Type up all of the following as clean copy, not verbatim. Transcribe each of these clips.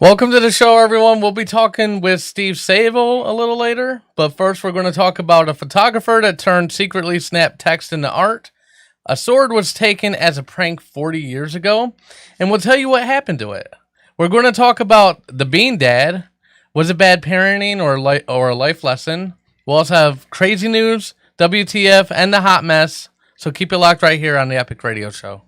Welcome to the show, everyone. We'll be talking with Steve Sabo a little later, but first we're going to talk about a photographer that turned secretly snapped text into art. A sword was taken as a prank 40 years ago, and we'll tell you what happened to it. We're going to talk about the Bean Dad. Was it bad parenting or a life lesson? We'll also have crazy news, WTF, and the hot mess, so keep it locked right here on the Epic Radio Show.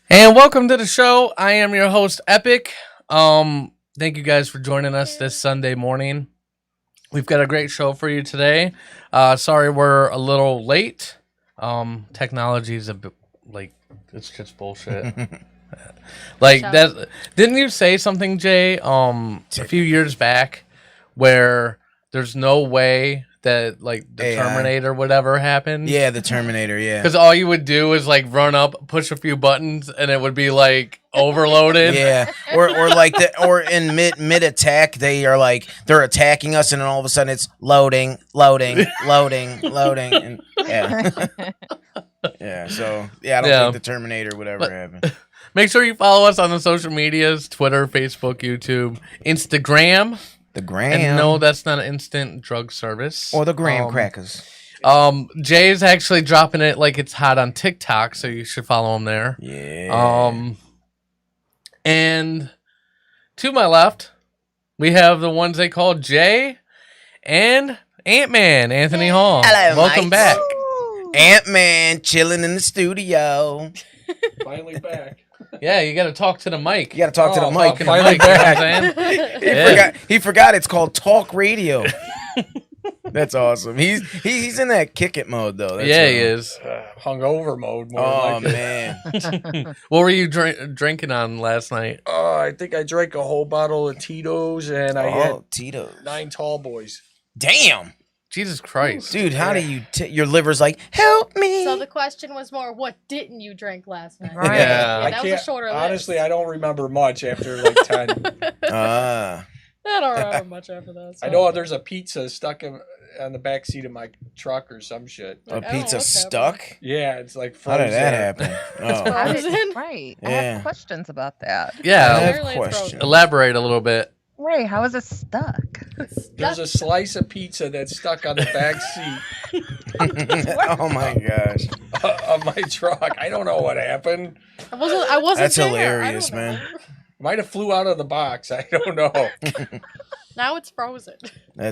And welcome to the show. I am your host, Epic. Thank you guys for joining us this Sunday morning. We've got a great show for you today. Sorry we're a little late. Technology is a bit, it's just bullshit. That. Didn't you say something, Jay, a few years back where there's no way that the Terminator would ever happen? Yeah, the Terminator, yeah. Because all you would do is run up, push a few buttons, and it would be overloaded. Yeah, or in mid attack, they're attacking us, and then all of a sudden it's loading, and yeah, yeah. So yeah, I don't think the Terminator would ever happen. Make sure you follow us on the social medias: Twitter, Facebook, YouTube, Instagram. The Graham. And no, that's not an instant drug service. Or the Graham crackers. Jay's actually dropping it like it's hot on TikTok, so you should follow him there. Yeah. And to my left, we have the ones they call Jay and Ant-Man, Anthony Hall. Hello, welcome back. Ant-Man chilling in the studio. Finally back. Yeah, you got to talk to the mic. You got to talk to the mic. Finally back. He forgot it's called talk radio. That's awesome. He's in that kick it mode though. He is. Hungover mode. Man. What were you drinking on last night? I think I drank a whole bottle of Tito's and I had Tito's 9 tall boys. Damn. Jesus Christ. Dude, how do you... your liver's like, help me. So the question was more, what didn't you drink last night? Right. Yeah, that was a shorter list. Honestly, I don't remember much after 10. I don't remember much after that. So. I know there's a pizza stuck on the back seat of my truck or some shit. A pizza stuck? Yeah, it's frozen. How did that happen? Right. Yeah. I have questions about that. Yeah. I have questions. Elaborate a little bit. Ray, how is it stuck? There's a slice of pizza that's stuck on the back seat. Oh my gosh. Of my truck. I don't know what happened. I wasn't That's there. hilarious, man. Might have flew out of the box. I don't know. Now it's frozen.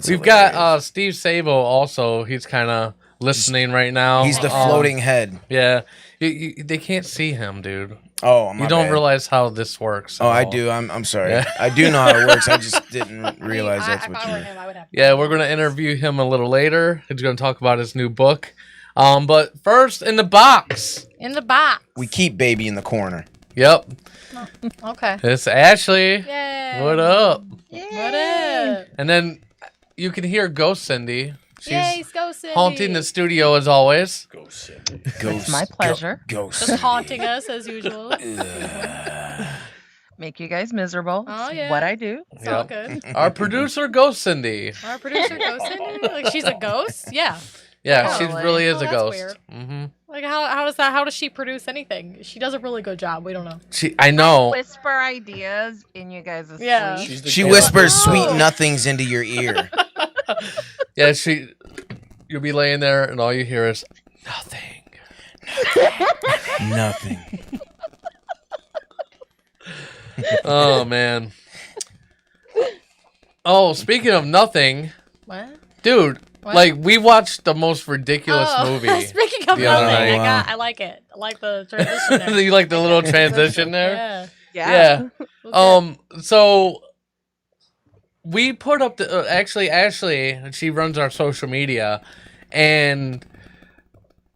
We've got Steve Sabo also. He's kind of listening right now. He's the floating head. Yeah. They can't see him, dude. Oh, you don't realize how this works. Oh, I do. I'm sorry. Yeah. I do know how it works. I just didn't realize that's what you meant. Yeah, we're going to interview him a little later. He's going to talk about his new book. But first, in the box. In the box. We keep baby in the corner. Yep. Oh, okay. It's Ashley. Yay. What up? Yay. What up? And then you can hear Ghost Cindy. She's Ghost Cindy. Haunting the studio as always. Ghost Cindy. It's my pleasure. Ghost Just haunting us as usual. Make you guys miserable. Oh, yeah. What I do. It's all good. Our producer, Ghost Cindy. Our producer, Ghost Cindy? Like she's a ghost? Yeah. Yeah, she Really? really is Oh, a that's ghost. weird. Mm-hmm. Like how is that? How does she produce anything? She does a really good job. We don't know. I know. Whisper ideas in you guys' Yeah. sleep. She the whispers Oh. sweet nothings into your ear. Yeah, you'll be laying there and all you hear is nothing. Nothing. Oh man. Oh, speaking of nothing, What? dude, What? like we watched the most ridiculous movie. Speaking of the other nothing, night. I like it. I like the transition there. You like the little transition there? Yeah. Yeah. So we put up the actually Ashley, she runs our social media, and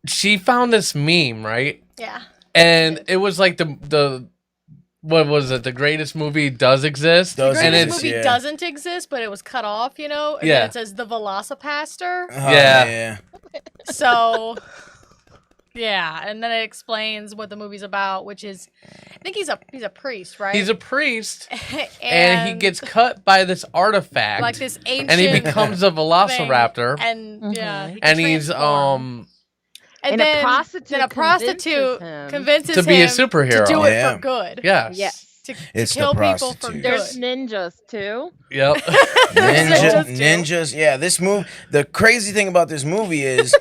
she found this meme, right? Yeah. And it was like the what was it? The greatest movie does exist. Does and Greatest it's movie yeah. doesn't exist, but it was cut off, And Yeah. then it says the Velocipaster. Oh, Yeah. So, yeah, and then it explains what the movie's about, which is, I think he's a priest, right? he's a priest, and he gets cut by this artifact, like this ancient, and he becomes a velociraptor, and yeah, Mhm. he can and he's transform. And a then prostitute prostitute convinces to be a him superhero. to do it Yeah. for good. Yes. Yes. To It's the kill people for prostitute. good. There's ninjas too. Yep. Ninjas. Yeah, this movie. The crazy thing about this movie is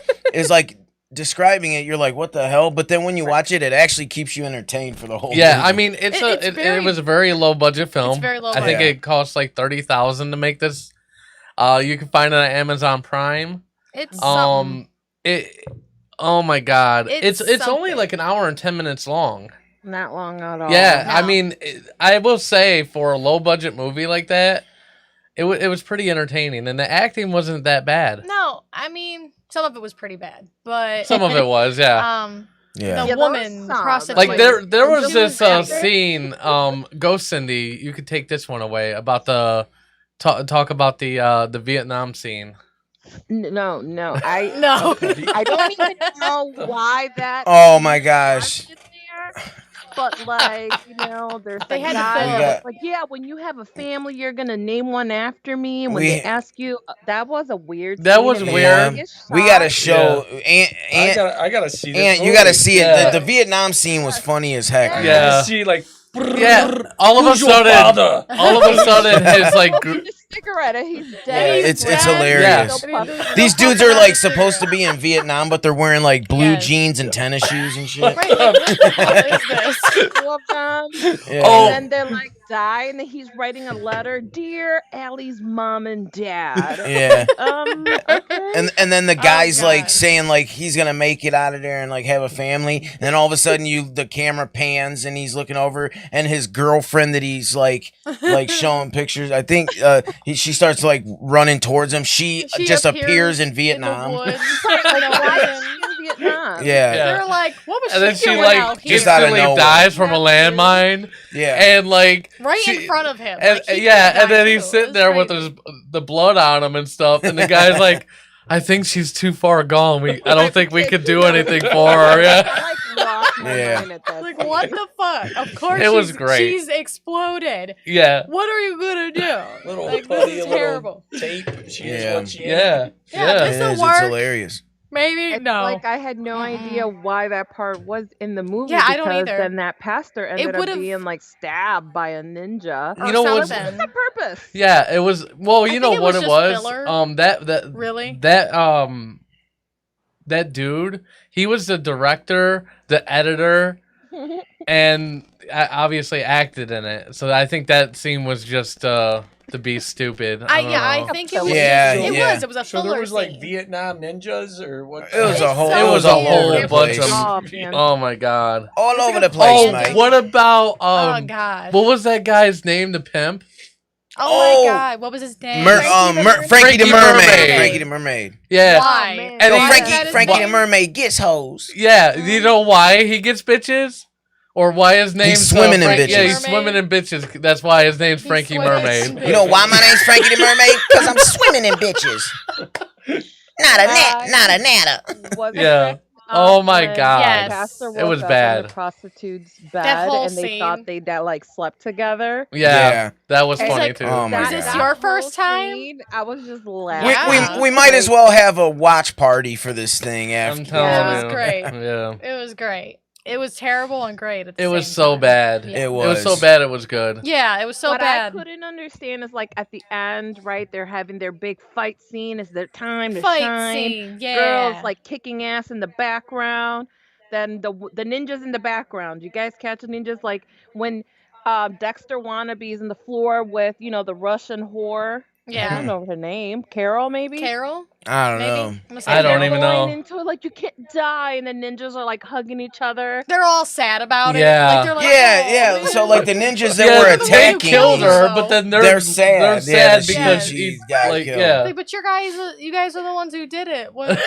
like describing it. You're like, what the hell? But then when you watch it, it actually keeps you entertained for the whole. Yeah, movie. I mean, it was a very low budget film. It's very low I think budget. it cost like $30,000 to make this. You can find it on Amazon Prime. It's something. It. Oh my God! It's It's only something. like an hour and 10 minutes long. Not long at all. Yeah, I No. mean, I will say for a low budget movie like that, it was pretty entertaining, and the acting wasn't that bad. No, I mean, some of it was pretty bad, but Some of it was, yeah. Yeah. the Yeah, there woman, was the some. prostitute, Like there was She this was actor. scene, Ghost Cindy. You could take this one away about the talk about the Vietnam scene. No. No. I don't even know why that. Oh my gosh. was there, but like there's They a had to guy fill it. that's like, yeah, when you have a family, you're gonna name one after me. And when We- they ask you, that was a weird. That scene, was and weird. they We got to shot- show I gotta see this. and you got to movie. see it. Yeah. The Vietnam scene was funny as heck. I man. Yeah. gotta see like. Yeah, all of a Who's your sudden, father? all of a sudden, his like. Smoking a cigarette, and he's Yeah, dead. it's dead. hilarious. Yeah. These dudes are like supposed to be in Vietnam, but they're wearing like blue Yes. jeans and tennis shoes and shit. Right, like, what the hell is this? Two of them. Yeah. Oh. And then they're like die, and then he's writing a letter, dear Allie's mom and dad. Yeah. Okay. And then the guy's like gosh. saying like he's gonna make it out of there and like have a family. And then all of a sudden the camera pans and he's looking over and his girlfriend that he's like showing pictures. I think she starts like running towards him. She just appears in in the Vietnam. woods. Like, why And is she in Vietnam? Yeah. They're like, what was And then she she doing like out here? Just out of instantly nowhere. dies from a landmine, Yeah. and like right she- in front of him. And Like, he yeah, could've and then died he's too. sitting It there was with crazy. the blood on him and stuff, and the guy's like, "I think she's too far gone. I don't think we could do anything for her." Yeah, I like lost my Yeah. mind at that Like, point. what the fuck? Of course, It was she's- great. She's exploded. yeah, What are you gonna do? Little Like, putty, this is little terrible. tape. She Yeah. is what she is. yeah, Yeah, It this'll is. It's work. hilarious. Maybe It's no. like I had no idea why that part was in the movie. Yeah, I don't because either. Then that pastor ended up would've- being like stabbed by a ninja. You know what's- something. What's the purpose? yeah. It was well, I you think know it what was it just was. filler. That Really? that dude. He was the director, the editor, and obviously acted in it. So I think that scene was just to be stupid. I don't I know. think it was. Yeah, it yeah. was. It was a So filler there was like scene. Vietnam ninjas or what? It was a whole. It It was was a a whole whole bunch bunch of of- Oh, man. Oh my god. all over the Oh, place, Oh, mate. what about Oh god. what was that guy's name? The pimp. Oh Oh. my god. What was his name? Frankie the Frankie Mermaid. Mermaid. Frankie the Mermaid. Yeah. Why? Oh, man. And So he- Why is that his Frankie the name? Mermaid gets hoes. Yeah. You know why he gets bitches? Or why his name's swimming in Frank- Yeah, bitches. he's swimming in bitches. That's why his name's He's Frankie swimming in Mermaid. bitches. You know why my name's Frankie the Mermaid? Because I'm swimming in bitches. Not a nada. Was it Yeah. Oh my when god. Yes. Pastor It was woke up on bad. the prostitute's bed, whole and they scene. thought they like slept together. Yeah, Yeah. that was And funny like, too. Oh my Is this God. your That first whole time? scene, I was just We, laughing. Yeah. we might as well have a watch party for this thing I'm after. telling Yeah, it you. was great. Yeah. It was great. It was terrible and great at the It was same so time. bad. Yeah. It It was so bad it was good. Yeah, it was so what bad. I couldn't understand is like at the end, right? They're having their big fight scene. Is their time to Fight shine? scene, yeah. Girls like kicking ass in the background. Then the ninjas in the background. You guys catch the ninjas like when Dexter Wannabe's in the floor with the Russian whore. I Yeah. don't know her name. Carol, maybe. Carol? I don't Maybe? know. I'm gonna say I don't Carol. even Going know. into it like you can't die, and the ninjas are like hugging each other. They're all sad about it. Yeah. Like, they're like, Yeah, "Oh, yeah. man." So like the ninjas that Yeah, were they attacking, killed her, though. but then They're sad. They're Yeah, sad that because she he, got like, killed. yeah. Like, but you guys are the ones who did it. What?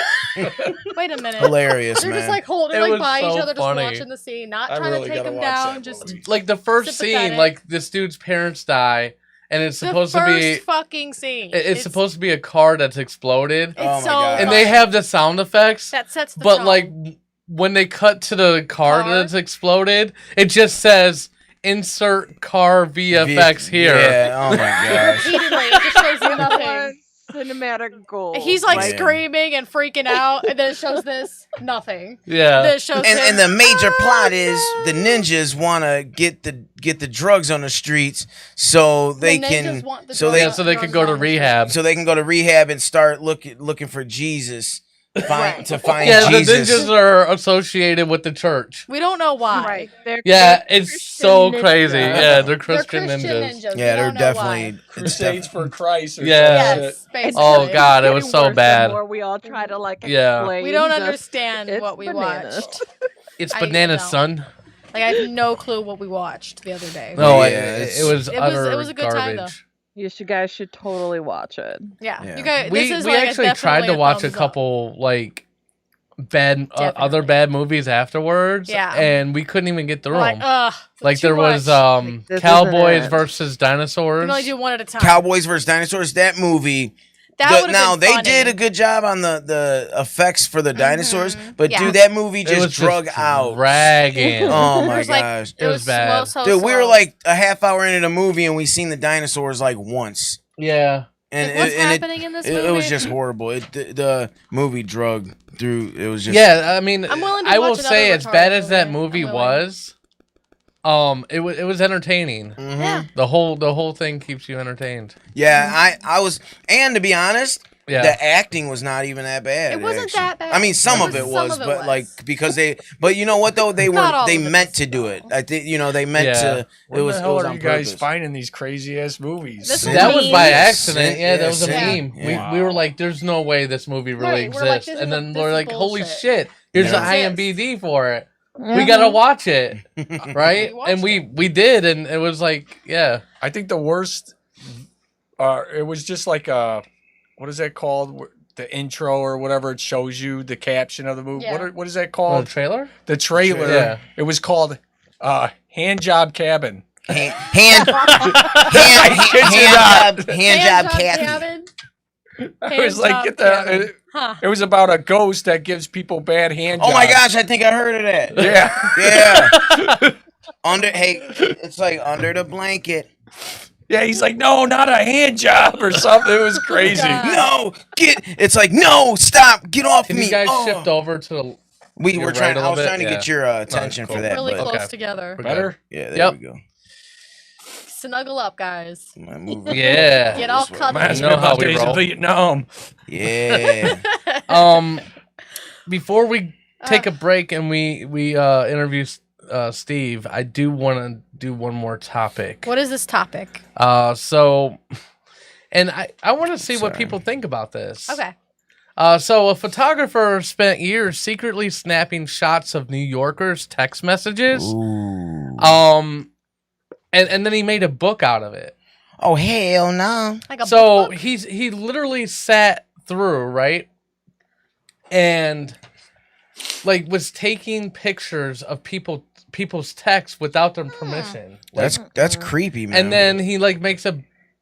Wait a minute. Hilarious, They're man. just like holding It like was by each so other, just funny. watching the scene, not I trying really to take gotta them watch down. that Just movie. Like the first scene, Sympathetic. like this dude's parents die, and it's the supposed first to be fucking scene. it's supposed to be a car that's exploded, It's Oh my so God. and they funny. have the sound effects, that sets the but tone. like when they cut to the car Car? that's exploded, it just says insert car VFX here. Yeah. Oh my gosh. repeatedly, it just shows It nothing. was cinematic gold. He's like Yeah. screaming and freaking out, and then it shows this nothing. Yeah. Then it shows him, And the major plot is no. the ninjas want to get the drugs on the streets so they The can ninjas want the so drugs they Yeah, so they drugs could go to on the street. rehab. so they can go to rehab and start looking for Jesus, Right. to find Yeah, Jesus. the ninjas are associated with the church. We don't know why. right. Yeah, they're it's Christian so ninjas. crazy. Yeah, they're They're Christian, Christian ninjas. ninjas. We Yeah, they're don't know definitely why. Crusades for Christ or Yeah. some shit. Yes, basically. Oh god, it was Getting so worse the bad. more we all try to like Yeah. explain. We don't just- understand it's what we bananas. watched. It's I bananas, don't. son. Like, I have no clue what we watched the other day. No, Yeah, it it's- was It was- utter it was a good time, garbage. You guys should totally watch it. Yeah. Yeah. You guys, We this is we like actually tried to watch a couple like bad other Definitely. bad movies afterwards. Yeah. And we couldn't even get through Like, them. ugh. Like too there was much. This isn't Cowboys it. versus You Dinosaurs. can only do one at a time. Cowboys versus Dinosaurs. That movie. That would've now been they funny. did a good job on the effects for the dinosaurs, but Yeah. dude, that movie It just was drug out. dragging. Oh It my was like- gosh. It was bad. So Dude, we were slow. like a half hour into the movie and we seen the dinosaurs like once, Yeah. and Like, what's it, happening in this movie? it was just horrible. The movie drug through. It was just Yeah, I mean, I'm willing to I will watch another say, as bad retarded as that movie. movie I'm willing. was, it was entertaining. Mhm. Yeah. The whole thing keeps you entertained. Yeah, I was, and to be honest, Yeah. the acting was not even that bad. It wasn't actually. that bad. I mean, some It of it was- was, some of it but was. like because but you know what though, they Not were all they of it meant was to do it. slow. I think they meant Yeah. to. Where the hell it was are on you guys purpose. finding these crazy ass movies? This Sin- That was by Memes. accident. Sin- Yeah, that was a Sin- meme. yeah. We were like, "There's no way this movie really Right, we're like, exists," this and is a- then this we're is like, "Holy bullshit. shit! Here's Yeah. the IMDb for it. We Mhm. gotta watch it, right?" We watched And we did, and it was like, yeah, I think the worst. It was just like what is that called? The intro or whatever it shows you the caption of the movie. Yeah. What is that the called? trailer. The trailer. Yeah. It was called Hand Job Cabin. hand kid you not. job Kathy. Cabin. I was like, Hand get job the. cabin. Huh. It was about a ghost that gives people bad hand Oh my jobs. gosh, I think I heard of that. Yeah. Yeah. It's like under the blanket. Yeah, he's like, no, not a hand job or something. It was crazy. God. No, it's like no, stop, get off Can me. you guys Oh. shift over to the? We You're were right trying. a I little was bit? trying to get Yeah. your attention cool. for that. Really but, close Okay. together. We're Better? Yeah, there Yep. we go. Snuggle up, guys. My movie. Yeah. Get all This way. cuddly. Reminds You me know how about we days roll. in Vietnam. Yeah. Before we take a break and we interview Steve, I do want to do one more topic. What is this topic? So, and I want to see what Sorry. people think about this. Okay. So a photographer spent years secretly snapping shots of New Yorkers' text messages. Ooh. And then he made a book out of it. Oh hell no. Like a So book? he literally sat through, right? And like was taking pictures of people's texts without their permission. Like, That's creepy, man. and then he like makes a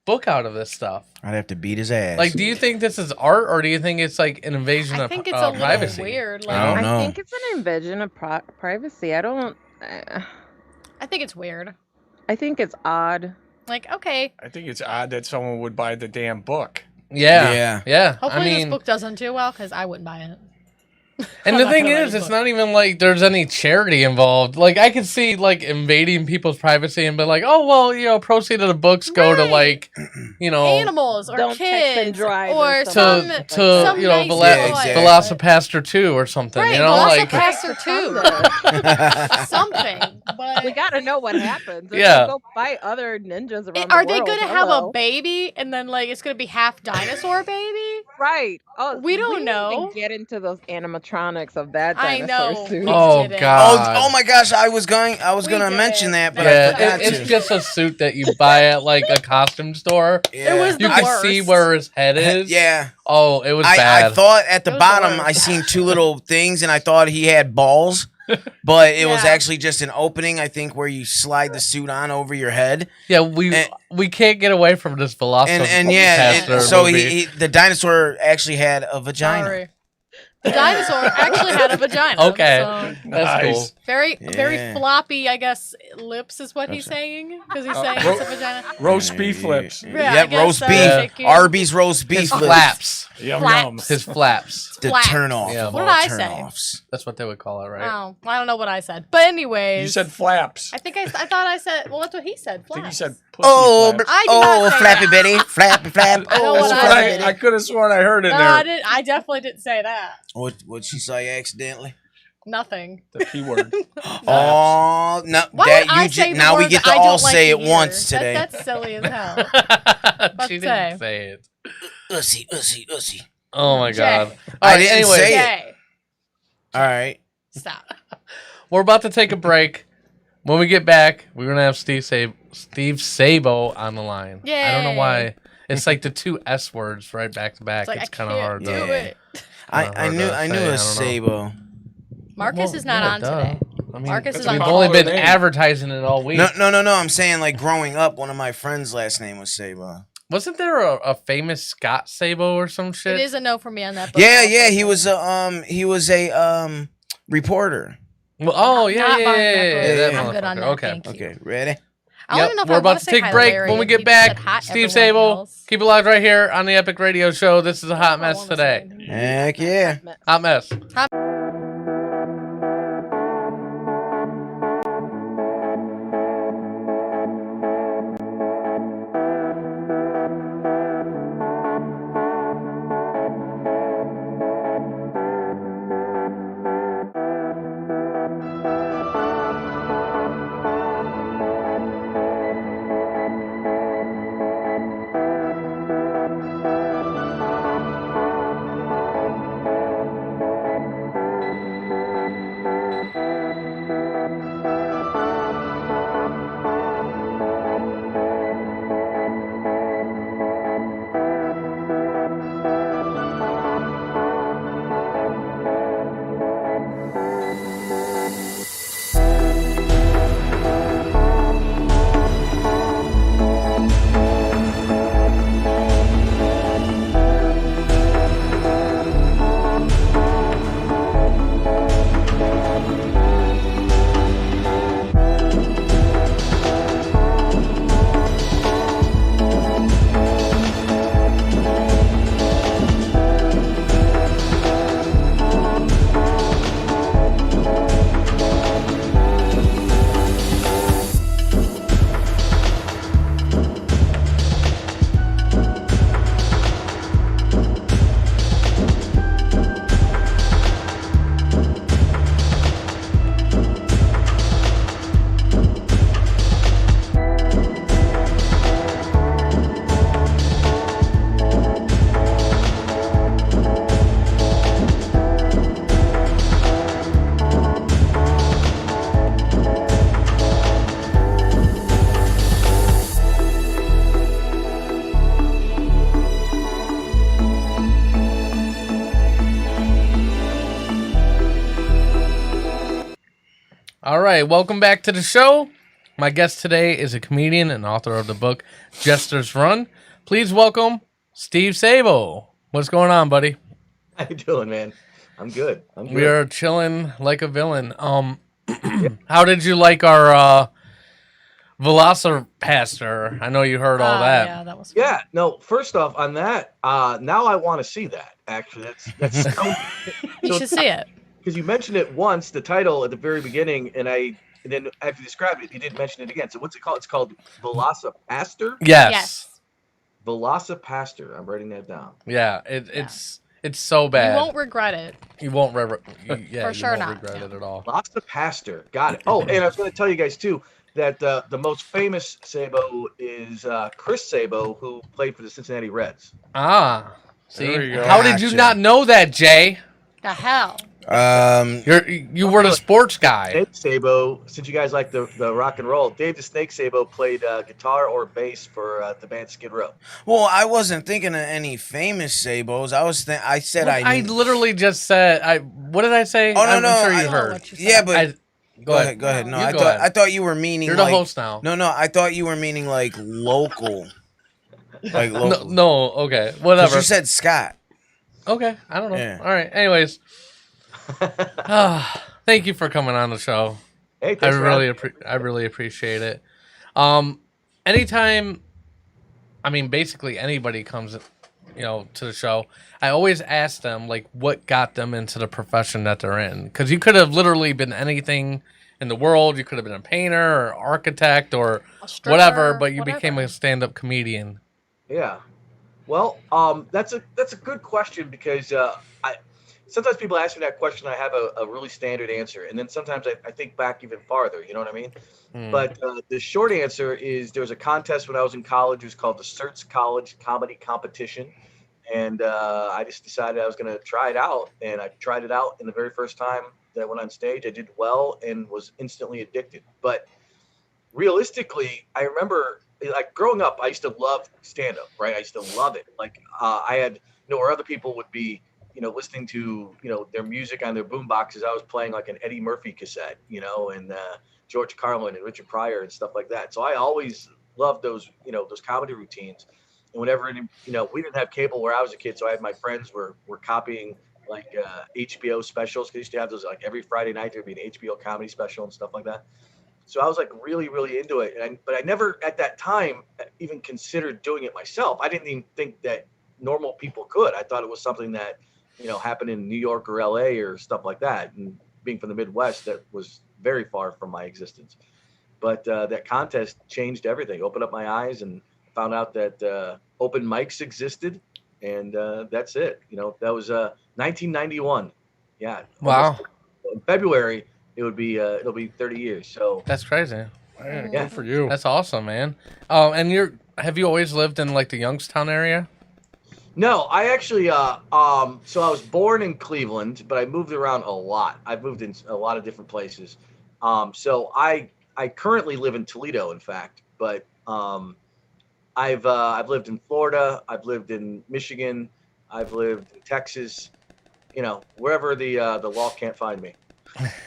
book out of this stuff? I'd have to beat his ass. Like, do you think this is art, or do you think it's like an invasion I of think it's a little privacy? weird. I don't Like, know. I think it's an invasion of privacy. I don't. I think it's weird. I think it's odd. Like, okay, I think it's odd that someone would buy the damn book. Yeah. hopefully I mean, this book doesn't do well because I wouldn't buy it. and I'm the not thing gonna write is, a it's book. not even like there's any charity involved. Like, I could see like invading people's privacy and be like, oh well, you know, proceed of the books go to Right. like, you know, Animals or Don't text and kids drive or or to something. some to you know, nice Yeah, exactly. Velocipaster 2 or something. right, You know, like Velocipaster 2. Something, but We gotta know what happens. They're Yeah. gonna go fight other ninjas around are the they world. gonna have a Hello. baby and then like it's gonna be half dinosaur baby? Right. Oh, We don't didn't know. even get into those animatronics of that I dinosaur know. suit. We oh didn't. god. Oh my gosh! I was We gonna did mention it. that, but I Yeah, forgot it's to. just a suit that you buy at like a costume store. Yeah. It was You the can worst. see where his head is. Yeah. Oh, it was I bad. thought at the It was the bottom I worst. seen two little things, and I thought he had balls, but it was Yeah. actually just an opening. I think where you slide the suit on over your head, Yeah, And- we can't get away from this Velociraptor and yeah, Velocipaster so movie. the dinosaur actually had a vagina. Sorry. The dinosaur actually had a vagina. Okay. So That's cool. Nice. very Yeah. floppy, I guess, lips is what he's saying because he's saying ro- it's a vagina. Roast beef lips. Yeah, I Yep, guess roast so. beef. Yeah. Chicken. Arby's roast beef. His lips. flaps. Yum Flaps. yum. His flaps. The Flaps. turn off Yeah. of What all did I turn say? offs. That's what they would call it, right? Oh, I don't know what I said, but anyways, You said flaps. I think I thought I said. Well, that's what he said. I think you Flaps. said pussy Oh, flaps. I did not oh, say Flappy that. Betty, Flappy Flap. I know Oh, what That's I what Flappy said. I Betty. could have sworn I heard in No, there. I didn't. I definitely didn't say that. What she say accidentally? Nothing. The P word. Oh no! Why that would I you say the now we words get to I all don't like say to it hear? once today. That's silly as hell. She say. didn't say it. Ussy, ussy, ussy. Oh my Jay. god. I Alright, didn't anyways, say it. Okay, All right. stop. we're about to take a break. When we get back, we're gonna have Steve Sabo on the line. I don't know Yay. why. It's like the two S words right back to back. It's like It's I kind of can't hard do to. Yeah. it. I hard knew to I knew say, I a don't know. Sabo. Marcus is not on duh. today. I mean, Marcus That's is a on. we've popular only been name. advertising it all week. No. I'm saying like growing up, one of my friends' last name was Sabo. Wasn't there a famous Scott Sabo or some shit? It is a no for me on that. But Yeah, also- yeah. He was a reporter. Well, oh yeah, Not yeah, buying yeah, that yeah, book. yeah, that I'm good on motherfucker. that. Okay. Thank you. Okay, ready? I don't even know if we're I about wanna to say take a hi to break. Larry. When we He get just back, said hi to Steve everyone Sabo, else. keep it live right here on the Epic Radio Show. This is a hot I mess wanna today. say- Heck yeah. Hot mess. All right, welcome back to the show. My guest today is a comedian and author of the book Jester's Run. Please welcome Steve Sabo. What's going on, buddy? How you doing, man? I'm good. We are chilling like a villain. Yeah. How did you like our Velocipaster? I know you heard all that. Yeah, that was. Yeah. No. First off, on that, now I want to see that. Actually, that's You should see it. because you mentioned it once, the title at the very beginning, and then after you described it, you didn't mention it again. So what's it called? It's called Velocipaster. Yes. Velocipaster. I'm writing that down. Yeah. It's so bad. You won't regret it. You won't. You sure won't not, regret yeah. it at all. Velocipaster. Got it. Oh, and I was going to tell you guys too that the most famous Sabo is Chris Sabo, who played for the Cincinnati Reds. Ah. See, There you go. how did you Gotcha. not know that, Jay? The hell. You were the sports guy. Dave Sabo, since you guys like the rock and roll, Dave the Snake Sabo played guitar or bass for the band Skid Row. Well, I wasn't thinking of any famous Sabos. I said Look, I knew- literally just said. What did I say? Oh, no, I'm no, sure you I know heard. what you said. Yeah, but Go ahead. Go ahead. No, You I go thought ahead. I thought you were meaning You're the like host now. No, I thought you were meaning like local. Like No, local. no, okay, 'Cause whatever. you said Scott. Okay, I don't know. Yeah. All right. Anyways, thank you for coming on the show. Hey, I thanks for really, having me. I really appreciate it. Anytime, I mean, basically anybody comes, to the show, I always ask them like, what got them into the profession that they're in? Because you could have literally been anything in the world. You could have been a painter or architect or A stripper, whatever, but you whatever. became a stand-up comedian. Yeah. Well, that's a good question because sometimes people ask me that question. I have a really standard answer, and then sometimes I think back even farther. You know what I mean? Hmm. But the short answer is there was a contest when I was in college. It was called the Certs College Comedy Competition, and I just decided I was going to try it out, and I tried it out. And the very first time that I went on stage, I did well and was instantly addicted. But realistically, I remember like growing up, I used to love stand up, right? I used to love it. Like I had, where other people would be, listening to, their music on their boom boxes. I was playing like an Eddie Murphy cassette, and George Carlin and Richard Pryor and stuff like that. So I always loved those, those comedy routines. And whenever, we didn't have cable where I was a kid. So I had my friends were copying like HBO specials. 'Cause they used to have those like every Friday night, there'd be an HBO comedy special and stuff like that. So I was like really, really into it. But I never at that time even considered doing it myself. I didn't even think that normal people could. I thought it was something that, happened in New York or LA or stuff like that. And being from the Midwest, that was very far from my existence. But that contest changed everything, opened up my eyes and found out that open mics existed. And that's it. That was 1991. Yeah. Wow. Almost, in February, it'll be 30 years. So That's crazy. Man, Yeah. good for you. That's awesome, man. And have you always lived in like the Youngstown area? no, I actually so I was born in Cleveland, but I moved around a lot. I've moved in a lot of different places. So I currently live in Toledo, in fact, but I've lived in Florida, I've lived in Michigan, I've lived in Texas, wherever the law can't find me.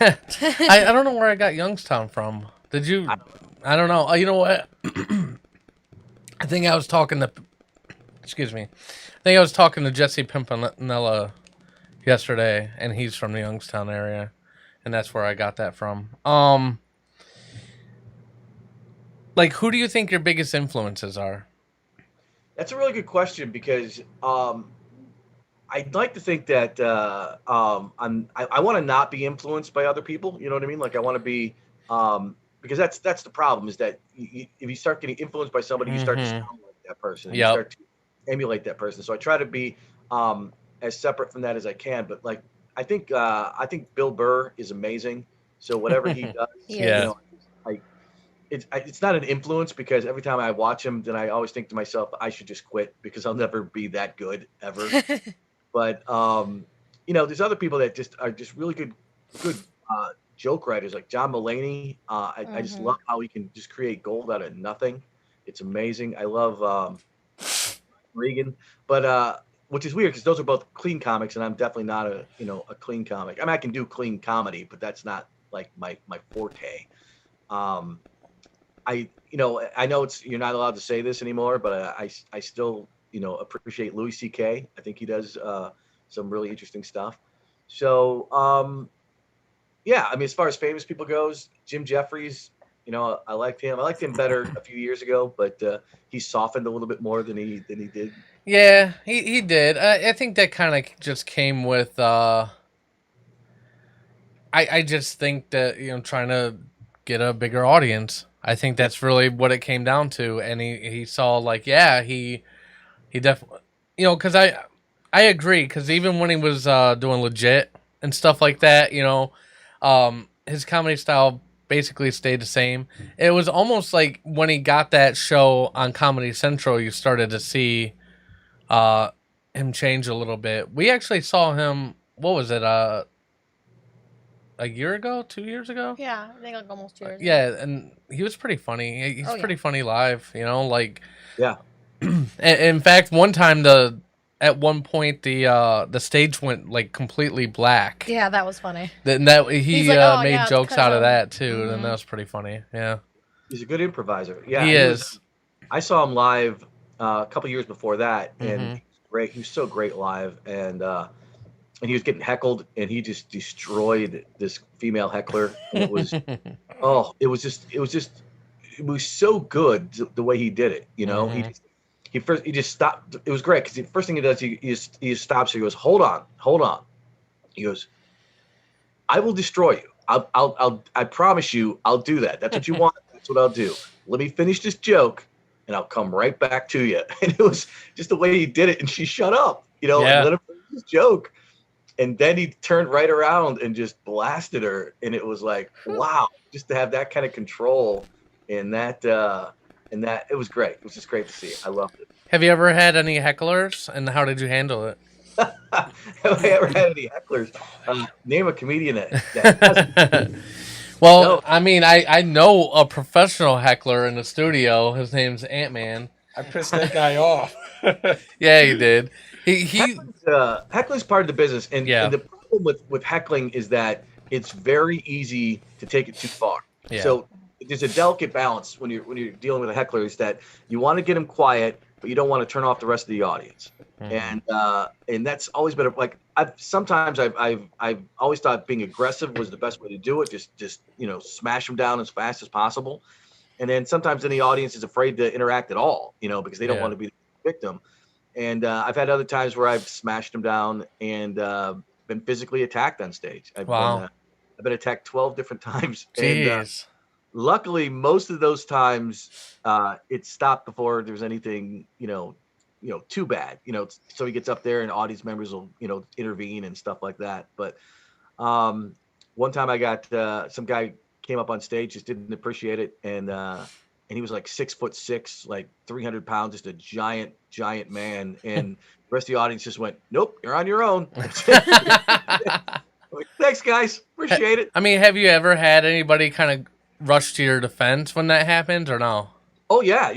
I don't know where I got Youngstown from. Did you? I don't know. You know what? I think I was talking to. Excuse me. I think I was talking to Jesse Pimpinella yesterday, and he's from the Youngstown area, and that's where I got that from. Like, who do you think your biggest influences are? That's a really good question because I'd like to think that I want to not be influenced by other people. You know what I mean? Like I want to be because that's the problem is that if you start getting influenced by somebody, you start to sound like that person. Yep. You start to emulate that person. So I try to be as separate from that as I can. But like I think Bill Burr is amazing. So whatever he does, Yeah. it's not an influence because every time I watch him, then I always think to myself, I should just quit because I'll never be that good ever. But there's other people that just are just really good joke writers like John Mulaney. I just love how he can just create gold out of nothing. It's amazing. I love Regan, but which is weird because those are both clean comics, and I'm definitely not a clean comic. I mean, I can do clean comedy, but that's not like my forte. I know you're not allowed to say this anymore, but I still, appreciate Louis C.K. I think he does some really interesting stuff. So, yeah, I mean, as far as famous people goes, Jim Jeffries, I liked him. I liked him better a few years ago, but he softened a little bit more than he did. Yeah, he did. I think that kind of just came with. I just think that trying to get a bigger audience. I think that's really what it came down to, and he saw like he definitely because I agree because even when he was doing legit and stuff like that, his comedy style basically stayed the same. It was almost like when he got that show on Comedy Central, you started to see uh him change a little bit. We actually saw him. What was it? A year ago, 2 years ago. Yeah, I think like almost 2 years. Ago. Yeah, and he was pretty funny. He's pretty funny live. Like Yeah. in fact, at one point the stage went like completely black. Yeah, that was funny. Then that he like, "Oh, made yeah, it's jokes 'cause out of of-" that too, and that was pretty funny. Yeah, He's a good improviser. Yeah, he is. I saw him live a couple years before that, and Mhm. he was great. He was so great live, and he was getting heckled, and he just destroyed this female heckler. And it was it was so good the way he did it. Mhm. He just stopped. It was great because the first thing he does, he just stops. He goes, hold on. He goes, I will destroy you. I promise you, I'll do that. That's what you want. That's what I'll do. Let me finish this joke, and I'll come right back to you. And it was just the way he did it, and she shut up, and let him finish his joke. And then he turned right around and just blasted her, and it was like, wow, just to have that kind of control, and that it was great. It was just great to see. I loved it. Have you ever had any hecklers, and how did you handle it? Have I ever had any hecklers? Name a comedian that Well, No. I mean, I know a professional heckler in the studio. His name's Ant-Man. I pissed that guy off. Yeah, he did. He Heckling's part of the business, and, Yeah. and the problem with heckling is that it's very easy to take it too far. Yeah. So there's a delicate balance when you're dealing with a heckler, is that you want to get them quiet, but you don't want to turn off the rest of the audience. And that's always been I've always thought being aggressive was the best way to do it. Just smash them down as fast as possible. And then sometimes the audience is afraid to interact at all, because they don't Yeah. want to be the victim. And I've had other times where I've smashed them down and been physically attacked on stage. I've been attacked 12 different times. And Jeez. luckily, most of those times it stopped before there was anything, too bad. So he gets up there and audience members will, intervene and stuff like that. But one time I got some guy came up on stage, just didn't appreciate it, and he was like 6'6", like 300 pounds, just a giant man, and the rest of the audience just went, "Nope, you're on your own." Like, thanks, guys, appreciate it. I mean, have you ever had anybody kind of rush to your defense when that happens, or no? Oh yeah,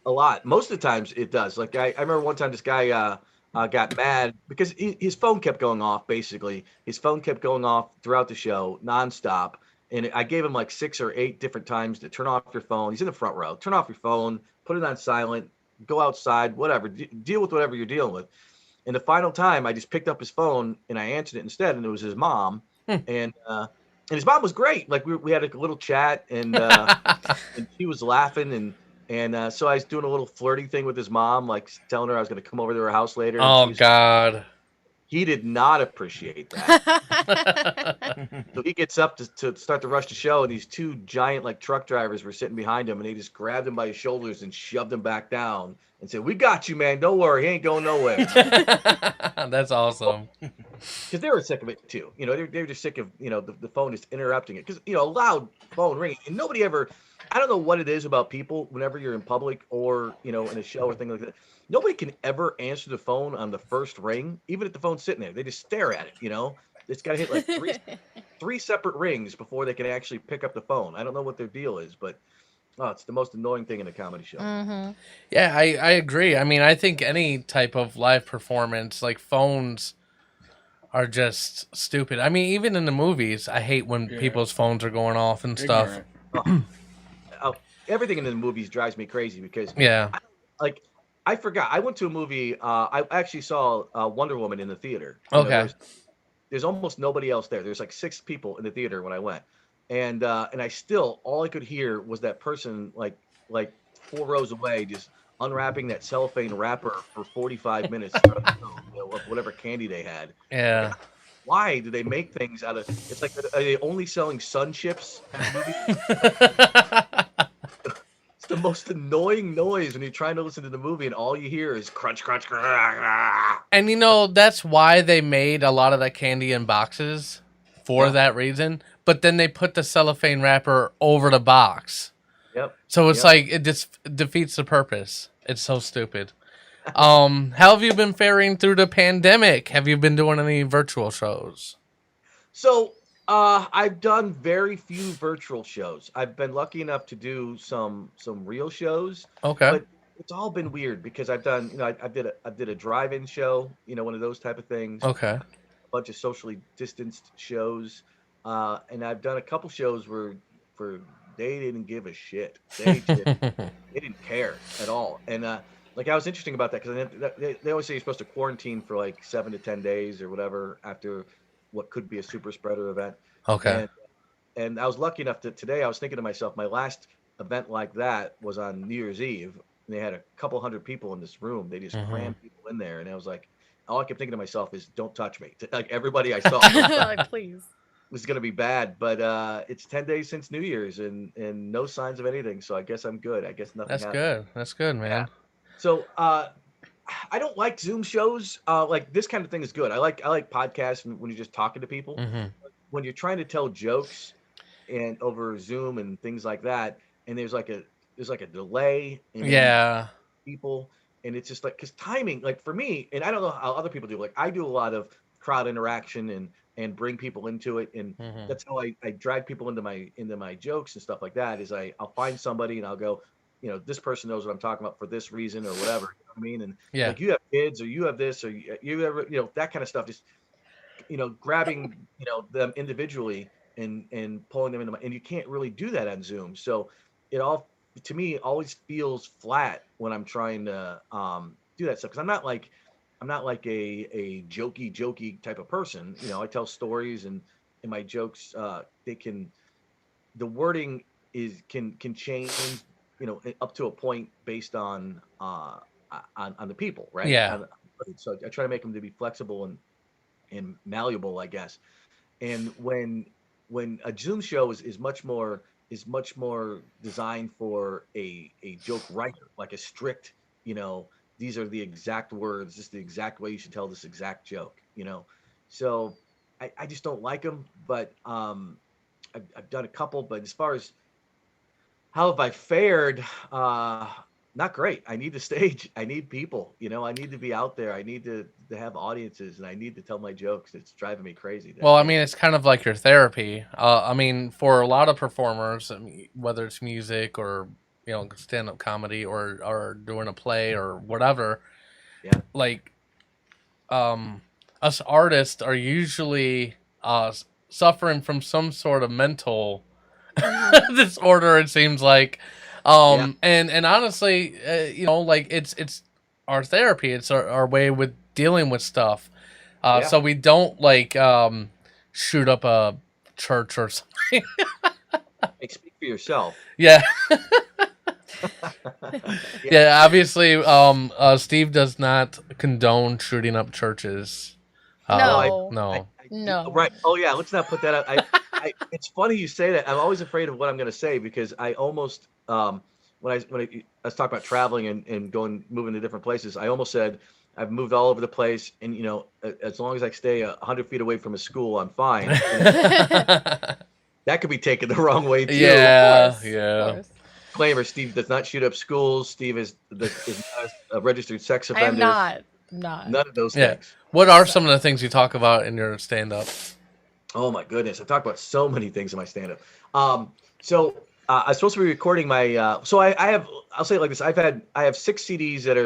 a lot. Most of the times it does. Like I remember one time this guy got mad because his phone kept going off. Basically, his phone kept going off throughout the show, nonstop. And I gave him like 6 or 8 different times to turn off your phone. He's in the front row. Turn off your phone. Put it on silent. Go outside. Whatever. Deal with whatever you're dealing with. And the final time, I just picked up his phone and I answered it instead, and it was his mom. And his mom was great. Like we had a little chat, and she was laughing, and so I was doing a little flirty thing with his mom, like telling her I was going to come over to her house later. Oh God. He did not appreciate that. So he gets up to start to rush the show, and these 2 giant like truck drivers were sitting behind him, and they just grabbed him by his shoulders and shoved him back down and said, "We got you, man. Don't worry, he ain't going nowhere." That's awesome. Because they were sick of it too. They were just sick of the phone just interrupting it, because a loud phone ringing, and nobody ever. I don't know what it is about people whenever you're in public or in a show or thing like that. Nobody can ever answer the phone on the first ring, even if the phone's sitting there. They just stare at it. It's got to hit like three separate rings before they can actually pick up the phone. I don't know what their deal is, but it's the most annoying thing in a comedy show. Mm-hmm. Yeah, I agree. I mean, I think any type of live performance, like phones, are just stupid. I mean, even in the movies, I hate when people's phones are going off and stuff. Ignorant. everything in the movies drives me crazy because Yeah. I, like I forgot. I went to a movie. I actually saw Wonder Woman in the theater. Okay. There's almost nobody else there. There's like 6 people in the theater when I went, and I still all I could hear was that person like 4 rows away just unwrapping that cellophane wrapper for 45 minutes throughout the film, of whatever candy they had. Like, Yeah. why do they make things out of? It's like are they only selling sun chips at the movie? It's the most annoying noise when you're trying to listen to the movie and all you hear is crunch, crunch, crunch. And that's why they made a lot of that candy in boxes for Yeah. that reason. But then they put the cellophane wrapper over the box. Yep. So it's Yep. like it just defeats the purpose. It's so stupid. How have you been faring through the pandemic? Have you been doing any virtual shows? So I've done very few virtual shows. I've been lucky enough to do some real shows, Okay. but it's all been weird because I've done, I did a drive-in show, one of those type of things, Okay. a bunch of socially distanced shows, and I've done a couple shows where they didn't give a shit. They didn't care at all. And like I was interesting about that because they always say you're supposed to quarantine for like 7 to 10 days or whatever after what could be a super spreader event. Okay. And I was lucky enough that today I was thinking to myself, my last event like that was on New Year's Eve, and they had a couple hundred people in this room. They just Mhm. crammed people in there, and I was like, all I kept thinking to myself is, "Don't touch me." Like everybody I saw Like, please. was gonna be bad, but it's 10 days since New Year's, and no signs of anything. So I guess I'm good. I guess nothing That's happened. good. That's good, man. So I don't like Zoom shows. Like this kind of thing is good. I like podcasts when you're just talking to people. Hmm. When you're trying to tell jokes and over Zoom and things like that, and there's like a delay and then Yeah. people, and it's just like because timing, like for me, and I don't know how other people do. Like I do a lot of crowd interaction and bring people into it, and Hmm. that's how I drag people into my jokes and stuff like that. Is I'll find somebody and I'll go, this person knows what I'm talking about for this reason or whatever. You know what I mean? And Yeah. like you have kids or you have this or you ever that kind of stuff. Just grabbing them individually and pulling them into and you can't really do that on Zoom. So it all to me always feels flat when I'm trying to do that stuff because I'm not like a jokey type of person. I tell stories and my jokes they can the wording is can change up to a point based on the people, right? Yeah. So I try to make them to be flexible and malleable, I guess. And when a Zoom show is much more designed for a joke writer, like a strict, these are the exact words, this is the exact way you should tell this exact joke. So I just don't like them, but I've done a couple, but as far as how have I fared? Not great. I need the stage. I need people. I need to be out there. I need to have audiences, and I need to tell my jokes. It's driving me crazy. Well, I mean, it's kind of like your therapy. I mean, for a lot of performers, I mean, whether it's music or stand-up comedy or doing a play or whatever, Yeah. like us artists are usually suffering from some sort of mental disorder. It seems like, and honestly, like it's our therapy. It's our way with dealing with stuff. So we don't like shoot up a church or something. Hey, speak for yourself. Yeah. Yeah. Yeah, obviously, Steve does not condone shooting up churches. No. No. No. Right. Oh yeah. Let's not put that out. It's funny you say that. I'm always afraid of what I'm going to say because I almost when I was talking about traveling and moving to different places, I almost said I've moved all over the place, and as long as I stay 100 feet away from a school, I'm fine. That could be taken the wrong way too. Yeah, Of course, yeah. of course. Disclaimer: Steve does not shoot up schools. Steve is not a registered sex I am offender. not. Not. None of those Yeah. things. What are some of the things you talk about in your stand-up? Oh my goodness, I talk about so many things in my stand-up. So I'm supposed to be recording my. So I have. I'll say it like this: I have 6 CDs that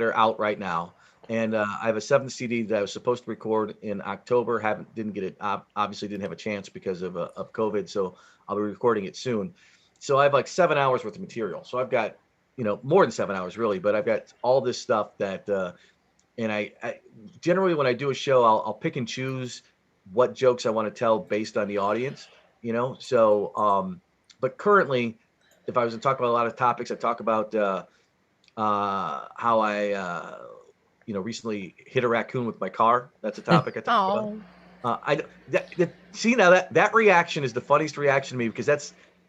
are out right now, and I have a 7th CD that I was supposed to record in October. Didn't get it. Obviously, didn't have a chance because of COVID. So I'll be recording it soon. So I have like 7 hours worth of material. So I've got, more than 7 hours really, but I've got all this stuff that, and I generally when I do a show, I'll pick and choose what jokes I want to tell based on the audience, So, but currently, if I was to talk about a lot of topics, I talk about how I, recently hit a raccoon with my car. That's a topic I talk about. Oh, See now that reaction is the funniest reaction to me because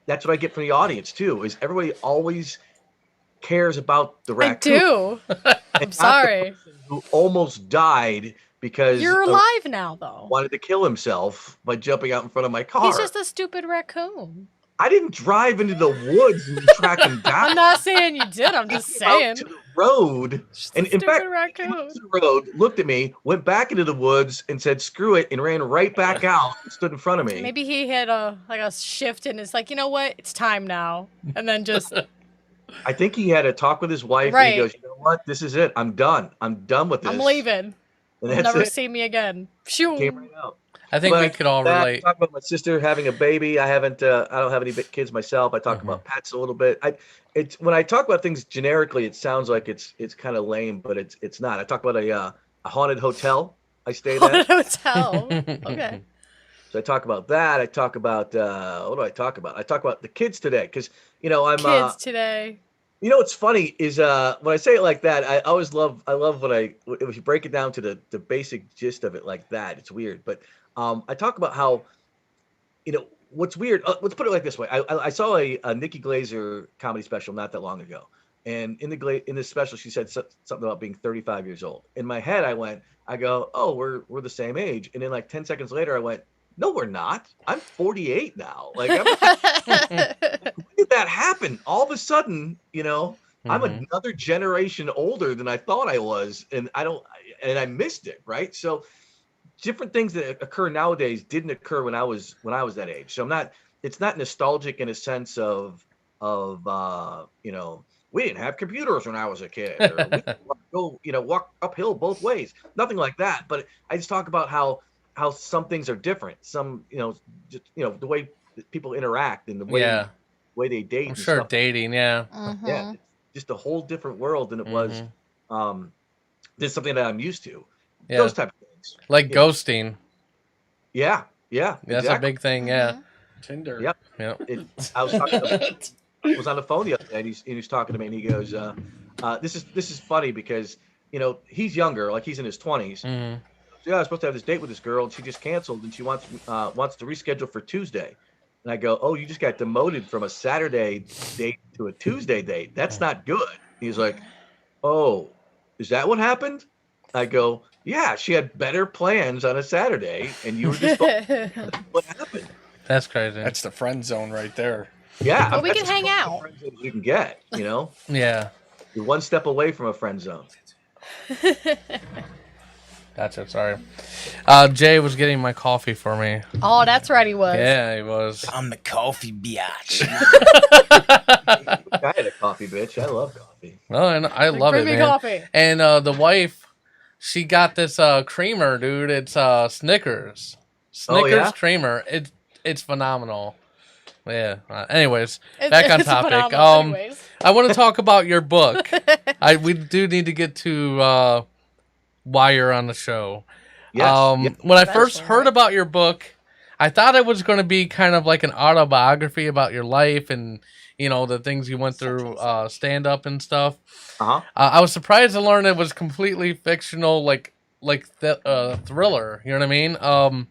that's what I get from the audience too. Is everybody always cares about the I raccoon? do. and I'm not the sorry. person who almost died because You're a alive now, though. wanted to kill himself by jumping out in front of my car. He's just a stupid raccoon. I didn't drive into the woods and track him down. I'm not saying you did. I'm just He came out saying. to the road, Just and a in stupid fact, he raccoon. came out to the road, looked at me, went back into the woods, and said "screw it," and ran right back out and stood in front of me. Maybe he had a shift and it's like, you know what? It's time now. And then just I think he had a talk with his wife, and Right. he goes, "You know what? This is it. I'm done. I'm done with this. I'm leaving. And You'll that's never it. see me again. Came Phew. right out. I think But we could all that, relate. Talk about my sister having a baby. I don't have any kids myself. I talk about pets a little bit. It's when I talk about things generically, it sounds like it's kind of lame, but it's not. I talk about a haunted hotel I stayed Haunted at. hotel. Okay. So I talk about that. I talk about what do I talk about? I talk about the kids today because I'm Kids today. what's funny is when I say it like that, I love when if you break it down to the basic gist of it like that. It's weird, but I talk about how what's weird. Let's put it like this way. I saw a Nikki Glazer comedy special not that long ago, and in this special she said something about being 35 years old. In my head, I go, oh, we're the same age, and then like 10 seconds later, I went, no, we're not. I'm 48 now. Like, when did that happen? All of a sudden, I'm another generation older than I thought I was, and I missed it, right? So different things that occur nowadays didn't occur when I was that age. So it's not nostalgic in a sense of we didn't have computers when I was a kid, or we could walk uphill both ways. Nothing like that. But I just talk about how some things are different. Some, just, the way that people interact and the way way they date. I'm and sure stuff. dating, yeah. Yeah, it's just a whole different world than it was. This is something that I'm used to. Yeah. Those type of things. Like ghosting. Yeah. That's a big thing, yeah. Tinder. Yep. Yeah. I was talking was on the phone the other day, and he was talking to me, and he goes, "This is funny because he's younger, like he's in his 20s. Mhm. Yeah, I was supposed to have this date with this girl, and she just canceled, and she wants to reschedule for Tuesday." And I go, "Oh, you just got demoted from a Saturday date to a Tuesday date. That's not good." He's like, "Oh, is that what happened?" I go, "Yeah, she had better plans on a Saturday, and you were just what happened." That's crazy. That's the friend zone right there. Yeah, Well, we that's can as hang close to out. friend zone as you can get, Yeah. You're one step away from a friend zone. Gotcha. Sorry. Jay was getting my coffee for me. Oh, that's right, he was. Yeah, he was. I'm the coffee biatch. I had a coffee, bitch. I love coffee. Oh, and I love Bring it, me man. coffee. And the wife, she got this creamer, dude. It's Snickers. Oh, yeah? Creamer. It's phenomenal. Yeah. Anyways, It's- back on it's topic. phenomenal anyways. I want to talk about your book. We do need to get to why you're on the show. Yes. When I Special, first heard right? about your book, I thought it was going to be kind of like an autobiography about your life and the things you went through, stand up and stuff. I was surprised to learn it was completely fictional, like thriller. You know what I mean?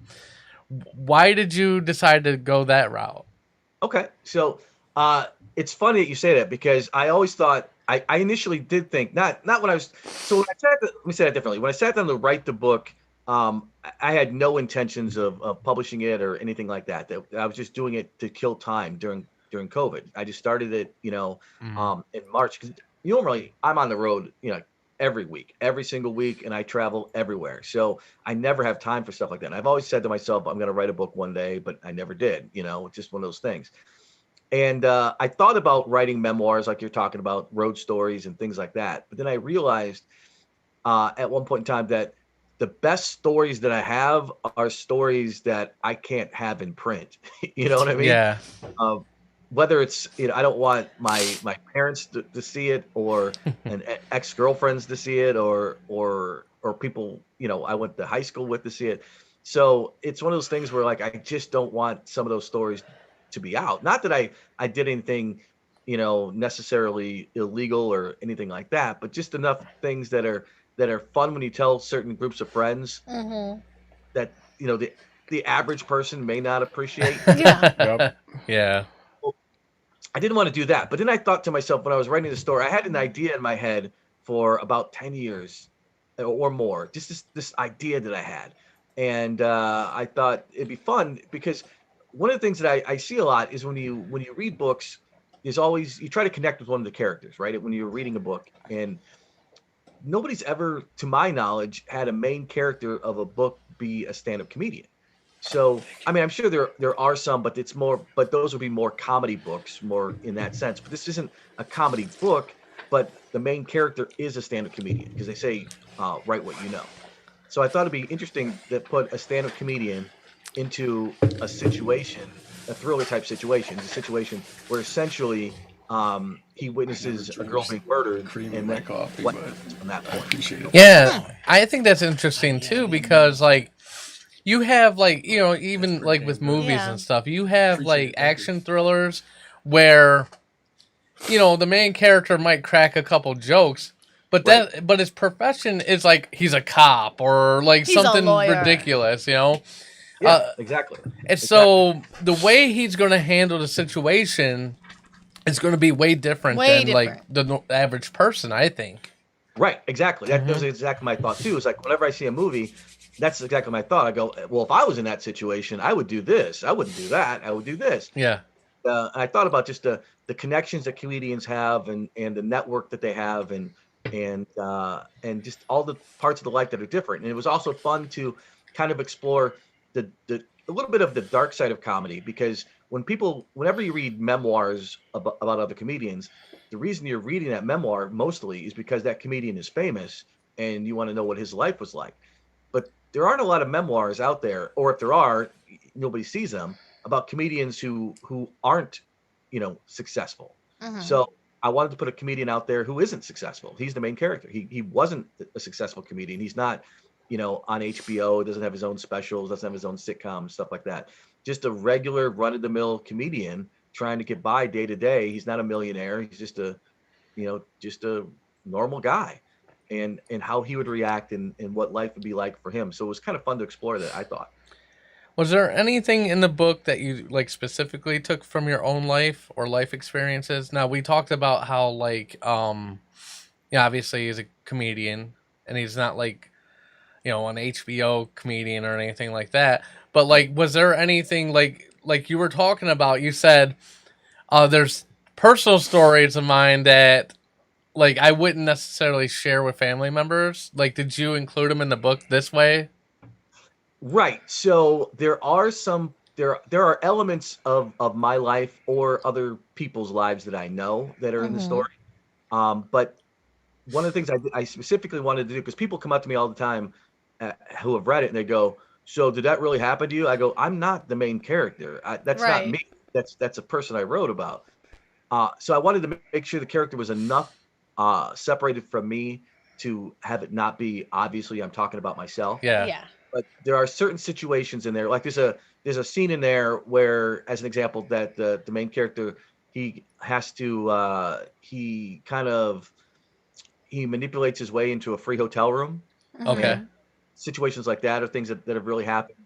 Why did you decide to go that route? Okay. So it's funny that you say that because I always thought I initially did think not when I was when I let me say that differently. When I sat down to write the book, I had no intentions of publishing it or anything like that. I was just doing it to kill time during COVID. I just started it, in March because normally I'm on the road, every week, every single week, and I travel everywhere. So I never have time for stuff like that. And I've always said to myself, I'm going to write a book one day, but I never did. It's just one of those things. And I thought about writing memoirs like you're talking about, road stories and things like that. But then I realized at one point in time that the best stories that I have are stories that I can't have in print. You know what I mean? Yeah. whether it's, I don't want my parents to see it, or an ex-girlfriends to see it, or people, I went to high school with to see it. So it's one of those things where, like, I just don't want some of those stories to be out. Not that I did anything, necessarily illegal or anything like that, but just enough things that are fun when you tell certain groups of friends Mm-hmm. that, the average person may not appreciate. Yeah. Yep. Yeah. I didn't want to do that. But then I thought to myself, when I was writing the story, I had an idea in my head for about 10 years or more, just this idea that I had. And I thought it'd be fun, because one of the things that I see a lot is when you read books, is always you try to connect with one of the characters, right? When you're reading a book, and nobody's ever, to my knowledge, had a main character of a book be a stand-up comedian. So, I mean, I'm sure there are some, but but those would be more comedy books, more in that sense. But this isn't a comedy book, but the main character is a stand-up comedian, because they say, write what you know. So I thought it'd be interesting to put a stand-up comedian into a situation, a thriller type situation, a situation where essentially he witnesses a girl being murdered, Cream in and my then coffee, what but happens from that I point. appreciate it. Yeah, I think that's interesting too, because like you have like, even pretty like damn with good. movies Yeah. and stuff, you have Appreciate like it, thank you. action thrillers where the main character might crack a couple jokes, but Right. but his profession is like he's a cop or like He's a something lawyer. ridiculous, Yeah, exactly. And so the way he's going to handle the situation is going to be way different Way than like different. the average person, I think. Right, exactly. That was exactly my thought too. It's like whenever I see a movie, that's exactly my thought. I go, well, if I was in that situation, I would do this. I wouldn't do that. I would do this. Yeah. I thought about just the connections that comedians have, and the network that they have, and just all the parts of the life that are different. And it was also fun to kind of explore the a little bit of the dark side of comedy, because whenever you read memoirs about other comedians, the reason you're reading that memoir mostly is because that comedian is famous and you want to know what his life was like. But there aren't a lot of memoirs out there, or if there are, nobody sees them, about comedians who aren't, successful. Mhm. So I wanted to put a comedian out there who isn't successful. He's the main character. He wasn't a successful comedian. He's not, on HBO, doesn't have his own specials, doesn't have his own sitcoms, stuff like that. Just a regular run-of-the-mill comedian trying to get by day to day. He's not a millionaire. He's just a normal guy. And how he would react, and what life would be like for him. So it was kind of fun to explore that, I thought. Was there anything in the book that you like specifically took from your own life or life experiences? Now we talked about how like obviously he's a comedian and he's not like an HBO comedian or anything like that. But like was there anything like you were talking about, you said there's personal stories of mine that like I wouldn't necessarily share with family members. Like did you include them in the book this way? Right. So there are elements of my life or other people's lives that I know that are in the Mhm. story. But one of the things I specifically wanted to do, because people come up to me all the time, who have read it, and they go, "So did that really happen to you?" I go, "I'm not the main character. That's not Right. me. That's a person I wrote about." So I wanted to make sure the character was enough separated from me to have it not be obviously I'm talking about myself. Yeah. Yeah. But there are certain situations in there, like there's a scene in there where, as an example, that the main character, he has to he manipulates his way into a free hotel room. Okay. And situations like that are things that have really happened.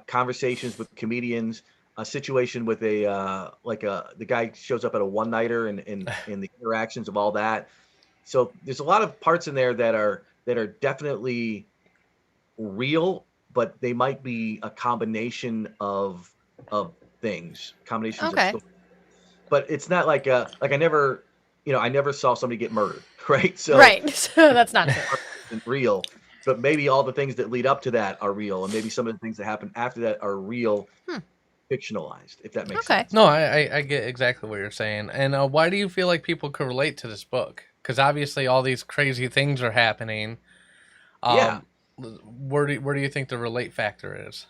Conversations with comedians, a situation with the guy shows up at a one nighter, and the interactions of all that. So there's a lot of parts in there that are definitely real, but they might be a combination of things, combinations of Okay. stories. But it's not like I never saw somebody get murdered, right? So Right. So that's not true. isn't real, but maybe all the things that lead up to that are real, and maybe some of the things that happen after that are real, fictionalized, if that makes Okay. sense. No, I get exactly what you're saying. And why do you feel like people could relate to this book? Because obviously all these crazy things are happening. Yeah. Where do you think the relate factor is?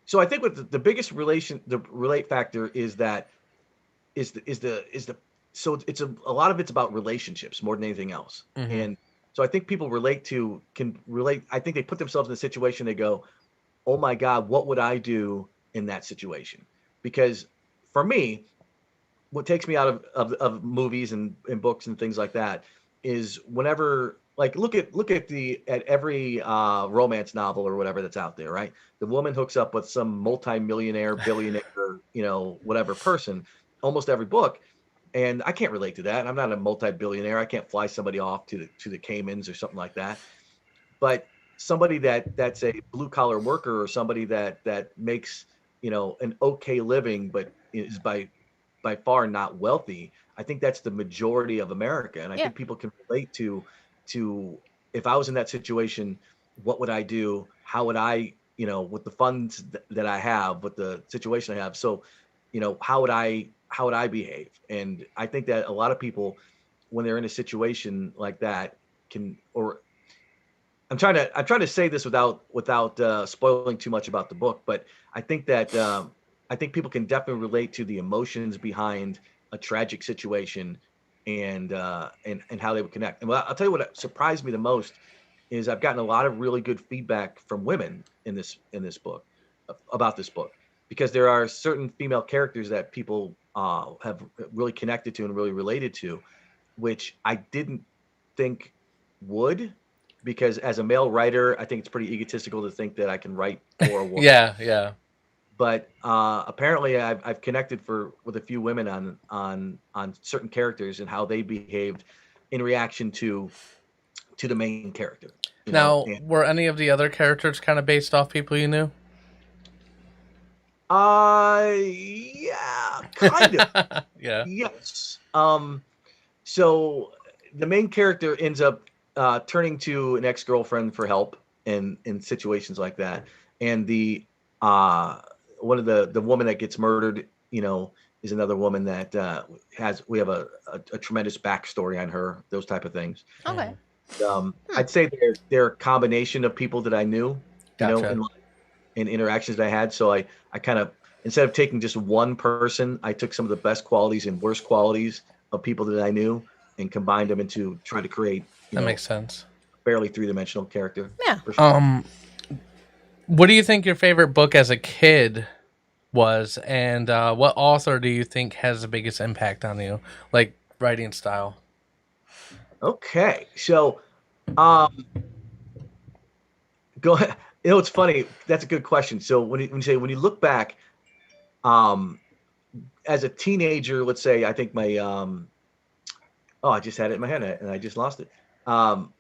So I think what the biggest relate factor is that so a lot of it's about relationships more than anything else. Mhm. And so I think people can relate. I think they put themselves in a situation, they go, oh my God, what would I do in that situation? Because for me, what takes me out of movies and books and things like that is whenever, like, look at every romance novel or whatever that's out there, right? The woman hooks up with some multi-millionaire, billionaire, whatever person, almost every book. And I can't relate to that. I'm not a multi-billionaire. I can't fly somebody off to the Caymans or something like that. But somebody that's a blue collar worker, or somebody that makes an okay living, but is by far not wealthy. I think that's the majority of America, and I Yeah. think people can relate to if I was in that situation, what would I do? How would I, with the funds that I have, with the situation I have? So, how would I behave? And I think that a lot of people, when they're in a situation like that, can or I'm trying to say this without spoiling too much about the book, but I think that I think people can definitely relate to the emotions behind a tragic situation, and how they would connect. And I'll tell you what surprised me the most is I've gotten a lot of really good feedback from women in this book about this book, because there are certain female characters that people have really connected to and really related to, which I didn't think would, because as a male writer, I think it's pretty egotistical to think that I can write for a woman. Yeah, yeah. But apparently, I've connected with a few women on certain characters and how they behaved in reaction to the main character. Now, And were any of the other characters kind of based off people you knew? yeah, kind of. Yeah. Yes. So the main character ends up turning to an ex-girlfriend for help in situations like that, and the one of the woman that gets murdered, is another woman that we have a tremendous backstory on her, those type of things. Okay. I'd say they're a combination of people that I knew, Gotcha. in interactions that I had. So I kind of, instead of taking just one person, I took some of the best qualities and worst qualities of people that I knew and combined them into trying to create, That makes sense. fairly three-dimensional character. Yeah. For sure. What do you think your favorite book as a kid was, and what author do you think has the biggest impact on you, like writing style? Okay, so um, go ahead. It's funny. That's a good question. So when you look back, um, as a teenager, let's say, I think my oh, I just had it in my head and I just lost it. Um,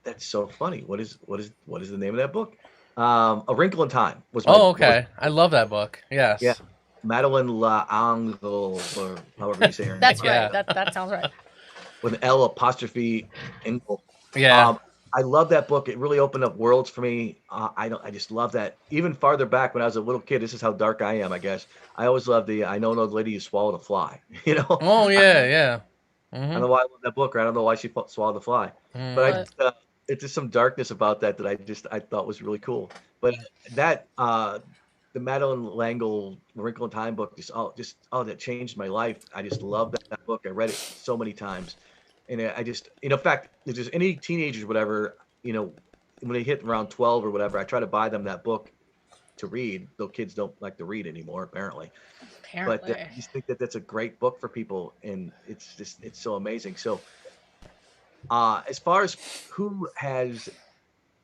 that's so funny. What is the name of that book? A Wrinkle in Time Oh, okay. I love that book. yeah, Yes. Madeline L'Angle, or however you say her name, That's Yeah. right. That sounds right. with an L apostrophe Engel. Yeah. I love that book. It really opened up worlds for me. I just love that. Even farther back when I was a little kid, this is how dark I am, I guess. I always loved I know an old lady who swallowed a fly. Oh, yeah, yeah. I don't Mm-hmm. know why I love that book, or I don't know why she swallowed the fly, but I Mm-hmm. just, it's just some darkness about that I thought was really cool. But that the Madeline L'Angle Wrinkle in Time book that changed my life. I just love that book. I read it so many times, and I just, in fact, if there's any teenagers, whatever, when they hit around 12 or whatever, I try to buy them that book to read. Though kids don't like to read anymore, apparently. But Apparently. I just think that that's a great book for people, and it's so amazing. So, as far as who has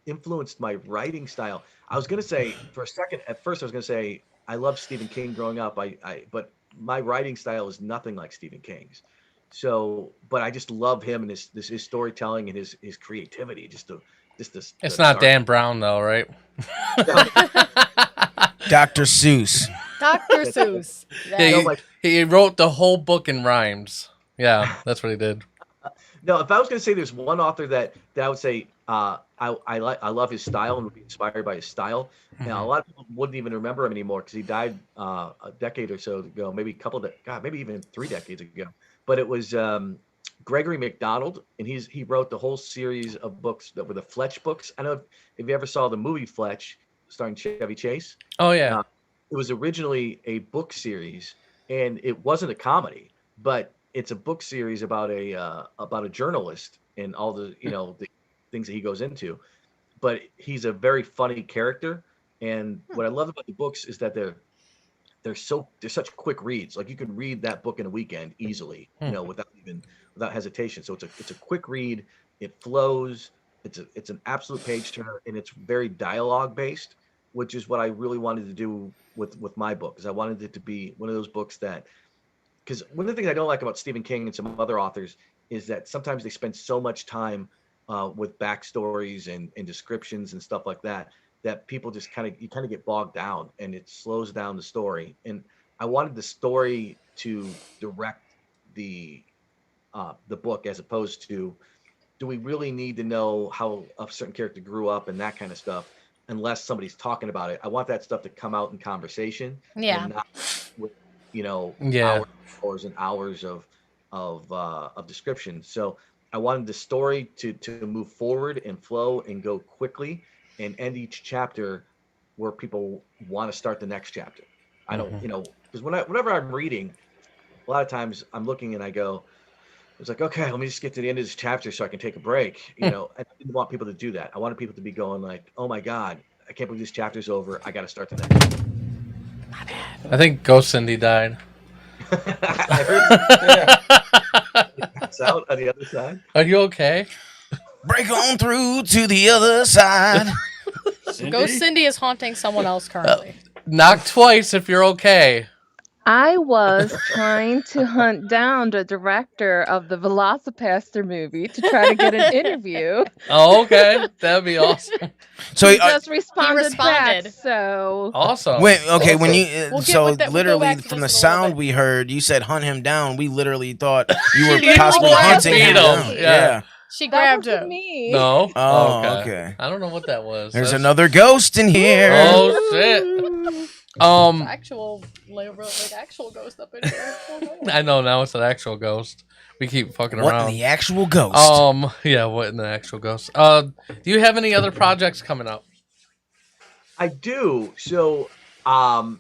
influenced my writing style, I was gonna say for a second. At first, I was gonna say I loved Stephen King growing up. But my writing style is nothing like Stephen King's. So, but I just love him and his storytelling and his creativity. It's The not dark. Dan Brown though, right? Dr. Seuss. Dr. Seuss. Yeah, No, he, like, he wrote the whole book in rhymes. Yeah, that's what he did. no, if I was going to say there's one author that I would say I love his style and would be inspired by his style. Now, a Mhm. lot of people wouldn't even remember him anymore because he died a decade or so ago, maybe maybe even 3 decades ago. But it was Gregory McDonald, and he wrote the whole series of books that were the Fletch books. I don't know if you ever saw the movie Fletch starring Chevy Chase. Oh yeah. Uh, it was originally a book series, and it wasn't a comedy, but it's a book series about a journalist and all the the things that he goes into. But he's a very funny character, and what I love about the books is that they're such quick reads. Like you can read that book in a weekend easily, without hesitation. So it's a quick read. It flows. It's an absolute page turner, and it's very dialogue based, which is what I really wanted to do with my book, because I wanted it to be one of those books that, because one of the things I don't like about Stephen King and some other authors is that sometimes they spend so much time with backstories and descriptions and stuff like that, that people just kind of get bogged down, and it slows down the story. And I wanted the story to direct the the book, as opposed to, do we really need to know how a certain character grew up and that kind of stuff, unless somebody's talking about it. I want that stuff to come out in conversation, Yeah. and not with Yeah. hours and hours of description. So I wanted the story to move forward and flow and go quickly, and end each chapter where people want to start the next chapter. I don't, Mhm. because whenever I'm reading, a lot of times I'm looking and I go, it's like, okay, let me just get to the end of this chapter so I can take a break. I didn't want people to do that. I wanted people to be going like, oh my God, I can't believe this chapter's over. I got to start the next one. I think Ghost Cindy died. I heard it's out on the other side. Are you okay? Break on through to the other side. Ghost Cindy is haunting someone else currently. Knock twice if you're okay. I was trying to hunt down the director of the Velocipaster movie to try to get an interview. Oh, okay. That'd be awesome. So He just responded back, responded. so Awesome. wait, okay, when Awesome. you We'll get so with that- we'll go literally back to from this the in a little sound bit. we heard, you said hunt him down. We literally thought you were literally possibly grabbed hunting him him. down. Yeah. Yeah. She that grabbed wasn't him. me. No? Oh, okay. I don't know what that was. There's That's- another ghost in here. Oh shit. It's actual, like actual ghost up in here. Oh, no. I know now it's an actual ghost. We keep fucking What around. in the actual ghost? Yeah, what in the actual ghost? Do you have any other projects coming up? I do. So, I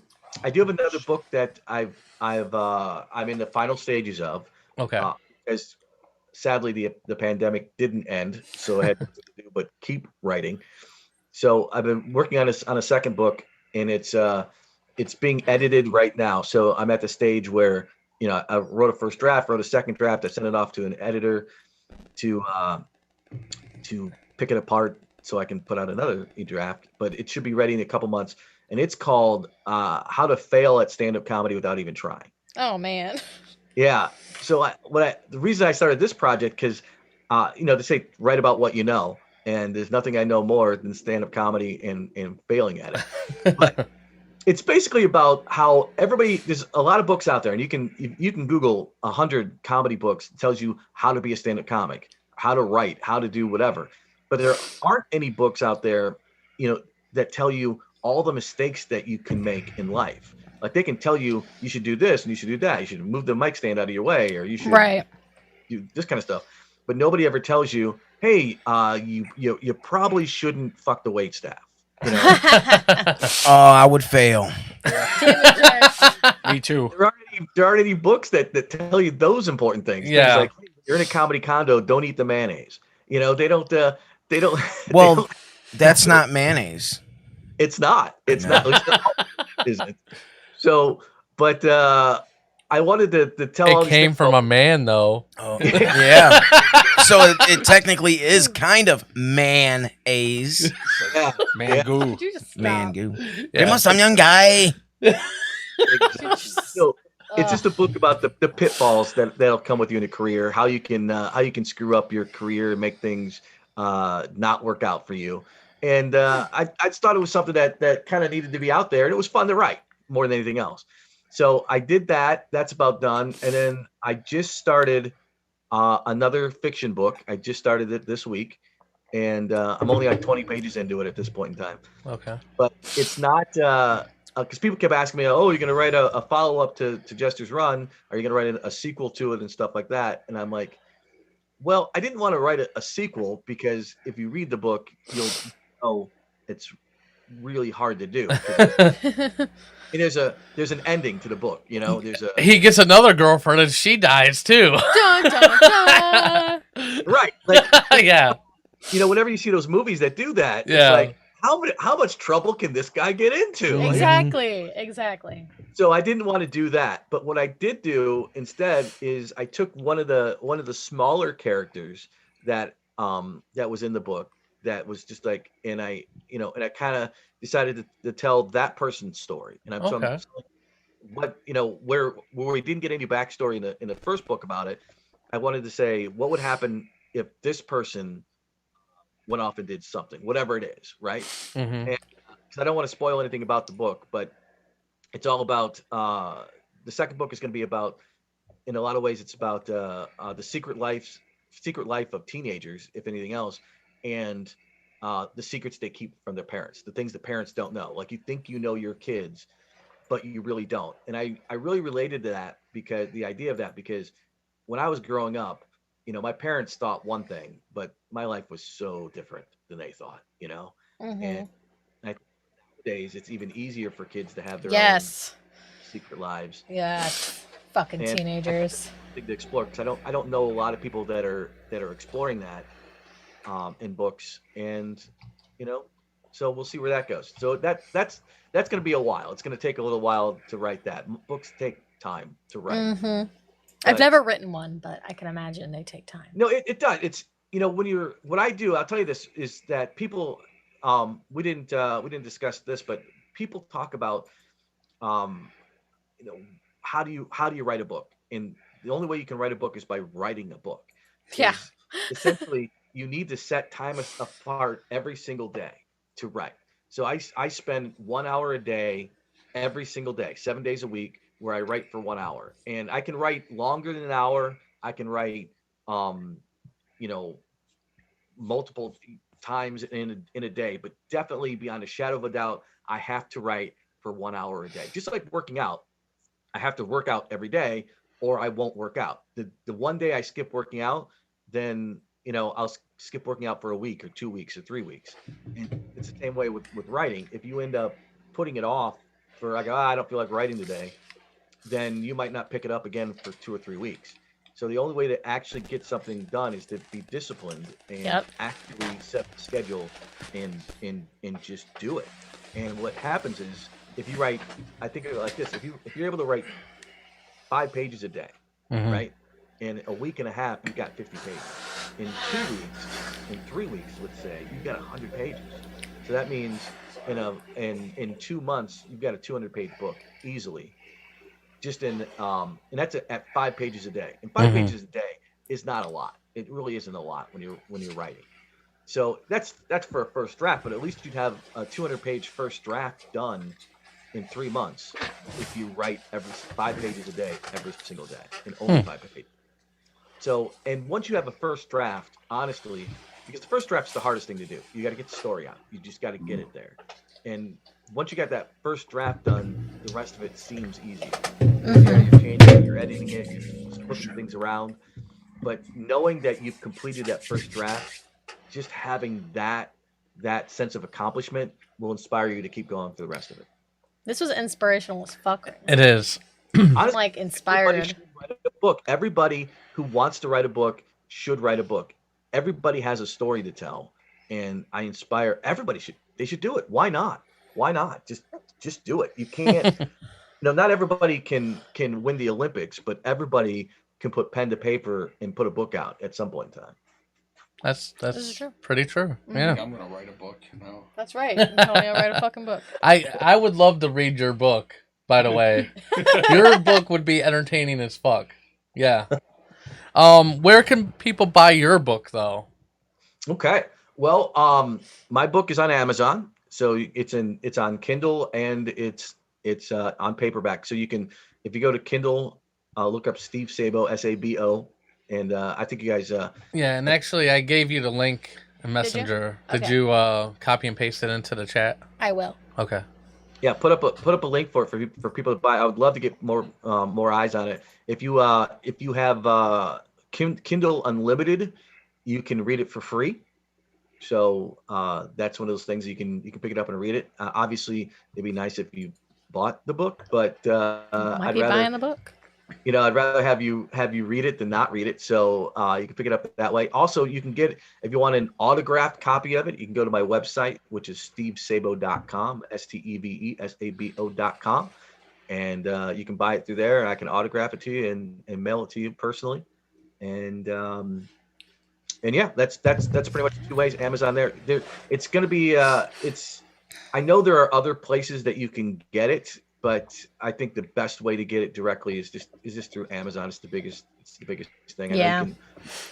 do have another book that I'm in the final stages of. Okay. As sadly the pandemic didn't end, so I had nothing to do but keep writing. So I've been working on a second book, and it's being edited right now. So I'm at the stage where I wrote a first draft, wrote a second draft. I sent it off to an editor to pick it apart so I can put out another draft. But it should be ready in a couple months, and it's called "How to Fail at Stand-Up Comedy Without Even Trying." Oh man. Yeah. So the reason I started this project, because they say write about what you know, and there's nothing I know more than stand-up comedy and failing at it. But it's basically about how there's a lot of books out there, and you can Google 100 comedy books. It tells you how to be a stand-up comic, how to write, how to do whatever. But there aren't any books out there, that tell you all the mistakes that you can make in life. Like they can tell you should do this and you should do that. You should move the mic stand out of your way, or you should do this kind of stuff. But nobody ever tells you, hey, you probably shouldn't fuck the wait staff. Oh, I would fail. Me too. There aren't any books that tell you those important things. Yeah. Things like, hey, you're in a comedy condo, don't eat the mayonnaise. They don't. Well, that's not mayonnaise. It's not. It's not. Isn't it? So, but I wanted to tell. all It these came things. from a man, though. Oh, yeah. So it technically is kind of man-aise. Yeah, Man, goo. Could you just stop? Man goo. Yeah. Come on, some young guy. exactly. So it's just a book about the pitfalls that'll come with you in a career, how you can screw up your career and make things not work out for you. And I thought it was something that kind of needed to be out there, and it was fun to write more than anything else. So I did that. That's about done. And then I just started another fiction book. I just started it this week, and I'm only like 20 pages into it at this point in time. Okay. But it's not because people kept asking me, "Oh, you're going to write a follow up to Jester's Run? Are you going to write a sequel to it and stuff like that?" And I'm like, "Well, I didn't want to write a sequel, because if you read the book, you'll know it's really hard to do." there's an ending to the book. You know, there's a He gets another girlfriend and she dies too. Dun, dun, dun. right. Like, Yeah. you know, whenever you see those movies that do that, it's Yeah. like, how much trouble can this guy get into? Like, Exactly. so I didn't want to do that, but what I did do instead is I took one of the smaller characters that was in the book that was just like, and I kind of decided to tell that person's story, and Okay. what where we didn't get any backstory in the first book about it. I wanted to say what would happen if this person went off and did something, whatever it is, right? Mm-hmm. And because I don't want to spoil anything about the book, but it's all about the second book is going to be about, in a lot of ways, it's about the secret life of teenagers, if anything else, and the secrets they keep from their parents, the things that parents don't know. Like, you think you know your kids, but you really don't. And I really related to that, because the idea of that, because when I was growing up, my parents thought one thing, but my life was so different than they thought, and I think nowadays it's even easier for kids to have their own Yes. secret lives. Yes. Fucking And teenagers. to explore, because I don't know a lot of people that are exploring that in books, and so we'll see where that goes. So that's going to be a while. It's going to take a little while to write that. Books take time to write. I've But never written one, but I can imagine they take time. no, it does. It's what I do. I'll tell you this is that people we didn't discuss this, but people talk about um you know how do you write a book, and the only way you can write a book is by writing a book. Yeah. Is essentially you need to set time apart every single day to write. So I spend 1 hour a day every single day, 7 days a week, where I write for 1 hour, and I can write longer than an hour. I can write um you know multiple times in a day, but definitely beyond a shadow of a doubt, I have to write for 1 hour a day. Just like working out, I have to work out every day, or I won't work out. The one day I skip working out, then I'll skip working out for a week or 2 weeks or 3 weeks. And it's the same way with writing. If you end up putting it off for like, I don't feel like writing today, then you might not pick it up again for 2 or 3 weeks. So the only way to actually get something done is to be disciplined and Yep. actually set the schedule and just do it. And what happens is, if you write, I think of it like this: if you're able to write 5 pages a day, Mhm. right, in a week and a half, you've got 50 pages. In 2 weeks, in 3 weeks, let's say, you've got 100 pages. So that means in 2 months, you've got a 200-page book easily. Just and that's at 5 pages a day. And 5 pages a day is not a lot. It really isn't a lot when you're writing. So that's for a first draft, but at least you'd have a 200-page first draft done in 3 months if you write every 5 pages a day every single day, and only 5 pages. So, and once you have a first draft, honestly, because the first draft's the hardest thing to do, you got to get the story out. You just got to get it there. And once you got that first draft done, the rest of it seems easier. You're changing it, you're editing it, you're pushing things around. But knowing that you've completed that first draft, just having that sense of accomplishment will inspire you to keep going for the rest of it. This was inspirational as fuck. Right now. It is. I'm Honestly, like everybody inspired. should write a book. Everybody who wants to write a book should write a book. Everybody has a story to tell, and I inspire everybody. They should do it. Why not? Why not? Just do it. You can't. Not everybody can win the Olympics, but everybody can put pen to paper and put a book out at some point in time. This is That's true. pretty true. I Yeah. think I'm gonna write a book. That's right. Tony, I'll write a fucking book. I would love to read your book, by the way. Your book would be entertaining as fuck. Yeah. Where can people buy your book though? Okay. Well, my book is on Amazon, so it's on Kindle, and it's on paperback. So you can, if you go to Kindle, look up Steve Sabo, Sabo, and I think you guys. Yeah, and actually I gave you the link in Messenger. Did Okay. you copy and paste it into the chat? I will. Okay. Yeah, put up a link for people to buy. I would love to get more eyes on it. If you have Kindle Unlimited, you can read it for free. So that's one of those things you can pick it up and read it. Obviously, it'd be nice if you bought the book, but Might I'd be rather buying the book. I'd rather have you read it than not read it. So you can pick it up that way. Also, you can get, if you want an autographed copy of it, you can go to my website, which is stevesabo.com, stevesabo.com, and you can buy it through there. And I can autograph it to you and mail it to you personally. And yeah, that's pretty much the two ways. Amazon there. It's going to be it's. I know there are other places that you can get it, but I think the best way to get it directly is just through Amazon. It's the biggest thing. I know you can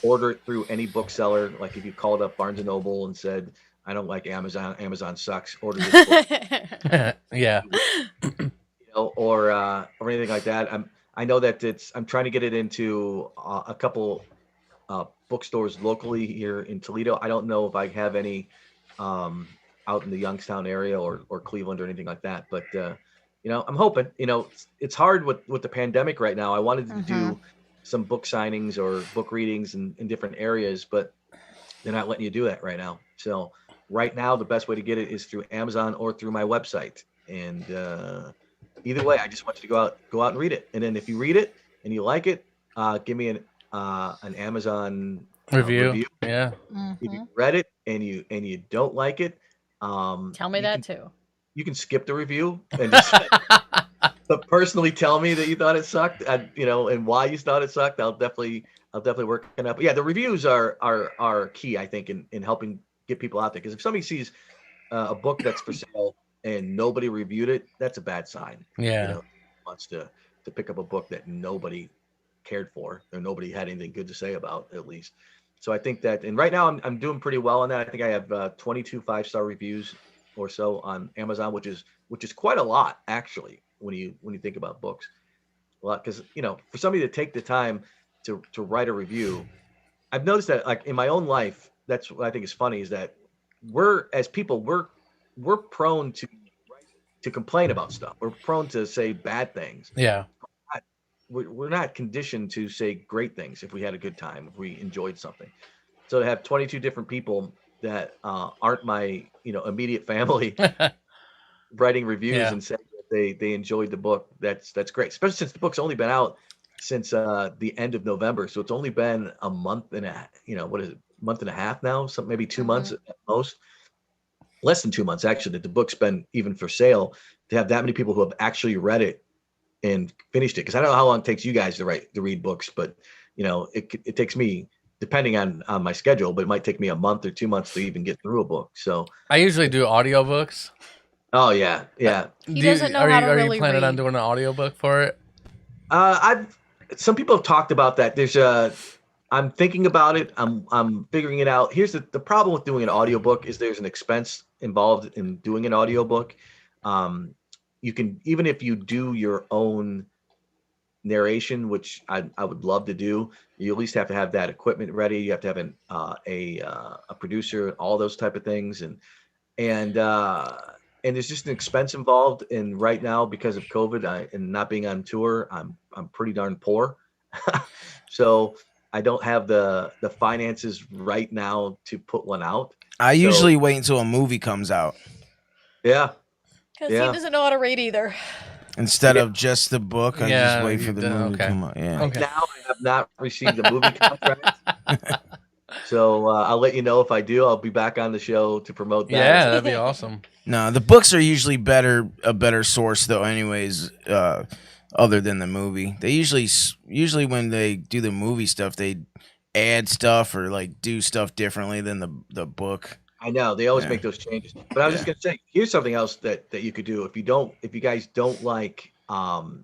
order it through any bookseller. Like if you called up Barnes and Noble and said, "I don't like Amazon. Amazon sucks. Order this book." Yeah. Or anything like that. I know that I'm trying to get it into a couple bookstores locally here in Toledo. I don't know if I have any out in the Youngstown area or Cleveland or anything like that. But I'm hoping. It's hard with the pandemic right now. I wanted to do some book signings or book readings in different areas, but they're not letting you do that right now. So right now, the best way to get it is through Amazon or through my website. And either way, I just want you to go out and read it. And then if you read it and you like it, give me an Amazon review. Yeah. If you read it and you don't like it, Tell me that too. You can skip the review and just but personally tell me that you thought it sucked, and why you thought it sucked. I'll definitely work it up. But yeah, the reviews are key, I think, in helping get people out there. Because if somebody sees a book that's for sale and nobody reviewed it, that's a bad sign. Yeah. Wants to pick up a book that nobody cared for or nobody had anything good to say about, at least. So I think that, and right now I'm doing pretty well on that. I think I have 22 5-star reviews or so on Amazon, which is quite a lot, actually, when you think about books. A lot, because for somebody to take the time to write a review, I've noticed that, like, in my own life, that's what I think is funny, is that we're prone to complain about stuff. We're prone to say bad things. Yeah. We're not conditioned to say great things if we had a good time, if we enjoyed something. So to have 22 different people that aren't my immediate family writing reviews and saying that they enjoyed the book, that's great. Especially since the book's only been out since the end of November, so it's only been a month and month and a half now, maybe 2 months at most. Less than 2 months, actually, that the book's been even for sale. To have that many people who have actually read it and finished it, because I don't know how long it takes you guys to read books, but it takes me, depending on my schedule, but it might take me a month or 2 months to even get through a book. So I usually do audiobooks. Oh yeah. He doesn't know how to really Are you planning on read. doing an audiobook for it? Some people have talked about that. I'm thinking about it. I'm figuring it out. Here's the problem with doing an audiobook is there's an expense involved in doing an audiobook. You can, even if you do your own narration, which I would love to do, you at least have to have that equipment ready. You have to have a producer, all those type of things, and there's just an expense involved. And right now, because of COVID and not being on tour, I'm pretty darn poor, so I don't have the finances right now to put one out. I usually wait until a movie comes out. Yeah. Because he doesn't know how to read either. Instead of just the book, I just wait for the movie to come out. Yeah. Okay. Now I have not received a movie contract. So I'll let you know if I do. I'll be back on the show to promote that. Yeah, that'd be awesome. No, the books are usually a better source though. Anyways, other than the movie, they usually when they do the movie stuff, they add stuff or like do stuff differently than the book. I know they always make those changes, but I was just gonna say, here's something else that you could do if you guys don't like to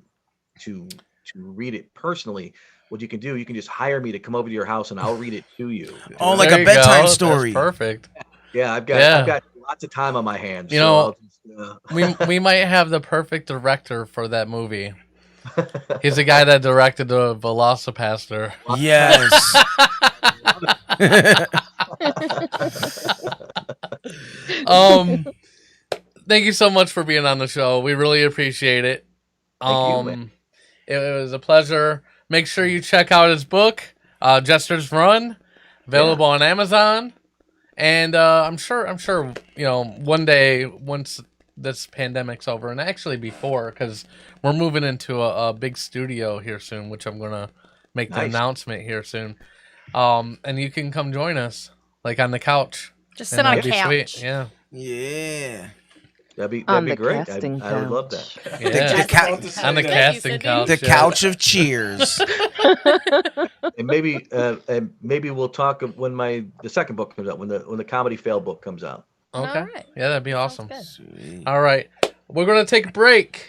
read it personally. What you can do, you can just hire me to come over to your house and I'll read it to you. Oh, like a bedtime story. That's perfect. Yeah, I've got lots of time on my hands. We might have the perfect director for that movie. He's the guy that directed the Velocipaster. Yes. Thank you so much for being on the show. We really appreciate it. Thank you, man. It was a pleasure. Make sure you check out his book, Jester's Run, available on Amazon. And I'm sure, one day once this pandemic's over, and actually before, because we're moving into a big studio here soon, which I'm gonna make the Nice. announcement here soon. And you can come join us, like on the couch. Just And sit on a that'd be couch. sweet. Yeah. Yeah. That'd On be the great. casting I would love couch. that. Yeah. The cou- On the Thank you, casting Sydney. couch. The yeah. couch of cheers. And maybe we'll talk when the second book comes out, when the comedy fail book comes out. Okay. All right. Yeah, that'd be Sounds awesome. good. Sweet. All right. We're gonna take a break.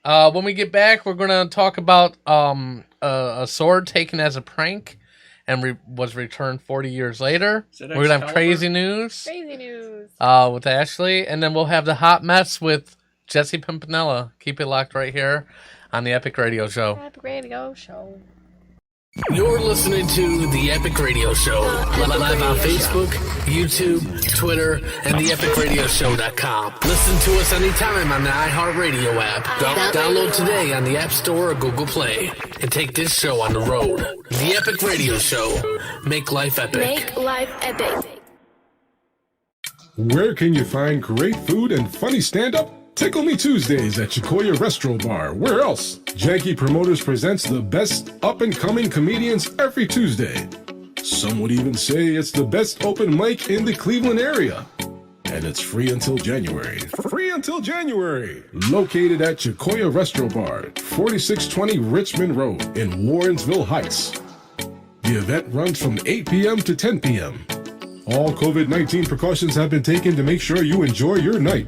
When we get back, we're gonna talk about a sword taken as a prank and was returned 40 years later. Is it We're gonna have Excalibur? crazy news Crazy news. with Ashley, and then we'll have the hot mess with Jesse Pimpinella. Keep it locked right here on the Epic Radio Show. Happy Radio Show. You're listening to the Epic Radio Show, live on Facebook, YouTube, Twitter, and theepicradioshow.com. Listen to us anytime on the iHeartRadio app. Download today on the App Store or Google Play, and take this show on the road. The Epic Radio Show. Make life epic. Make life epic. Where can you find great food and funny stand-up? Tickle Me Tuesdays at Chicoya Restro Bar. Where else? Janky Promoters presents the best up-and-coming comedians every Tuesday. Some would even say it's the best open mic in the Cleveland area. And it's free until January. Free until January! Located at Chicoya Restro Bar, 4620 Richmond Road in Warrensville Heights. The event runs from 8 p.m. to 10 p.m. All COVID-19 precautions have been taken to make sure you enjoy your night.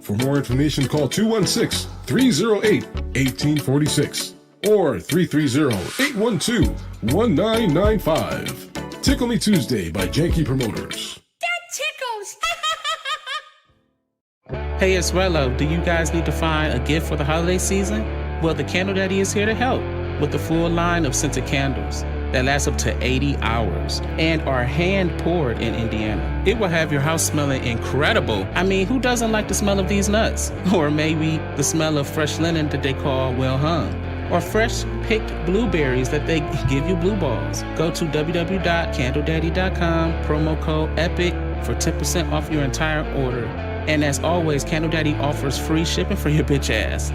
For more information, call 216-308-1846 or 330-812-1995. Tickle Me Tuesday by Janky Promoters. Hey, it's Rello. Do you guys need to find a gift for the holiday season? Well, the Candle Daddy is here to help with the full line of scented candles that last up to 80 hours and are hand poured in Indiana. It will have your house smelling incredible. I mean, who doesn't like the smell of these nuts? Or maybe the smell of fresh linen that they call well hung. Or fresh picked blueberries that they give you blue balls. Go to www.candledaddy.com, promo code EPIC for 10% off your entire order. And as always, Candle Daddy offers free shipping for your bitch ass.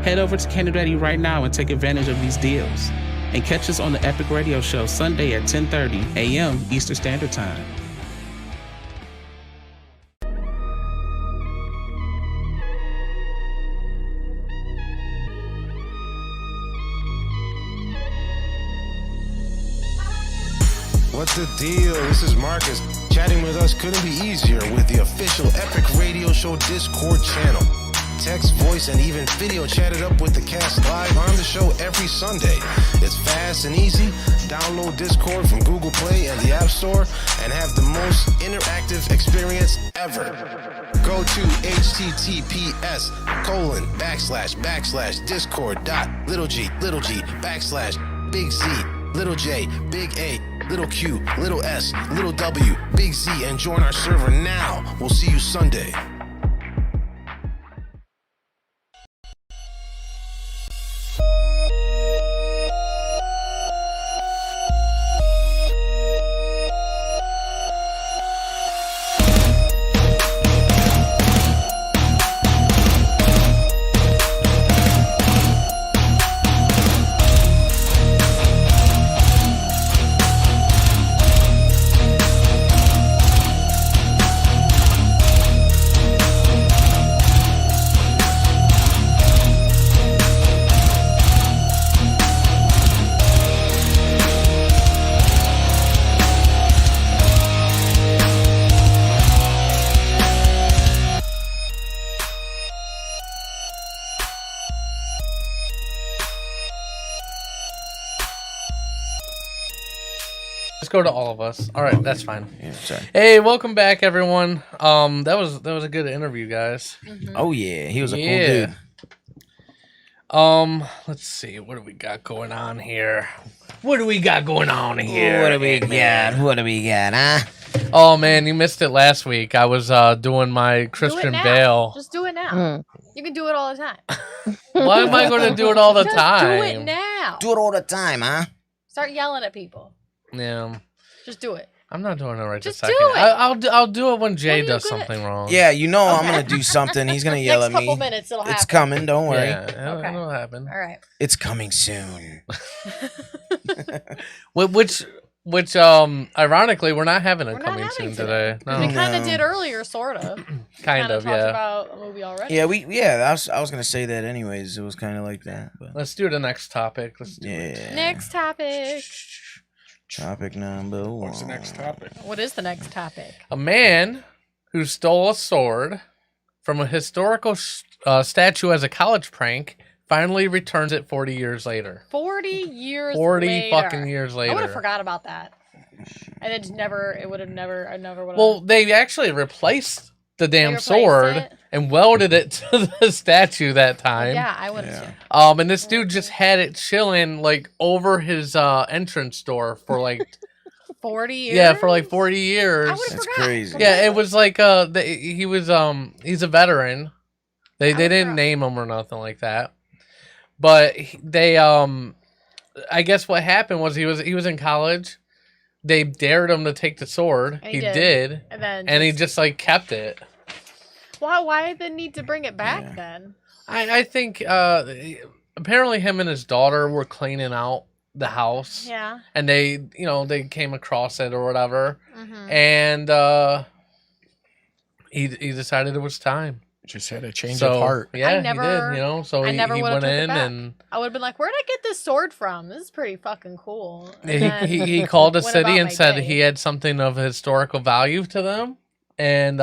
Head over to Candle Daddy right now and take advantage of these deals. And catch us on the Epic Radio Show Sunday at 10:30 a.m. Eastern Standard Time. What's the deal? This is Marcus. Chatting with us couldn't be easier with the official Epic Radio Show Discord channel. Text, voice, and even video chatted up with the cast live on the show every Sunday. It's fast and easy. Download Discord from Google Play and the App Store and have the most interactive experience ever. Go to https://discord.littleg.big Z, little J, big A, little Q, little S, little W, big Z, and join our server now. We'll see you Sunday. Let's go to all of us. All right, that's fine. Yeah, sorry. Hey, welcome back, everyone. That was a good interview, guys. Oh yeah, he was a Yeah. cool dude. Let's see. What do we got going on here? What do we got going on here? What do we got? What do we got, huh? Oh man, you missed it last week. I was doing my Christian do it now. Bale. Just do it now. Mm. You can do it all the time. Why am I going to do it all the Just time? do it now. Do it all the time, huh? Start yelling at people. Yeah. Just do it. I'm not doing it right Just this second. do it. I'll do it when Jay you does gonna- something wrong. Yeah, you know I'm Okay. gonna do something. He's gonna yell Next at me. couple minutes, it'll happen. It's coming. Don't worry. Yeah, Okay. it'll happen. All right. It's coming soon. Which ironically, we're not having We're it not coming having soon today. We No, kind of No. did earlier, sort of. kind of, talked yeah. about a movie already. Yeah, I was gonna say that anyways. It was kind of like that, but Let's do the next topic. Let's do it. yeah. Next topic. Topic number 1. What's the next topic? What is the next topic? A man who stole a sword from a historical statue as a college prank finally returns it 40 years later. 40 years 40 later. fucking years later. I would have forgot about that. And it never would have. Well, they actually replaced the damn replaced sword it? and welded it to the statue that time. Yeah, I would have too. And this dude just had it chilling like over his entrance door for like 40 years? yeah, for like 40 years. I would have That's forgot. crazy. Yeah, it was like he was he's a veteran. They I didn't forgot. name him or nothing like that. But they I guess what happened was he was in college. They dared him to take the sword. And He he did. And then And he just like kept it. why the need to bring it back then? I think apparently him and his daughter were cleaning out the house. Yeah. And they came across it or whatever. Mm-hmm. And he decided it was time. Just had a change So, of heart. Yeah, never- he did, so I he never would've went took it in back. and I would have been like, where'd I get this sword from? This is pretty fucking cool. And he, then he called the went city about and my said day. he had something of historical value to them. And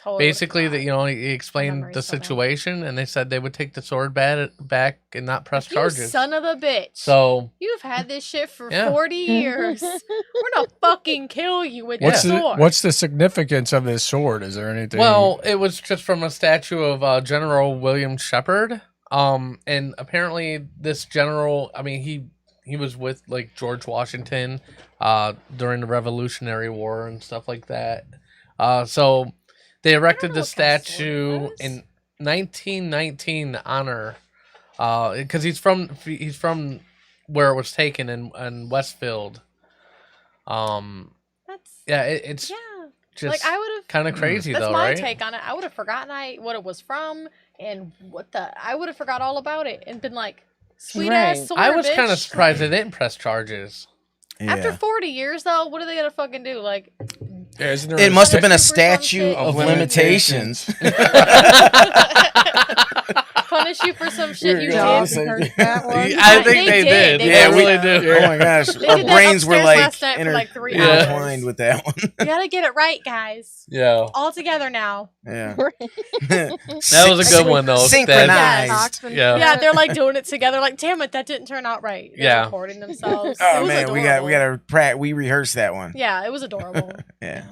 Totally basically, that he explained memory's the so bad. situation, and they said they would take the sword back and not press You charges. son of a bitch. So You've had this shit for Yeah. 40 years. We're gonna fucking kill you with What's this sword. what's the significance of this sword? Is there anything? well, it was just from a statue of General William Shepard. And apparently this general, I mean, he was with like George Washington during the Revolutionary War and stuff like that. So they erected the what kind of sword statue it was. in 1919 to honor, because he's from where it was taken in Westfield. That's Yeah, it's yeah. just Like I would have. kind of crazy That's though, my right? take on it. I would have forgotten what it was from and I would have forgot all about it and been like, sweet ass Right. sword. I was kind of bitch. surprised they didn't press charges. After Yeah. 40 years though, what are they gonna fucking do? Like Yeah, isn't there It a must have been a Super some statue shit. of Of limitations. punish you for some shit you gonna did? say- Heard that one? I think they did. They Yeah, did. really did. do. Oh my gosh, They our did that brains were upstairs like last night for like 3 hours. intertwined with that one. You gotta get it right, guys. Yeah. All together now. Yeah, That was a good one though. Synchronized. Talks and Yeah. Yeah, they're like doing it together. Like, damn it, that didn't turn out right. They're Yeah. recording themselves. It Oh was man, we adorable. got we rehearsed that one. Yeah, it was adorable. Yeah.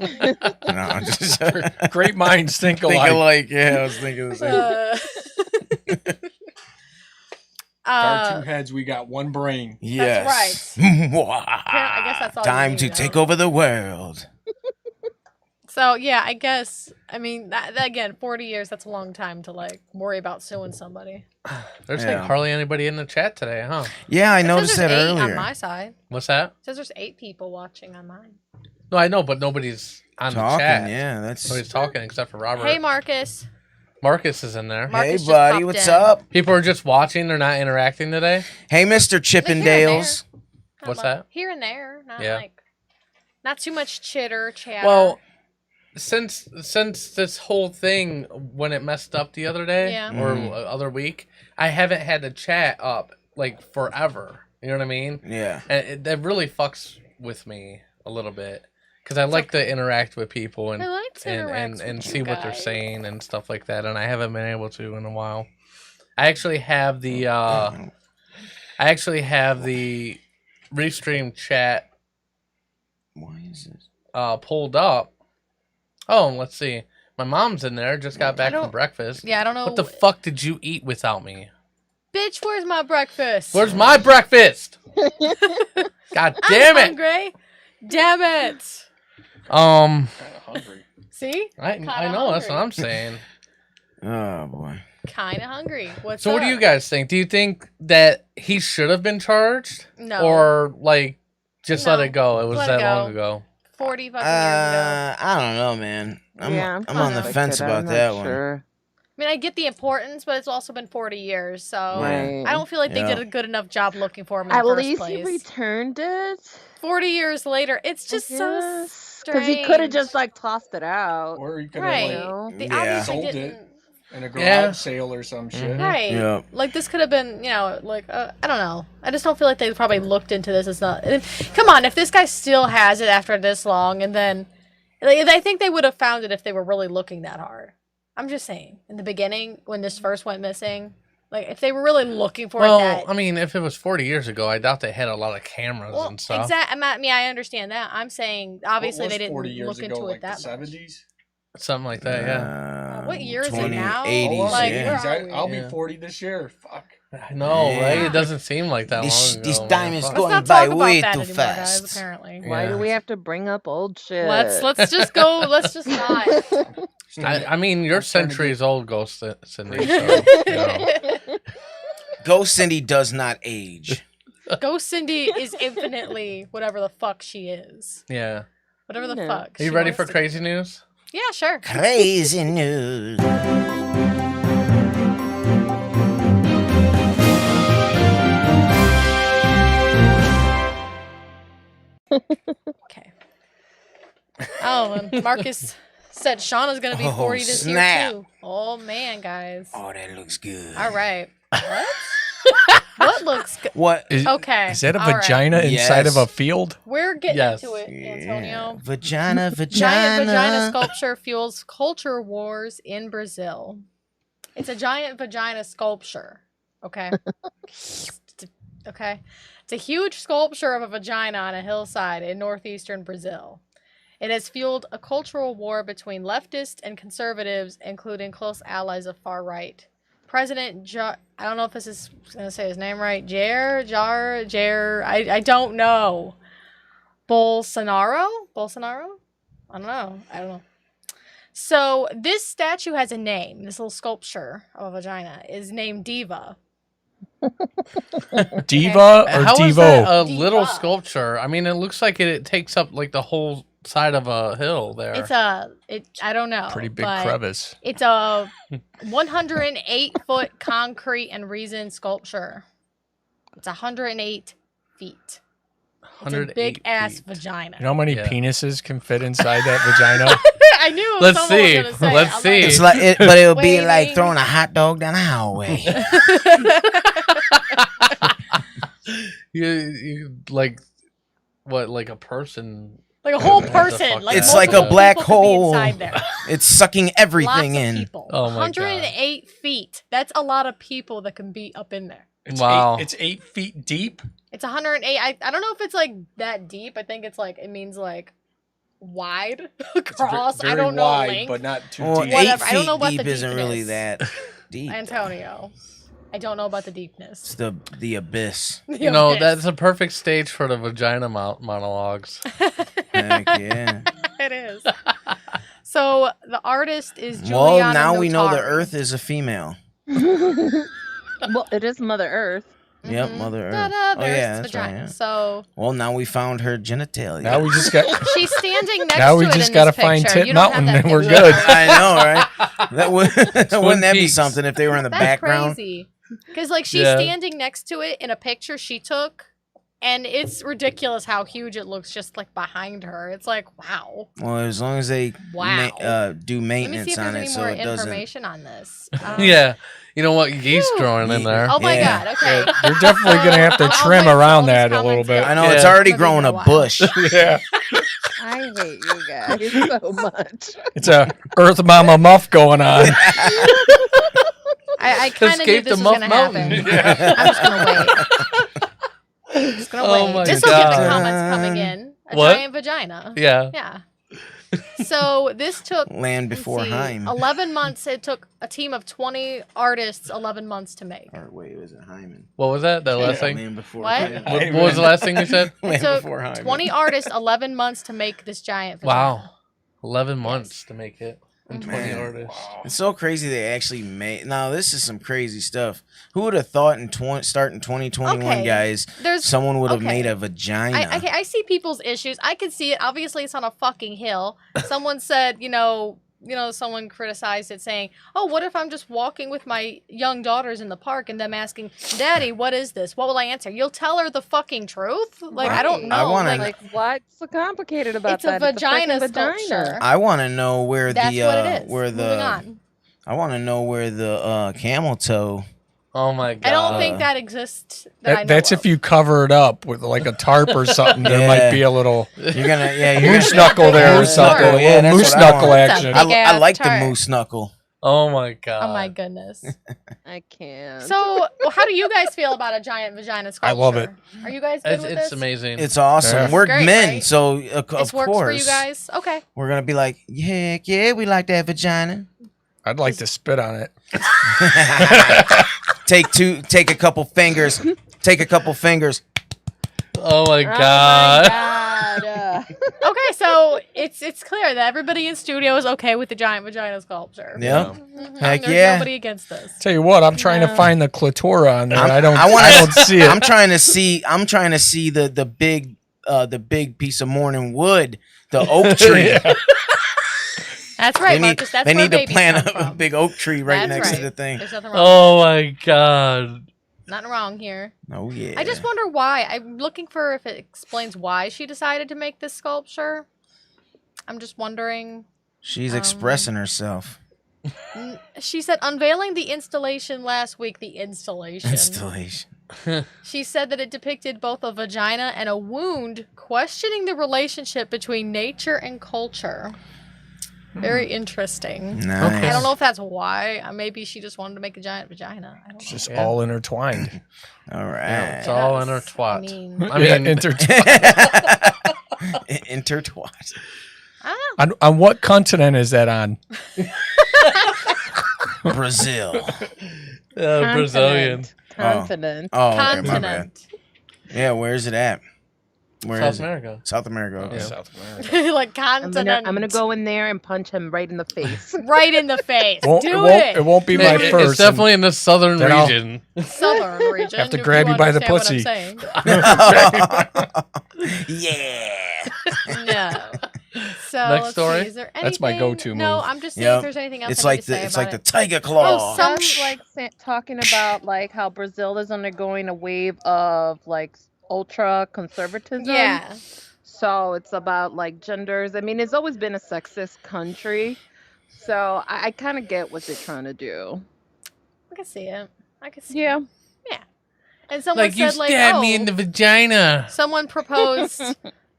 No, just great minds think think alike? alike. Yeah, I was thinking the same. Our two heads, we got one brain. Yes. I guess that's all you Time need, to though. take over the world. So yeah, I guess. I mean, that again, 40 years. That's a long time to like worry about suing somebody. There's Yeah. like hardly anybody in the chat today, huh? Yeah, I It says noticed that there's 8 earlier. on my side. What's that? It says there's 8 people watching on mine. No, I know, but nobody's on Talking, the chat. yeah, that's. Nobody's talking except for Robert. Hey, Marcus. Marcus is in there. Marcus Hey, just buddy, popped what's in. up? People are just watching. They're not interacting today. Hey, Mr. Chippendales. Not What's much. that? Here and there. Not Yeah. like. Not too much chatter. Well, since this whole thing when it messed up the other day Yeah. or Mhm. other week, I haven't had the chat up like forever. You know what I mean? Yeah. And that really fucks with me a little bit because I like to interact with people and I like to interact and with see you what they're guys. saying and stuff like that, and I haven't been able to in a while. I actually have the Restream chat Why is this? pulled up. Oh, let's see. My mom's in there. Just got back from don't- breakfast. Yeah, I don't know. What the fuck did you eat without me? Bitch, where's my breakfast? Where's my breakfast? God damn I'm it! hungry. Damn it. Um, Kind of hungry. See? I know that's what I'm saying. Oh boy. Kind of hungry. What's So, what do up? you guys think? Do you think that he should have been charged, No. or like just let No. it go? It was Let that it long go. ago. 40 fucking years ago. I don't know, man. I'm on the conflicted. fence about I'm not that one. sure. I mean, I get the importance, but it's also been 40 years, so Right. I don't feel like they Yeah. did a good enough job looking for him in At the first least place. he returned it. 40 years later, it's just so Because he could have just strange. like tossed it out. Or you could Right. have know? They Yeah. obviously Sold it. didn't. in a garage Yeah. sale or some shit. Mm-hmm. Right. Yeah. Like this could have been, like I don't know. I just don't feel like they probably looked into this. It's not. Come on, if this guy still has it after this long, and then, I think they would have found it if they were really looking that hard. I'm just saying, in the beginning when this first went missing, if they were really looking for it. Well, I mean, if it was 40 years ago, I doubt they had a lot of cameras and stuff. Exactly. I mean, I understand that. I'm saying obviously What was they didn't 40 years look ago, into like it that the much. 70s? Something like that, yeah. What year is it 20, now? 80s, Like, yeah. where are we? I'll be Yeah. 40 this year. Fuck. I know, Yeah. right? It doesn't seem like that This long ago. time man. is Fuck. going Let's not by talk about way that too anymore, fast. guys, apparently. Why Yeah. do we have to bring up old shit? Let's just go. Let's just not. I mean, your I'm starting to century's old, Ghost Cindy. Great. So, you know. Ghost Cindy does not age. Ghost Cindy is infinitely whatever the fuck she is. Yeah. Whatever the Yeah. fuck. Are you she ready wants for to- crazy news? Yeah, sure. Crazy news. Okay. Oh, and Marcus said Shauna's gonna be Oh, 40 this snap. year too. Oh man, guys. Oh, that looks good. All right. What? What looks good? What? Okay. Is that a all right. vagina inside of a field? We're getting Yes. into it, Antonio. Vagina, Giant vagina vagina. sculpture fuels culture wars in Brazil. It's a giant vagina sculpture. Okay. Okay. It's a huge sculpture of a vagina on a hillside in northeastern Brazil. It has fueled a cultural war between leftists and conservatives, including close allies of far right. President I don't know if this is going to say his name right. I don't know. Bolsonaro? I don't know. So this statue has a name. This little sculpture of a vagina is named Diva. Diva or How is Devo? that a Diva. little sculpture? I mean, it looks like it takes up like the whole side of a hill there. I don't know. Pretty big but crevice. It's a 108-foot concrete and resin sculpture. It's 108 feet. It's a 108 big ass feet. vagina. You know how many Yeah. penises can fit inside that vagina? I knew Let's someone see. was gonna say it. Let's I'm see. It's like but it would be like Waiting. throwing a hot dog down a hallway. You like what? Like a person? Like a whole What the person. fuck? Like It's like a multiple black people could be hole. inside there. It's sucking everything Lots in. of people. Oh my God. 108 feet. That's a lot of people that can be up in there. It's Wow. It's 8 feet deep. It's 108. I don't know if it's like that deep. I think it's like it means like wide It's across. very I don't know wide, length. but not too Well, deep. Whatever. 8 I don't know feet what the deep isn't really deepness. that deep. Antonio, I don't know about the It's deepness. the abyss. You know, that's a perfect stage for the vagina monologues. Heck yeah. It is. So the artist is Juliana Well, now we know the Notari. Earth is a female. Well, it is Mother Earth. Yep, Mhm. Mother Earth. Ta-da, Oh there's yeah, the that's right. vagina. Yeah. So Well, now we found her genitalia. Now we just got. she's standing next Now to we it just in gotta this find picture. Tit You don't have Mountain that and we're picture. good. I know, right? That would wouldn't that be Peaks. something if they were in the That's background? crazy. Because like she's Yeah. standing next to it in a picture she took, and it's ridiculous how huge it looks just like behind her. It's like wow. Well, as long as they Wow. do Let me see maintenance if there's on it, any so more it doesn't. information on this. Yeah. You know what? Yeast growing in there. Oh my Yeah. god. Okay. You're definitely gonna have to I'll trim wait for all around these that a little comments bit. go. I know Yeah. it's already It's gonna be growing a a while. bush. Yeah, I hate you guys so much. it's a Earth Mama muff going on. I kind of knew Escape this the was Muff gonna Mountain. happen. I'm just gonna wait. Just gonna Oh wait. my This will get the God. comments coming in. A What? giant vagina. Yeah. Yeah. So this took Land let's before see, Heim. 11 months. It took a team of 20 artists 11 months to make. Or wait, was it Hyman? What was that? That last thing? Land before What? Hyman. What was the last thing you said? It Land took before Hyman. 20 artists 11 months to make this giant vagina. Wow. 11 months to make it. And 20 Man. artists. It's so crazy they actually made. Now this is some crazy stuff. Who would have thought in starting 2021, Okay, guys, someone would have made okay. a vagina? I see people's issues. I can see it. Obviously, it's on a fucking hill. Someone said, someone criticized it saying, oh, what if I'm just walking with my young daughters in the park and them asking, Daddy, what is this? What will I answer? You'll tell her the fucking truth? Like, I don't Right. know. I wanna- like, What's so complicated about it's that? a vagina freaking sculpture. I want to know where That's the what it is. where the Moving on. I want to know where the camel toe. Oh my god. I don't think that exists. That I know That's of. if you cover it up with like a tarp or something. There might Yeah. be a little You're gonna you're moose gonna, knuckle there or Moose something. knuckle, A yeah, little that's moose what I knuckle want. action. Big I ass like the tarp. moose knuckle. Oh my god. Oh my goodness. I can't. So, how do you guys feel about a giant vagina sculpture? I love it. Are you guys good with It's this? amazing. It's awesome. Yeah. We're Great, men, right? so of This works course for you guys. Okay. we're gonna be like, heck yeah, we like that vagina. I'd like to spit on it. Take a couple fingers. Take a couple fingers. Oh my Oh god. my God. Okay, so it's clear that everybody in studio is okay with the giant vagina sculpture. Yeah. Mhm. Heck There's yeah. nobody against this. Tell you what, I'm trying to No. find the clitora on there. I don't wanna- see it. I'm trying to see the big piece of morning wood, the oak tree. Yeah. That's right, they need, Marcus. That's they where need to babies plant come a from. big oak tree right That's next to right. the thing. There's nothing wrong. Oh my god. Nothing wrong here. Oh yeah. I just wonder why. I'm looking for if it explains why she decided to make this sculpture. I'm just wondering. She's expressing herself. She said unveiling the installation last week. The installation. Installation. She said that it depicted both a vagina and a wound, questioning the relationship between nature and culture. Very interesting. Nice. I don't know if that's why. Maybe she just wanted to make a giant vagina. I don't It's know. just Yeah. all intertwined. All right. Yeah, it's all in her Yes. twat. I mean, I Yeah, mean, intertwined. Intertwat. I don't know. On what continent is that on? Brazil. Brazilian. Continent. Oh, okay, my bad. Continent. Yeah, where is it at? Where South is America. it? South America. Okay. Yeah. South America. Like I'm continent. gonna go in there and punch him right in the face. right in the face. Won't- Do it won't be my It- first. It's definitely in the southern Then I'll- region. Southern region. Have to if grab you by the understand what I'm saying. Yeah. No. So Next let's story? See, is there That's my anything- go-to No, move. I'm just seeing Yep. if there's anything else It's I need like to say it's about like the it. tiger claw. some- Like talking about like how Brazil is undergoing a wave of like ultra conservatism. Yeah. So it's about like genders. I mean, it's always been a sexist country. So I kind of get what they're trying to do. I can see it. I can see Yeah. it. Yeah. And someone Like, you said, like, stabbed oh, me in the vagina. someone proposed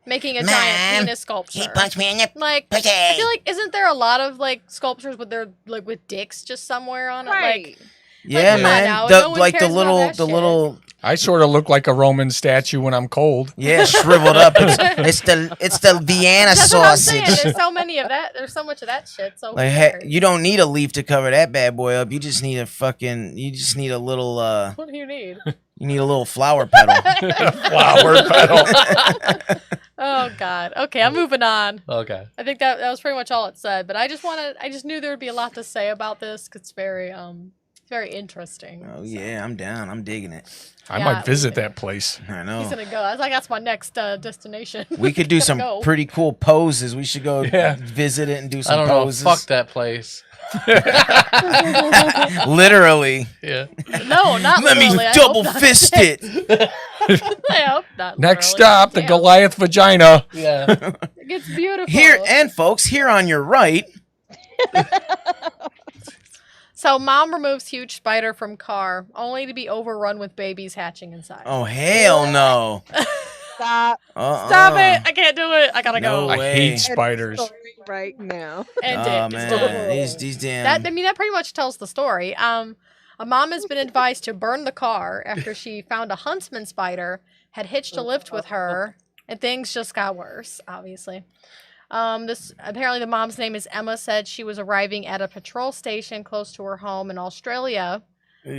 making a giant penis sculpture. me in the Like, I feel like, isn't there a lot of, like, sculptures with their, like, with dicks just somewhere on it? Like, Yeah, come on man. now, The, no one like the cares about little, that the shit. little, I sort of look like a Roman statue when I'm cold. yeah, shriveled up. It's the Vienna that's what I'm saying. sausage. There's so many of that. There's so much of that shit. So Like, who hey, cares? you don't need a leaf to cover that bad boy up. You just need you just need a little, What do you need? you need a little flower petal. Flower petal. Oh God. Okay, I'm moving on. Okay. I think that was pretty much all it said. But I just knew there would be a lot to say about this because it's very interesting. Oh yeah, I'm down. I'm digging it. I Yeah, might visit that place. I He's know. gonna go. I was like, that's my next destination. We could do Gotta some go. pretty cool poses. We should go Yeah. visit it and do I some don't know. poses. Fuck that place. Literally. Yeah. No, not Let me literally. I double hope not. fist it. I hope not. Next literally. stop, the Damn. Goliath vagina. Yeah. It's beautiful. Here and folks, here on your right. So mom removes huge spider from car, only to be overrun with babies hatching inside. Oh hell no. Stop. Stop it! I can't do it. I gotta No go. I way. hate spiders. Right now. End Oh it. man, these damn. That pretty much tells the story. A mom has been advised to burn the car after she found a huntsman spider had hitched a lift with her, and things just got worse. Obviously, this apparently the mom's name is Emma. Said she was arriving at a patrol station close to her home in Australia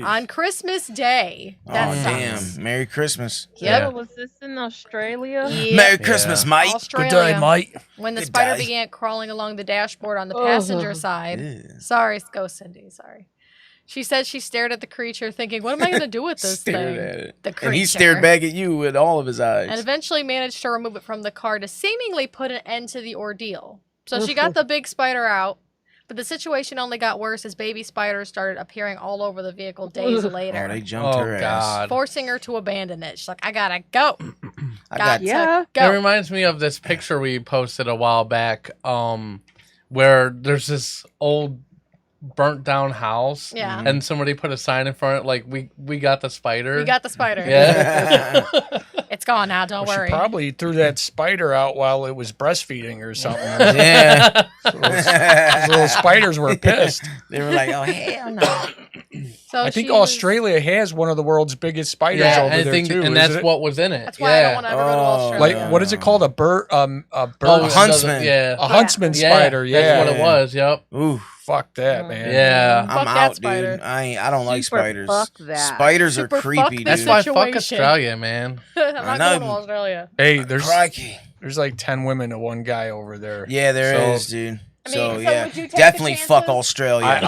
on Christmas Day. That sucks. Damn. Merry Christmas. Yep. Oh, was this in Australia? Yep. Merry Christmas, Mike. Australia. Mike. When the Good spider day. began crawling along the dashboard on the passenger side. Ew. Sorry, go Cindy. Sorry. She said she stared at the creature, thinking, "What am I going to do with this Stared thing?" at it. The creature. And he stared back at you with all of his eyes. And eventually managed to remove it from the car to seemingly put an end to the ordeal. So she got the big spider out, but the situation only got worse as baby spiders started appearing all over the vehicle days later, Oh, they jumped her ass. God. forcing her to abandon it. She's like, "I gotta go. I Got got to Yeah. It go." reminds me of this picture we posted a while back, where there's this old burnt down house, Yeah. and somebody put a sign in front, like we got the spider. We got the spider. Yeah. It's gone now. Don't Well, worry. she probably threw that spider out while it was breastfeeding or something. Yeah. Those little spiders were pissed. They were like, oh, hell no. So I think she was- Australia has one of the world's biggest spiders Yeah, over and I there think, too. and isn't that's it? what was in it. That's why I don't Yeah. want to ever go to Oh, Australia. Like what is it called? A bird? A bird? Oh, A it doesn't- huntsman. Yeah. A huntsman Yeah, spider. Yeah, That's what it was. Yep. Ooh, Fuck that, man. Yeah. Fuck I'm that out, spider. dude. I don't like Super spiders. fuck that. Spiders are Super fuck creepy, this That's dude. why situation. fuck Australia, man. I'm not know. going to Australia. Hey, there's Crikey. like 10 women to one guy over there. Yeah, there is, So, dude. I mean, so so yeah, would you take the definitely fuck chances? Australia.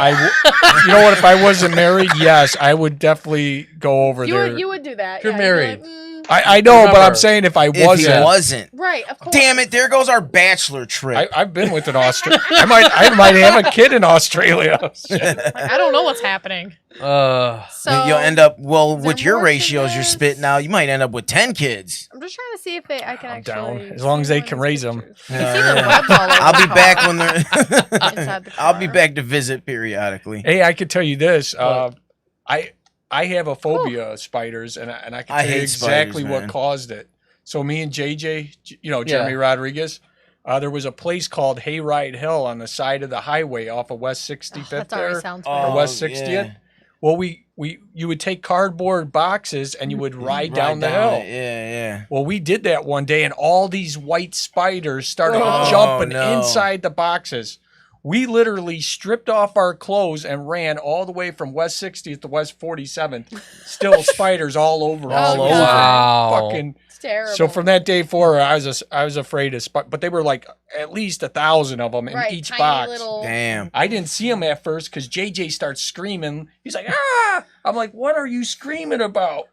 You know what? If I wasn't married, yes, I would definitely go over You there. would, you would do that. You're yeah, you'd be married. like, I know, but Remember, I'm saying if I if wasn't, he wasn't. right, of course. Damn it, there goes our bachelor trip. I've been with an Australian. I might have a kid in Australia. Like, I don't know what's happening. So You'll end up, well, is with there your more to ratios you're this? spitting out, you might end up with 10 kids. I'm just trying to see if I can I'm actually. down, as long as see they one of can these raise 'em. pictures. You can see the webs all over I'll the be car. back when they're. Inside the I'll be car. back to visit periodically. Hey, I could tell you this. I have a phobia of spiders, and I can I tell you hate exactly spiders, what man. caused it. So me and JJ, Jeremy Rodriguez, there was a place called Hayride Hill on the side of the highway off of West 65th That already there, sounds or bad. West 60th. yeah. Well, you would take cardboard boxes and you would ride down the hill. it. Yeah, Well, we did that one day, and all these white spiders started Oh, jumping no. inside the boxes. We literally stripped off our clothes and ran all the way from West 60th to West 47th. Still spiders all over us. Oh, It was wow. fucking. It's terrible. So from that day forward, I was afraid of spiders, but they were like at least 1,000 of them in right, each tiny box. little. Damn. I didn't see him at first because JJ starts screaming. He's like, ah! I'm like, what are you screaming about?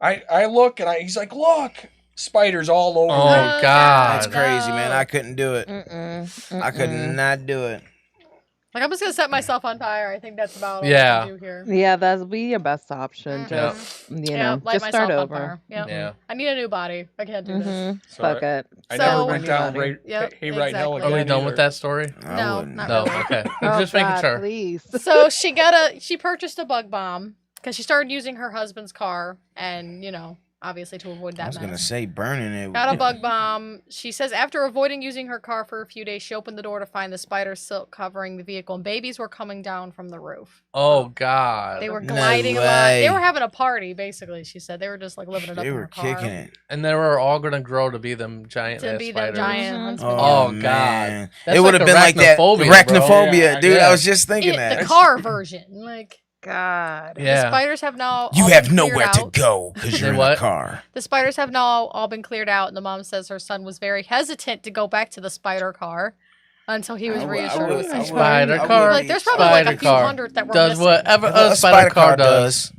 I look and he's like, look, spiders all over Oh, me. God. That's crazy, man. I couldn't do it. I could not do it. Like, I'm just gonna set myself on fire. I think that's about all Yeah. I can do here. Yeah, that's be your best option. Mhm. Just you Yeah, know, light just start myself on over. fire. Yep. Yeah. I need a new body. I can't do this. Mm-hmm. So Fuck it. I So- never went down Everybody. Yep, Hayride Hill exactly. again. Are we done with either. that story? I No, wouldn't. not No. really. Okay. Oh, Just making God, sure. Please. So she purchased a bug bomb because she started using her husband's car, and obviously to avoid I that was going to mess. say burning it. Got a bug bomb. She says after avoiding using her car for a few days, she opened the door to find the spider silk covering the vehicle, and babies were coming down from the roof. Oh, God. They were No gliding along. way. They were having a party, basically. She said they were just like living it up They in were her car. kicking it. And they were all going to grow to be them giant To ass be them spiders. giant Mhm. huntsmen. Oh, man. God. That's It would like have been like that arachnophobia, arachnophobia, bro. Yeah, dude. yeah. I was just thinking The that. car version, like God. the Yeah. spiders have now. You all have been cleared nowhere to out. go because They you're in what? a car. The spiders have now all been cleared out, and the mom says her son was very hesitant to go back to the spider car until he was reassured it was safe. Spider I car. would- Like, there's probably like a Spider few car. hundred that were Does missing. whatever A a spider car does.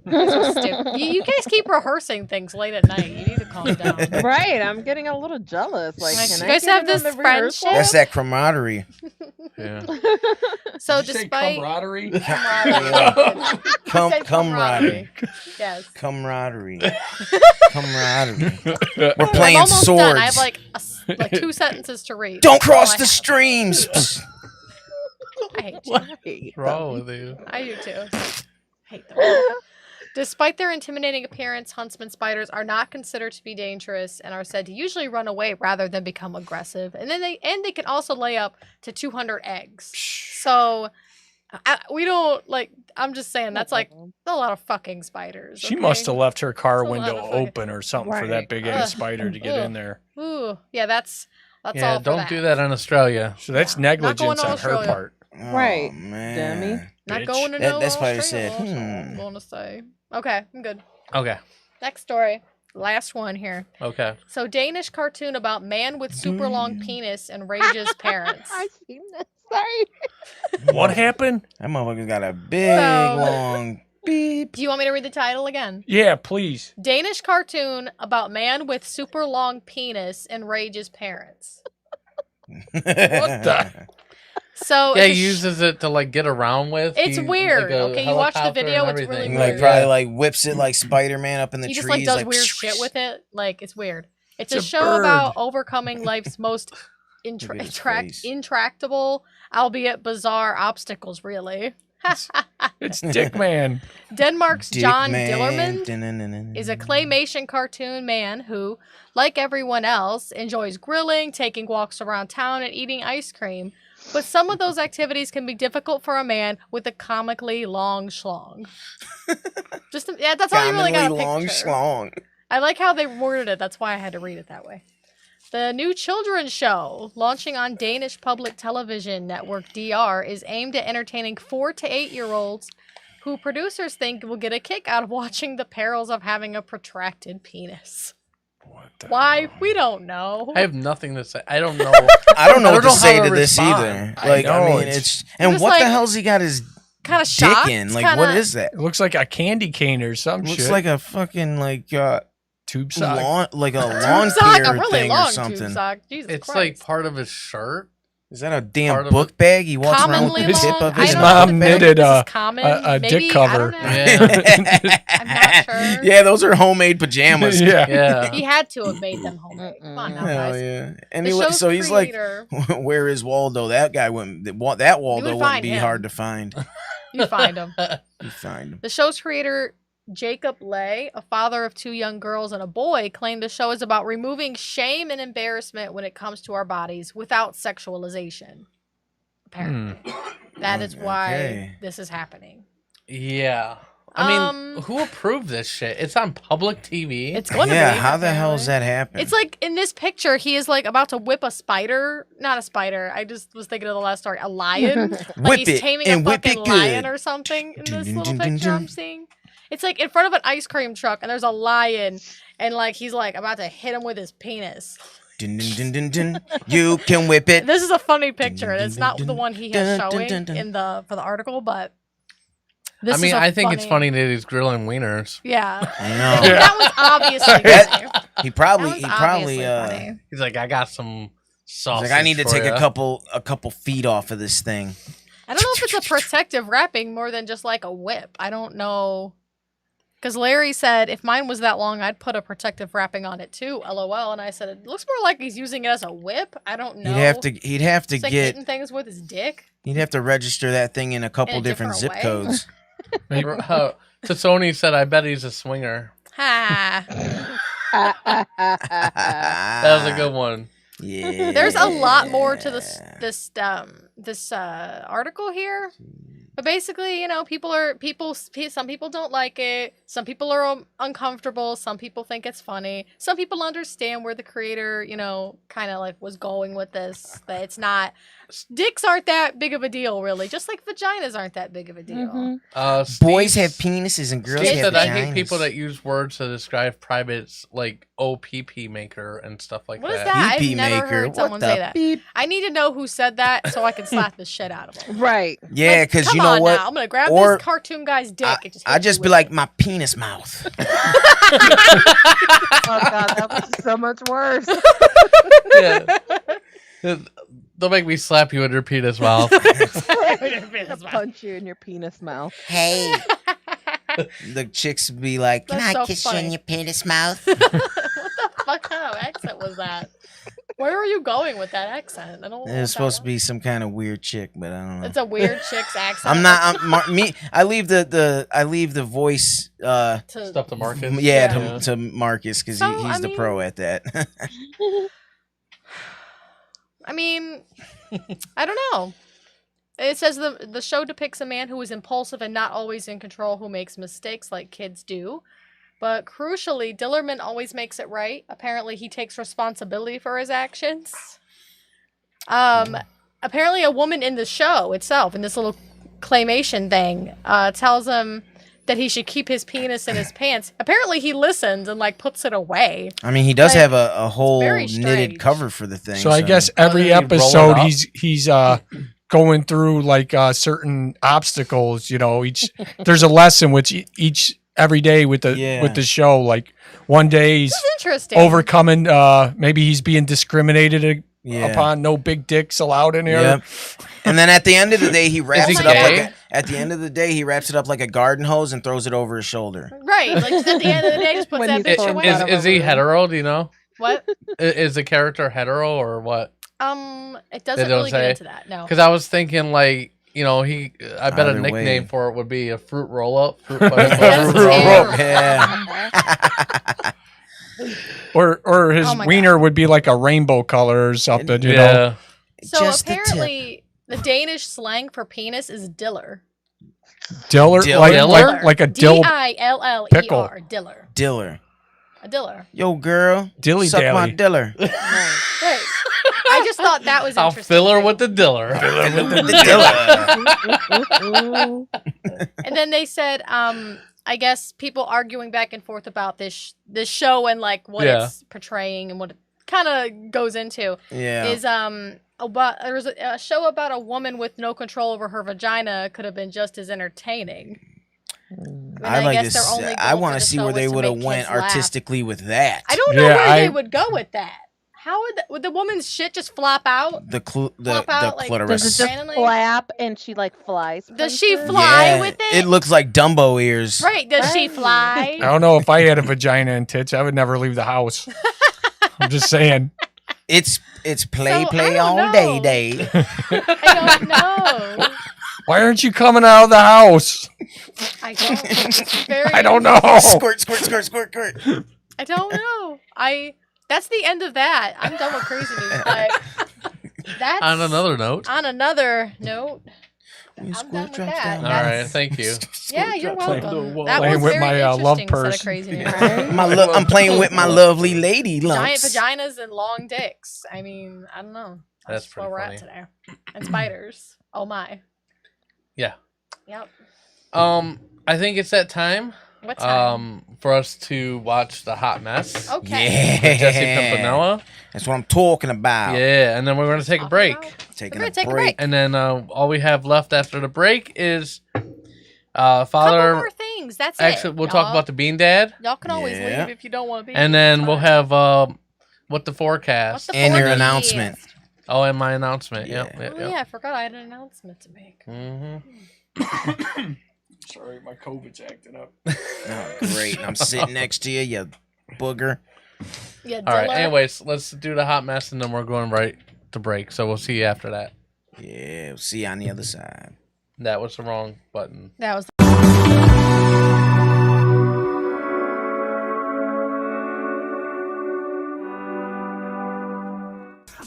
It's so stupid. You guys keep rehearsing things late at night. You need to calm down. Right, I'm getting a little jealous. Like, Like, can you I guys get have in on this the rehearsal? friendship? That's that camaraderie. Yeah. So Did you say despite camaraderie? camaraderie. He said Camaraderie. Yes. Camaraderie. Camaraderie. We're I'm playing almost swords. done. I have like 2 sentences to read. Don't That's all cross I the have. streams. Psst. I hate you. What? Hey, What's wrong with you? I do too. Hate them. Despite their intimidating appearance, huntsman spiders are not considered to be dangerous and are said to usually run away rather than become aggressive. And then they can also lay up to 200 eggs. So we don't like. I'm just saying that's like a lot of fucking spiders. She okay? must have left her car That's a lot window of fucking- open or something for Right. that big ass spider to get Ugh. in there. Ooh, yeah, that's Yeah, all. For don't do that in Australia. So that's Yeah. Not going negligence to on her Australia. part. Right, man. dummy. Not Bitch. going to That- no that's why they Australia, said, that's all I'm going to say. Okay, I'm good. Okay. Next story. Last one here. Okay. So, Danish cartoon about man with super long penis enrages parents. I've seen this. Sorry. What happened? That motherfucker's got a big, So- long beep. Do you want me to read the title again? Yeah, please. Danish cartoon about man with super long penis enrages parents. What the? So Yeah, it's he a uses it to like get around with. It's He- weird. like a Okay, you watch the helicopter video, and it's really everything. Like weird. probably like whips it like Spider-Man up in the he trees. just like does like, weird shit with it. Like it's weird. It's, It's a a show bird. about overcoming life's most Look at his face. intractable, albeit bizarre obstacles. Really. It's Dick Man. Denmark's Dick John man. Dillermand is a claymation cartoon man who, like everyone else, enjoys grilling, taking walks around town, and eating ice cream. But some of those activities can be difficult for a man with a comically long schlong. Yeah, that's all you really got to Commonly long picture. schlong. I like how they worded it. That's why I had to read it that way. The new children's show, launching on Danish public television network DR, is aimed at entertaining 4 to 8-year-olds who producers think will get a kick out of watching the perils of having a protracted penis. What the? Why? We don't know. I have nothing to say. I don't know. I don't know I what don't to know say how to to this respond. either. I Like, know, I mean, it's- it's and just what like- the hell's he got his Kind of dick shocked. in? Like, kinda, what is that? It looks like a candy cane or some Looks shit. like a fucking like tube sock. lawn, like a Tube lawn sock, care a really thing long or something. tube sock. Jesus It's Christ. like part of his shirt. Is that a Part damn of book bag? He walks around commonly with the tip long. of I his His don't mom know if knitted this is a- common. a Maybe, dick cover. I don't know. Yeah. I'm not sure. Yeah, those are homemade pajamas. Yeah. Yeah. He had to have made them homemade. Come on now, Hell guys. yeah. The Anyway, show's so he's like, creator, where is Waldo? That guy wouldn't. That Waldo wouldn't find be him. hard to find. you find him. You find him. The show's creator, Jacob Lay, a father of 2 young girls and a boy, claimed the show is about removing shame and embarrassment when it comes to our bodies without sexualization. Apparently. That is why Okay. this is happening. Yeah. I mean, who approved this shit? It's on public TV. It's going to Yeah, be. how the hell is apparently. that happen? It's like in this picture, he is like about to whip a spider. Not a spider. I just was thinking of the last story. A lion. Like Whip he's it taming and a whip it fucking lion good. or something in this Dun, little dun, dun, picture I'm dun. seeing. It's like in front of an ice cream truck and there's a lion and like he's like about to hit him with his penis. Dun, dun, dun, dun, dun. You can whip it. This is a funny picture. dun, It's not dun, the one he dun, has dun, showing dun, dun. in the for the article, but I mean, I think it's funny that he's grilling wieners. Yeah. I know. That was obviously That- funny. He That probably, was he probably, obviously funny. He's like, I got some he's sausage. like, I need to for take ya." a couple feet off of this thing. I don't know if it's a protective wrapping more than just like a whip. I don't know. Because Larry said if mine was that long, I'd put a protective wrapping on it too. LOL. And I said it looks more like he's using it as a whip. I don't know. He'd have to It's like get, hitting things with his dick. he'd have to register that thing in a couple In a different zip different way? codes. Tassoni said, I bet he's a swinger. Ha. That was a good one. Yeah. There's a lot more to this article here. But basically, you know, some people don't like it. Some people are uncomfortable. Some people think it's funny. Some people understand where the creator, you know, kind of like was going with this. That it's not, dicks aren't that big of a deal, really. Just like vaginas aren't that big of a deal. Boys Steve- have penises and girls Steve have said, vaginas. I hate people that use words to describe privates like OPP maker and stuff like What is that. that? Pee-pee I've never maker. heard What someone the say that. beep? I need to know who said that so I can slap the shit out of them. Right. Yeah, Like, because come you know on what? Now. I'm gonna grab Or- this cartoon guy's dick. And just I hit just you be with like it. my penis mouth. Oh god, that was so much worse. Yeah. They'll make me slap you in your penis mouth. Punch you in your penis mouth. Hey. The chicks be like, "Can That's I so kiss funny. you in your penis mouth?" What the fuck kind of accent was that? Where are you going with that accent? I don't. It was supposed to be some kind of weird chick, but I don't know. It's a weird chick's accent. I'm not. Me. I leave the voice. To, Stuff to Marcus. Yeah, to Marcus because So, he's I the mean- pro at that. I mean, I don't know. It says the show depicts a man who is impulsive and not always in control, who makes mistakes like kids do. But crucially, Dillerman always makes it right. Apparently, he takes responsibility for his actions. apparently a woman in the show itself, in this little claymation thing, tells him that he should keep his penis in his pants. Apparently he listens and like puts it away. I mean, he does Like, have a whole very knitted strange. cover for the thing. So I guess How every did he roll it episode up? he's going through like certain obstacles. You know, there's a lesson which every day with the show. Like one day he's This is interesting. overcoming. Maybe he's being discriminated upon. No big dicks allowed in here. Yep. And then at the end of the day, he wraps he it up gay? he wraps it up like a garden hose and throws it over his shoulder. Right. Like just at the end of the day, just puts When that he's bitch throwing away. it Is he hetero? Do you know? What? Is the character hetero or what? It doesn't don't really say? get into that. No. Because I was thinking like, you know, I bet a Either nickname way. for it would be a fruit roll up. Fruit butter That's roll up. terrible. Yeah. Or his Oh my wiener would be like a rainbow color or something. You know. Yeah. So Just the tip. apparently, the Danish slang for penis is diller. Diller, Diller? like a dill Diller. pickle. Diller. Diller. A diller. Yo, girl. Dilly Suck my dally. diller. Right. I just thought that was I'll interesting. fill her too. with the diller. And then they said, I guess people arguing back and forth about this show and like what Yeah. it's portraying and what it kind of goes into Yeah. is about there was a show about a woman with no control over her vagina could have been just as entertaining. And I like guess this. their only I goal want for to the see show where was they to would have make went kids laugh. artistically with that. I don't know Yeah, where they I- would go with that. How would the woman's shit just flop out? The Flop out, like, Does it clitoris. just Randomly? flap and she like flies? Does she places? fly with it? It looks like Dumbo ears. Right? Does she Right. fly? I don't know if I had a vagina and tits, I would never leave the house. I'm just saying. It's play So, play I don't all day know. day. I don't know. Why aren't you coming out of the house? I don't. It's very I don't know. Squirt squirt squirt squirt squirt. I don't know. That's the end of that. I'm done with crazy news, but that's On another note. on another note. When I'm squirt done with drops that. down. All right. Thank you. Yeah, you're Playing welcome. That playing was with very my, interesting love set purse. of crazy news. I'm playing with my lovely lady Giant lumps. vaginas and long dicks. I mean, I don't know. That's just where pretty we're funny. at today. And spiders. Oh my. Yeah. Yep. I think it's that time. What time? For us to watch The Hot Mess. Okay. Yeah. With Jesse Pimpinella. That's what I'm talking about. Yeah, and then we're gonna take a break. Taking We're a gonna take a break. break. And then all we have left after the break is Couple Father. more things. That's Actually, it. we'll talk y'all. about the Bean Dad, Y'all can always Yeah. leave if you don't want to be. and then It's we'll fine. have what the forecast. What's the And your forecast? announcement. Oh, and my announcement. Yeah. Yep. Oh Yep. yeah, I forgot I had an announcement to make. Mm-hmm. Sorry, my COVID's acting up. Oh, great. And I'm sitting next to you, you booger. Yeah. All right. Dilla. Anyways, let's do the hot mess, and then we're going right to break. So we'll see you after that. Yeah, we'll see you on the other side. That was the wrong button. That was.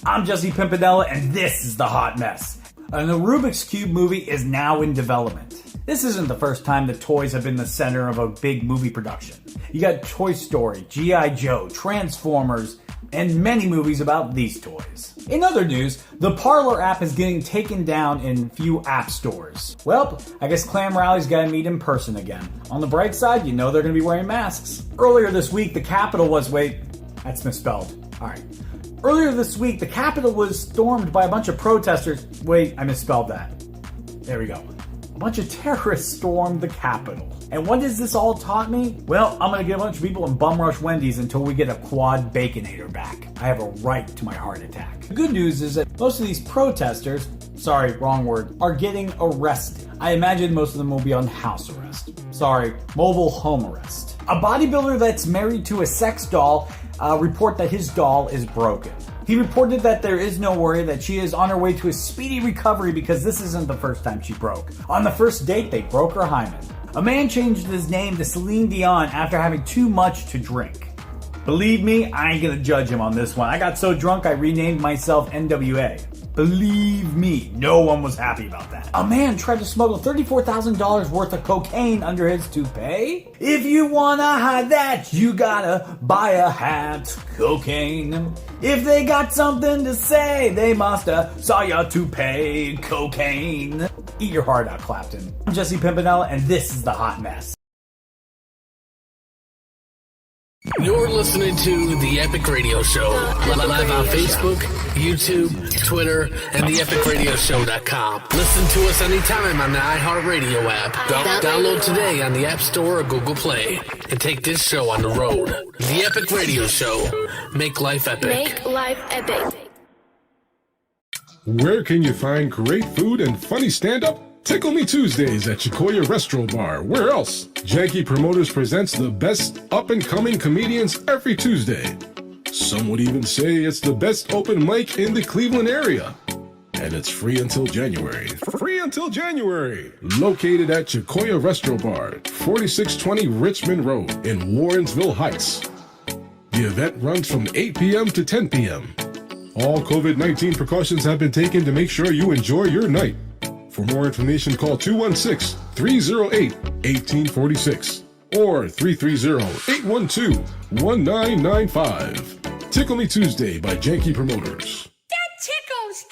I'm Jesse Pimpinella, and this is The Hot Mess. And the Rubik's Cube movie is now in development. This isn't the first time that toys have been the center of a big movie production. You got Toy Story, G.I. Joe, Transformers, and many movies about these toys. In other news, the Parlor app is getting taken down in few app stores. Well, I guess Clam Rally's gotta meet in person again. On the bright side, you know they're gonna be wearing masks. Earlier this week, the Capitol was, that's misspelled. Alright. Earlier this week, the Capitol was stormed by a bunch of protesters. Wait, I misspelled that. There we go. A bunch of terrorists stormed the Capitol. And what has this all taught me? Well, I'm gonna get a bunch of people and bum rush Wendy's until we get a quad Baconator back. I have a right to my heart attack. The good news is that most of these protesters, sorry, wrong word, are getting arrested. I imagine most of them will be on house arrest. Sorry, mobile home arrest. A bodybuilder that's married to a sex doll report that his doll is broken. He reported that there is no worry, that she is on her way to a speedy recovery because this isn't the first time she broke. On the first date, they broke her hymen. A man changed his name to Celine Dion after having too much to drink. Believe me, I ain't gonna judge him on this one. I got so drunk I renamed myself NWA. Believe me, no one was happy about that. A man tried to smuggle $34,000 worth of cocaine under his toupee. If you wanna hide that, you gotta buy a hat. Cocaine. If they got something to say, they musta saw your toupee. Cocaine. Eat your heart out, Clapton. I'm Jesse Pimpinella, and this is The Hot Mess. You're listening to The Epic Radio Show, live on Facebook, YouTube, Twitter, and theepicradioshow.com. Listen to us anytime on the iHeartRadio app. Download today on the App Store or Google Play, and take this show on the road. The Epic Radio Show. Make life epic. Make life epic. Where can you find great food and funny stand-up? Tickle Me Tuesdays at Chicoya Restro Bar. Where else? Janky Promoters presents the best up-and-coming comedians every Tuesday. Some would even say it's the best open mic in the Cleveland area. And it's free until January. Free until January! Located at Chicoya Restro Bar, 4620 Richmond Road in Warrensville Heights. The event runs from 8 p.m. to 10 p.m. All COVID-19 precautions have been taken to make sure you enjoy your night. For more information, call 216-308-1846 or 330-812-1995. Tickle Me Tuesday by Janky Promoters. That tickles!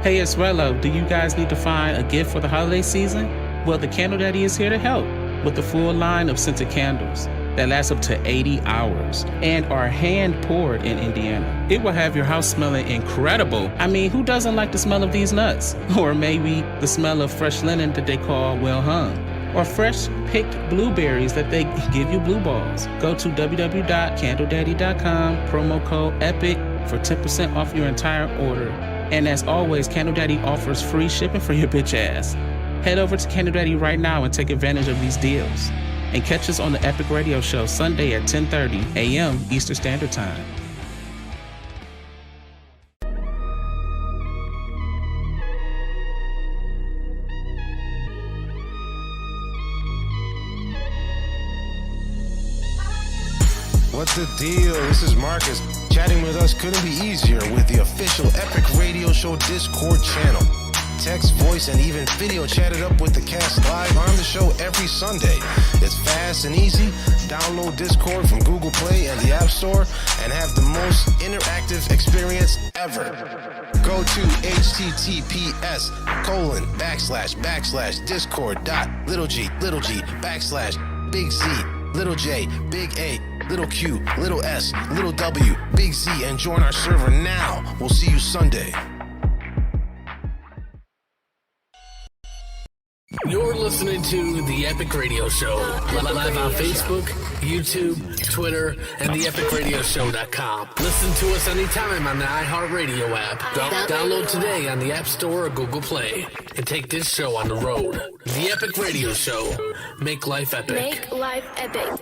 Hey, Esrello, do you guys need to find a gift for the holiday season? Well, the Candle Daddy is here to help with the full line of scented candles that last up to 80 hours and are hand poured in Indiana. It will have your house smelling incredible. I mean, who doesn't like the smell of these nuts? Or maybe the smell of fresh linen that they call well hung. Or fresh picked blueberries that they give you blue balls. Go to www.candledaddy.com, promo code EPIC for 10% off your entire order. And as always, Candle Daddy offers free shipping for your bitch ass. Head over to Candle Daddy right now and take advantage of these deals. And catch us on the Epic Radio Show Sunday at 10:30 a.m. Eastern Standard Time. What's the deal? This is Marcus. Chatting with us couldn't be easier with the official Epic Radio Show Discord channel. Text, voice, and even video chatted up with the cast live on the show every Sunday. It's fast and easy. Download Discord from Google Play and the App Store and have the most interactive experience ever. Go to https://discord.g.big Z, little J, big A, little Q, little S, little W, big Z, and join our server now. We'll see you Sunday. You're listening to The Epic Radio Show, live on Facebook, YouTube, Twitter, and theepicradioshow.com. Listen to us anytime on the iHeartRadio app. Download today on the App Store or Google Play, and take this show on the road. The Epic Radio Show. Make life epic. Make life epic.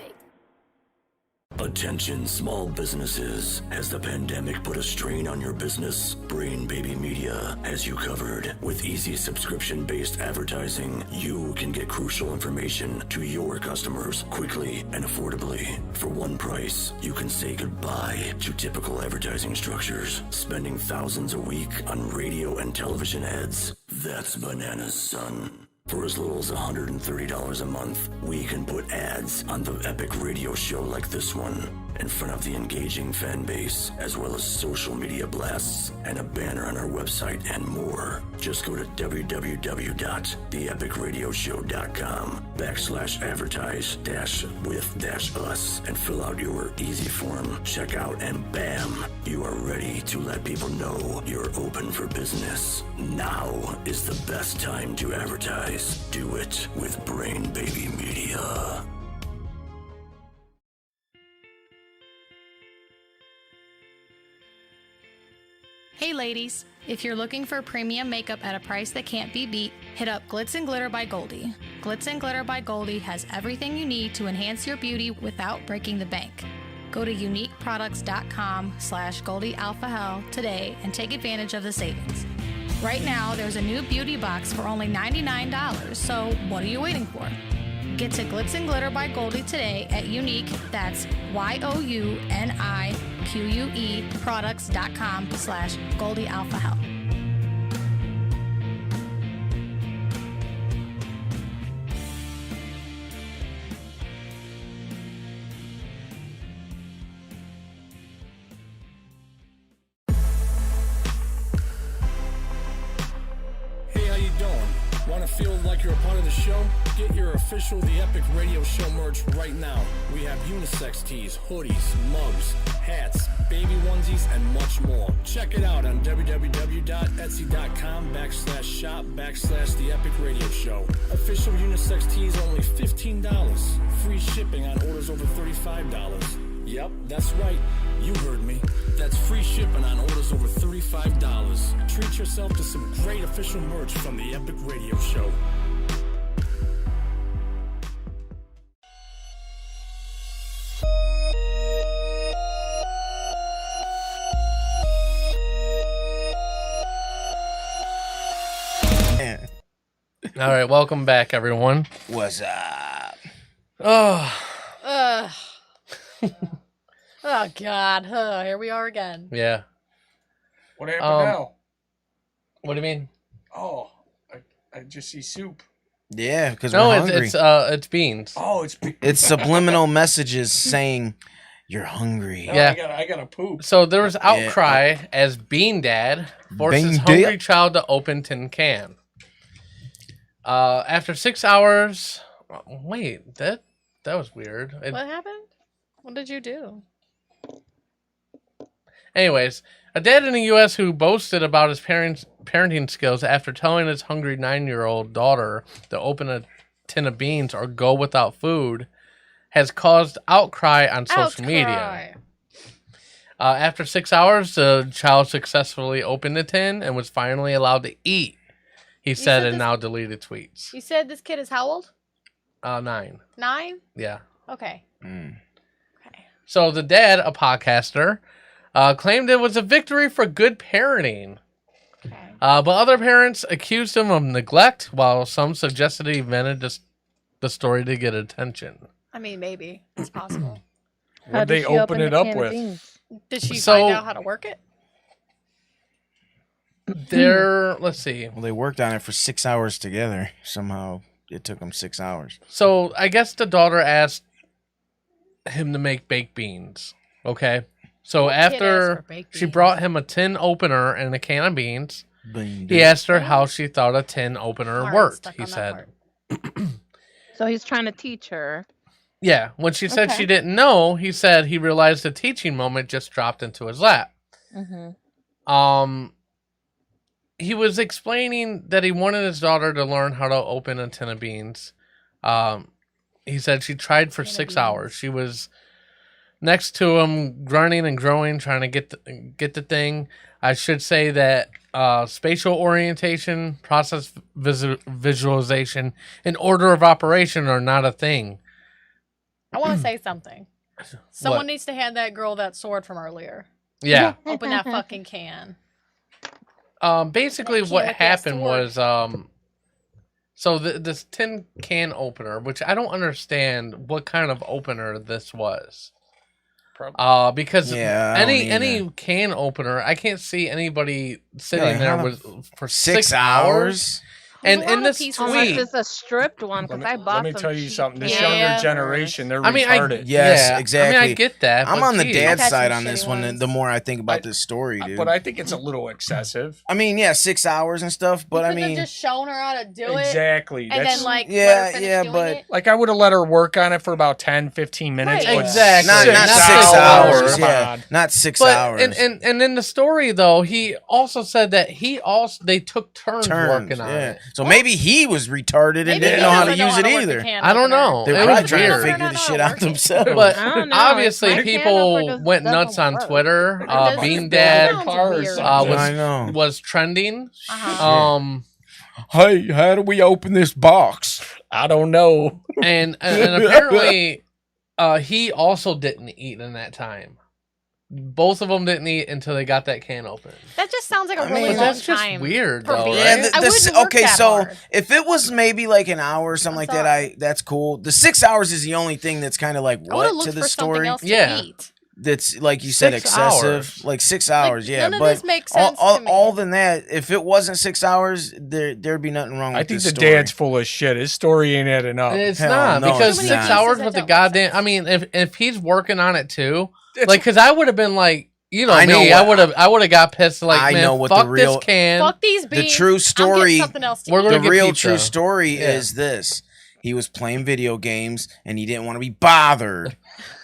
Attention small businesses. Has the pandemic put a strain on your business? Brain Baby Media has you covered. With easy subscription-based advertising, you can get crucial information to your customers quickly and affordably. For one price, you can say goodbye to typical advertising structures, spending thousands a week on radio and television ads. That's bananas, son. For as little as $130 a month, we can put ads on the Epic Radio Show like this one in front of the engaging fan base, as well as social media blasts and a banner on our website and more. Just go to www.theepicradioshow.com/advertise-with-us and fill out your easy form, check out, and bam, you are ready to let people know you're open for business. Now is the best time to advertise. Do it with Brain Baby Media. Hey ladies, if you're looking for premium makeup at a price that can't be beat, hit up Glitz and Glitter by Goldie. Glitz and Glitter by Goldie has everything you need to enhance your beauty without breaking the bank. Go to uniqueproducts.com/GoldieAlphaHell today and take advantage of the savings. Right now, there's a new beauty box for only $99, so what are you waiting for? Get to Glitz and Glitter by Goldie today at Unique, that's YOUNIQUE goldieproducts.com/GoldieAlphaHealth. Hey, how you doing? Want to feel like you're a part of the show? Get your official The Epic Radio Show merch right now. We have unisex tees, hoodies, mugs, hats, baby onesies, and much more. Check it out on www.etsy.com/shop/The Epic Radio Show. Official unisex tees are only $15. Free shipping on orders over $35. Yep, that's right. You heard me. That's free shipping on orders over $35. Treat yourself to some great official merch from the Epic Radio Show. All right, welcome back, everyone. What's up? Oh, Oh God! Here we are again. yeah. What happened now? What do you mean? Oh, I just see soup. Yeah, because No, we're hungry. it's beans. Oh, It's subliminal messages saying you're hungry. No, Yeah. I gotta poop. So there was outcry as Bean Dad forces Bean hungry Dad? child to open tin can. After 6 hours, wait, that was weird. What happened? What did you do? Anyways, a dad in the U.S. who boasted about his parenting skills after telling his hungry 9-year-old daughter to open a tin of beans or go without food has caused outcry on social media. After 6 hours, the child successfully opened the tin and was finally allowed to eat, he said in now deleted tweets. You said this kid is how old? 9. 9? Yeah. Okay. So the dad, a podcaster, claimed it was a victory for good parenting. But other parents accused him of neglect, while some suggested he invented the story to get attention. I mean, maybe it's possible. What'd they open it up with? Did she So- find out how to work it? Let's see. Well, they worked on it for 6 hours together. Somehow it took them 6 hours. So I guess the daughter asked him to make baked beans. Okay. So asked after for baked she brought him a tin opener and a can of beans, Bean he Dad. asked her how she thought a tin opener Alright, worked. stuck He on that said, part. So he's trying to teach her. yeah, when she said Okay. she didn't know, he said he realized the teaching moment just dropped into his lap. Mm-hmm. He was explaining that he wanted his daughter to learn how to open a tin of beans. He said she tried for 6 hours. She was next to him, grunting and growing, trying to get the thing. I should say that spatial orientation, process visualization, and order of operation are not a thing. I want to say something. Someone What? needs to hand that girl that sword from earlier. Yeah. Open that fucking can. Basically, Can't what with that happened sword. was, so this tin can opener, which I don't understand what kind of opener this was. Because Yeah, I don't any can opener, I can't see anybody sitting Yeah, there how with for 6 6 hours? And There's a in lot of this pieces. Unless tweet, it's a stripped one, because I bought Let me some tell you cheap something. This Yeah. younger generation, they're I mean, retarded. Yes, yeah, exactly. I mean, I get that. I'm but on the geez. dad's I've had side some on this shitty one. ones. The more I think about this story, dude. But I think it's a little excessive. I mean, yeah, 6 hours and stuff. But You I could have mean, just shown her how to do it. Exactly. And That's then, like, Yeah, let her finish yeah, doing but- it. like I would have let her work on it for about 10, 15 minutes. Right. but Exactly. not 6 6 hours. hours. Come Yeah, on. not 6 But hours. and in the story though, he also said that they took turns working on it. So maybe he was retarded and Maybe didn't he know how to doesn't use it how to work the either. can I don't opener. know. They were It probably was trying to weird. figure this shit out themselves. But I don't know. obviously, My can people opener just went nuts doesn't on work. Twitter. It doesn't Bean sound Dad weird. I know. was trending. Uh-huh. Hey, how do we open this box? I don't know. And apparently, he also didn't eat in that time. Both of them didn't eat until they got that can open. That just sounds like a I really mean, long that's just time. weird, for though, beans. right? I wouldn't work okay, that so hard. if it was maybe like an hour or something like that, that's cool. The 6 hours is the only thing that's kind of like I would have what to looked the for something story. else to Yeah. eat. that's like you said 6 excessive, hours. like 6 hours. Yeah, none of but this makes sense all, to me. all than that, if it wasn't 6 hours, there'd be nothing wrong with I think this the story. dad's full of shit. His story ain't adding up. It's Hell not no, because it's 6 not. hours That with the don't make goddamn. sense. I mean, if he's working on it too, It's- like, because I would have been like, you know, I know me, what- I would have got pissed. Like, I man, know what fuck the real- this can. Fuck these The beans. true I'm story- getting something else to We're eat. gonna The get real pizza. true story Yeah. is this: he was playing video games and he didn't want to be bothered.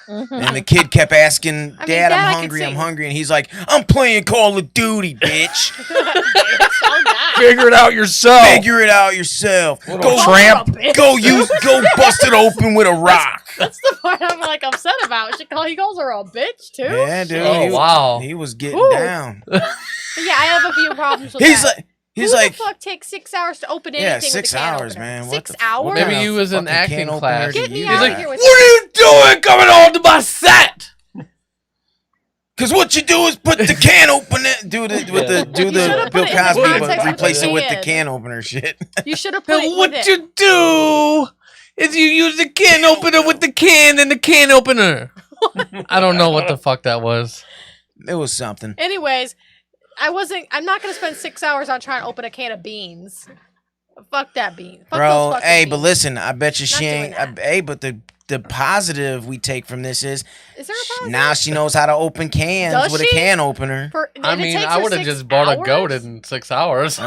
And the kid kept asking, I mean, Dad, that I I'm could hungry, see. I'm hungry. And he's like, I'm playing Call of Duty, bitch. It's so nice. Figure it out yourself. Figure it out yourself. Little Go tramp. Go bust it open with a rock. That's the part I'm like upset about. He calls her a bitch too. Yeah, dude. Oh, wow. He was getting Ooh. down. But yeah, I have a few problems with He's that. like, Who he's like, the fuck takes 6 hours to open anything? yeah, with a 6 can hours, opener? man. What 6 the- hours? what Maybe kind he of was in fucking acting can opener class. do Get me you out got? of here with What are you doing coming on to my set? Cause what you do is put the can opener, do the should've Bill put it in the Cosby, context but of replace the it with the can. can opener shit. You should have put it And what with it. you do is you use the can opener with the can and the can opener. I don't know what the fuck that was. It was something. Anyways, I'm not gonna spend 6 hours on trying to open a can of beans. Fuck that bean. Fuck those Bro, fucking hey, beans. but listen, I bet you Not she doing ain't. that. Hey, but the positive we take from this is Is there a positive? now she knows how to open cans Does with a she? can opener. I If it mean, takes I her would have 6 just bought a hours? goat in 6 hours. If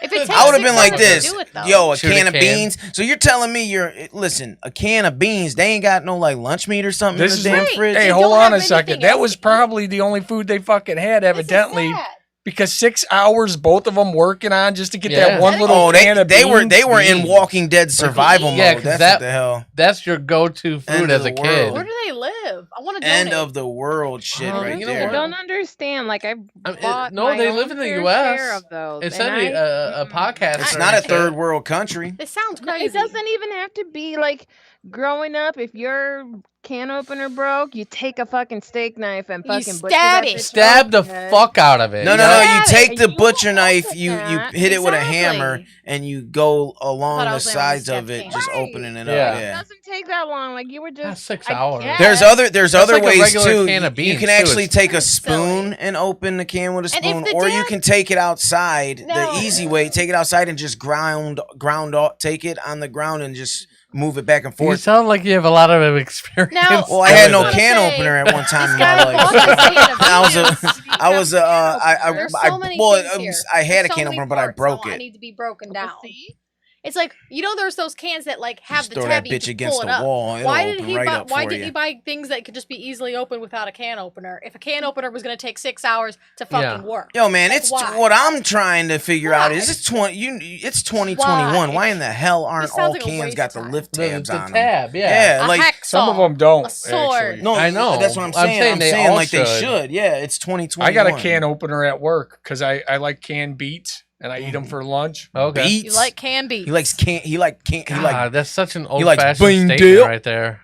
it takes I would have 6 been like hours to this, do it, though. yo, a Shoot a can of can. beans. So you're telling me listen, a can of beans? They ain't got no like lunch meat or something This in is the damn right. fridge. Hey, They hold don't on have a second. anything That else was to eat. probably the only food they fucking had, This is evidently. sad. Because 6 hours, both of them working on just to get Yeah. that one little Oh, can of they were beans. in Walking Dead survival Yeah, mode. 'cause That's what the hell. That's your go-to food End as of a the kid. world. Where do they live? I want to End donate. of the world shit right You know I there. what? don't understand. Like I mean, bought no, my they own live in the fair US. share of those. It said and a podcast. It's or not a shit. third world country. This sounds No, crazy. it doesn't even have to be like growing up. If your can opener broke, you take a fucking steak knife and You fucking butcher stab that it. bitch Stab the open. fuck out of it. No, you no, know? no. You Yeah, take and the you butcher open knife, you that. hit it with a hammer, Exactly. and you go Thought along I the was the only sides of skeptic. it, just Right. opening it Yeah. up. It Yeah. doesn't take that long. Like you were just That's 6 I hours. guess. There's That's other like a ways regular too. can of You beans, can too. actually It's take a kinda spoon silly. and open the can with a And if spoon, the or you dad- can take it outside. No. The easy way, take it outside and just ground off. Take it on the ground and just move it back and You forth. sound like you have a lot of experience. Now- Well, I I had was no gonna can say, opener at one time in this guy my bought life. this can of I was beans. I There's so many things here. I had a There's so can many opener, but I parts broke that it. need to be broken down. See? It's like, there's those cans that like have Just the throw tab that you bitch can against pull the it up. wall, it'll Why did open he right buy? up Why for didn't you. he buy things that could just be easily opened without a can opener? If a can opener was going to take 6 hours to fucking work. Yo, man, Like, it's why? what I'm trying to figure out is Why? it's 2021. Why? Why in the hell aren't This sounds all like a cans waste got of the time. lift tabs the on them? tab, yeah. Yeah, A like hacksaw, Some of them don't. a sword. Actually. no, I know. That's what I'm I'm saying. saying I'm they saying all like they should. should. Yeah, it's 2021. I got a can opener at work because I like canned beets and I eat them for lunch. Okay. Beets. You like can beats. He likes can. He like can. He God, like that's such an he likes old-fashioned bean statement dip. right there.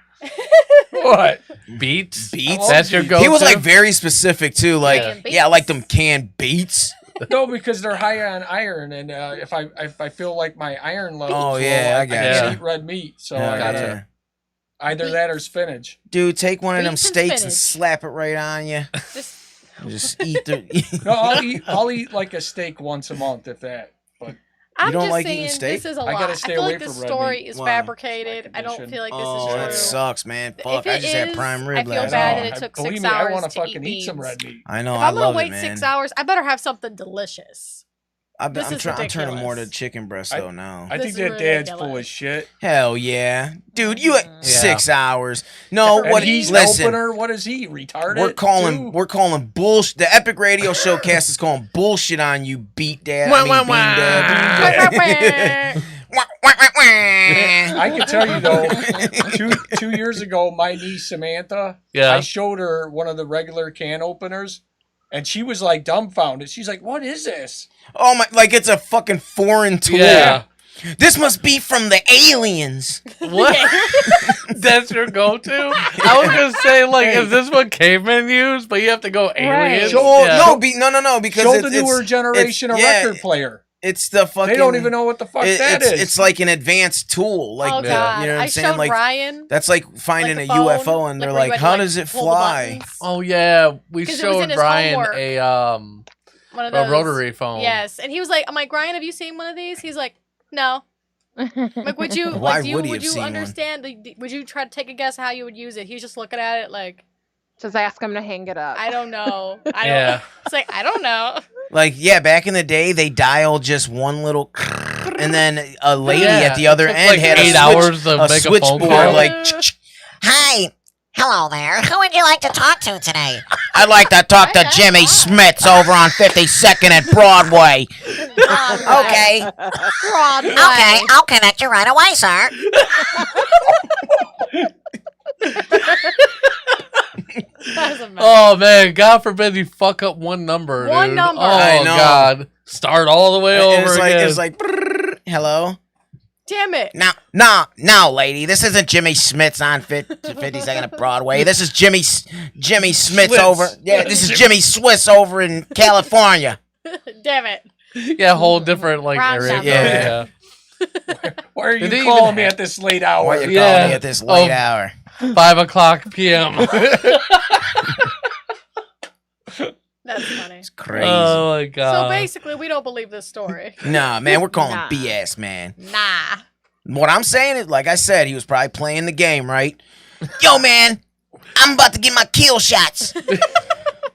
What? Beets? beets. That's your go-to? He was like very specific too. Like Canned yeah, I like them beets. canned beets. No, because they're high on iron, and if I feel like my iron level, Oh, yeah, I can't gotcha. eat red meat, so Yeah, I gotta yeah. either that or spinach. Dude, take one of them Beets and steaks and spinach. slap it right on you. Just- Just eat the. No, I'll eat like a steak once a month, if that. But I'm don't just like saying eating steak? this is a I lot. gotta I stay feel away like this from red story meat. is Why? fabricated. My I don't condition. feel like this Oh, is true. that sucks, man. Fuck, If I it just had is, prime rib I feel last bad night. that it took believe 6 me, I hours want to to fucking eat eat some beans. red meat. I know. If I I'm gonna love wait it, man. 6 hours, I better have something delicious. This is I'm turning more to ridiculous. chicken breast I- though now. I This think is that dad's full ridiculous. of shit. Hell yeah, dude! You at Mm. 6 hours? No, And what? he's Listen, opener. What is he retarded? we're calling bullshit. The Epic Radio Showcast is calling bullshit on you, beat dad. Wah, I mean, wah, bean wah. dad. Wah, wah, wah, wah. I can tell you though, two years ago, my niece Samantha, Yeah. I showed her one of the regular can openers, and she was like dumbfounded. She's like, "What is this?" Oh my! Like it's a fucking foreign tool. Yeah. This must be from the aliens. What? That's your go-to? I was gonna say, like, is this what cavemen use? But you have to go aliens. Right. Show- Yeah. No, no, because Show it's, the newer it's, generation it's, a yeah, record player. It's the fucking. They don't even know what the fuck that is. It's like an advanced tool. Like, Oh God! you know what I'm I saying? showed Like, Ryan. that's like finding like, a the phone, UFO, and they're where you like, had to, "How does it pull the fly?" buttons. Oh yeah, we 'Cause it was in showed his Brian homework. One of a those rotary phone. Yes, and he was like, "I'm like, Ryan, have you seen one of these?" He's like, "No." I'm like, would you? Why Like, would he would have you seen one? understand? Like, would you try to take a guess how you would use it? He's just looking at it like, Just ask him to hang it up. I don't know. I don't. Yeah. It's like I don't know. Like, yeah, back in the day, they dialed just one little, and then a lady Yeah, at the other it took, end like, had 8 hours to a make a phone switchboard. call. Like, Hi. Hello there. Who would you like to talk to today? I'd like to talk to Jimmy Smits over on 52nd and Broadway. Okay. Broadway. Okay, I'll connect you right away, sir. That's a mess. Oh man, God forbid you fuck up one number. One dude. number. Oh I know. God, start all the way And over it's like, again. it's like, brrr, hello. Damn it. No, lady. This isn't Jimmy Smits on 52nd and Broadway. This is Jimmy Smits Swiss. over. Yeah, this is Jimmy Swiss over in California. Damn it. Yeah, whole different like Round area. number. Yeah. Why are you Did they calling even me have- at this late hour? Why you Yeah. calling me at this late Oh. hour? 5:00 p.m. That's funny. It's crazy. Oh my So God. basically, we don't believe this story. Nah, man, we're calling Nah. BS, man. Nah. What I'm saying is, like I said, he was probably playing the game, right? Yo, man, I'm about to get my kill shots.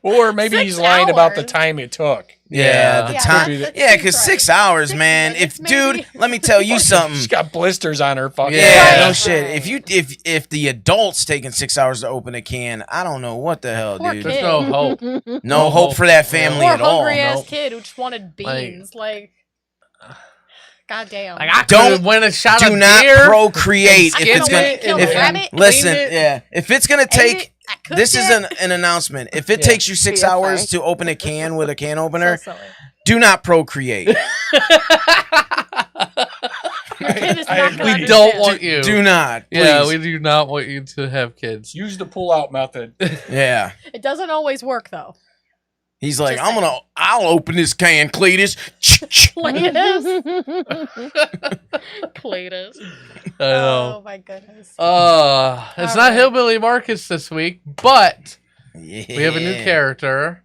Or maybe 6 he's lying about the hours. time it took. Yeah, the Yeah, time. that's Yeah, because right. 6 hours, 6 man. minutes, If, dude, maybe. let me tell you something. She's got blisters on her fucking. Yeah, Right. no shit. Right. If the adult's taking 6 hours to open a can, I don't know what the hell, Poor dude. There's kid. no hope. No No hope hope. for that family Poor at all. hungry ass Nope. kid who just wanted beans. Like, goddamn. Like I Don't- could win a shot Do of not beer. procreate and if it's skin gonna. it kill and the if- rabbit, Listen, clean it. yeah. If it's gonna Ate take, it, I cooked this is it. an announcement. If it Yeah. takes you 6 PSA. hours to open a can with a can opener, So silly. do not procreate. Your kid is I not agree. gonna We don't understand. want you. Do not. Yeah, please. we do not want you to have kids. Use the pull-out method. Yeah. It doesn't always work though. He's like, Just I'll open this can, Cletus. Cletus. Cletus. I know. Oh my goodness. It's All not right. Hillbilly Marcus this week, but Yeah. we have a new character